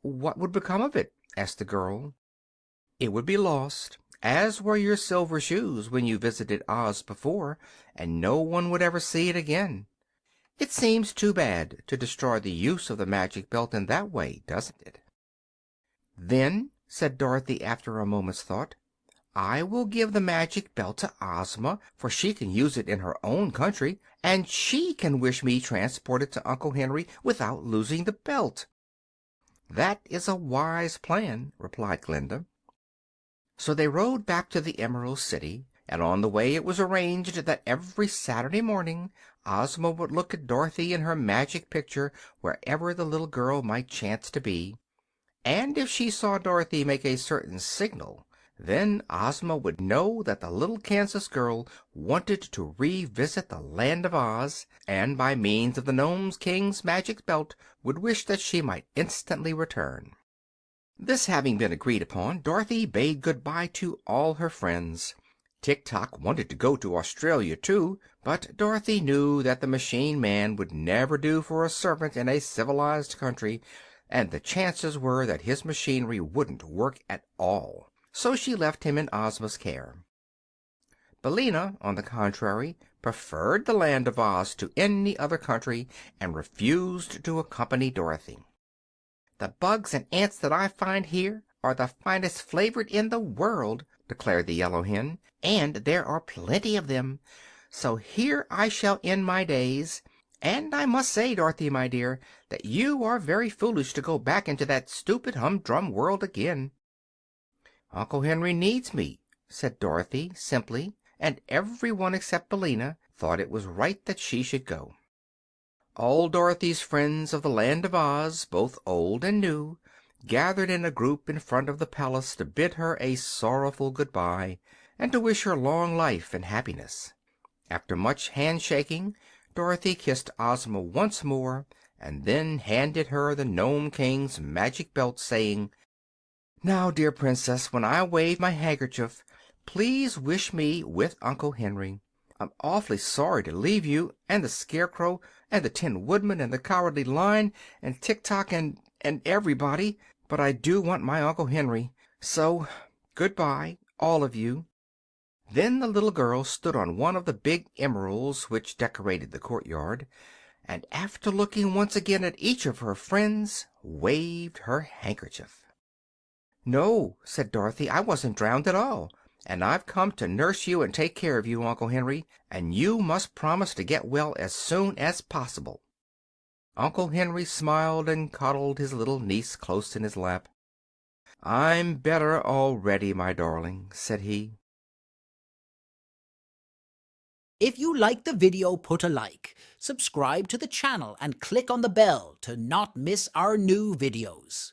"What would become of it?" asked the girl. "It would be lost, as were your silver shoes when you visited Oz before, and no one would ever see it again. It seems too bad to destroy the use of the magic belt in that way, doesn't it?" "Then," said Dorothy, after a moment's thought, "I will give the magic belt to Ozma, for she can use it in her own country, and she can wish me transported to Uncle Henry without losing the belt." "That is a wise plan," replied Glinda. So they rode back to the Emerald City, and on the way it was arranged that every Saturday morning Ozma would look at Dorothy in her magic picture wherever the little girl might chance to be, and if she saw Dorothy make a certain signal, then Ozma would know that the little Kansas girl wanted to revisit the land of Oz, and by means of the Nome King's magic belt would wish that she might instantly return. This having been agreed upon, Dorothy bade good-bye to all her friends. Tik Tok wanted to go to Australia, too, but Dorothy knew that the machine man would never do for a servant in a civilized country, and the chances were that his machinery wouldn't work at all. So she left him in Ozma's care. Billina, on the contrary, preferred the land of Oz to any other country, and refused to accompany Dorothy. "The bugs and ants that I find here are the finest flavored in the world," declared the yellow hen, "and there are plenty of them. So here I shall end my days. And I must say, Dorothy, my dear, that you are very foolish to go back into that stupid humdrum world again." "Uncle Henry needs me," said Dorothy, simply, and every one except Billina thought it was right that she should go. All Dorothy's friends of the land of Oz, both old and new, gathered in a group in front of the palace to bid her a sorrowful good-bye, and to wish her long life and happiness. After much handshaking, Dorothy kissed Ozma once more, and then handed her the Nome King's magic belt, saying, "Now, dear Princess, when I wave my handkerchief, please wish me with Uncle Henry. I'm awfully sorry to leave you, and the Scarecrow, and the Tin Woodman, and the Cowardly Lion, and Tik Tok, and everybody, but I do want my Uncle Henry. So good-bye, all of you." Then the little girl stood on one of the big emeralds which decorated the courtyard, and after looking once again at each of her friends, waved her handkerchief. "No," said Dorothy, "I wasn't drowned at all, and I've come to nurse you and take care of you, Uncle Henry, and you must promise to get well as soon as possible." Uncle Henry smiled and cuddled his little niece close in his lap. "I'm better already, my darling," said he. If you liked the video, put a like, subscribe to the channel, and click on the bell to not miss our new videos.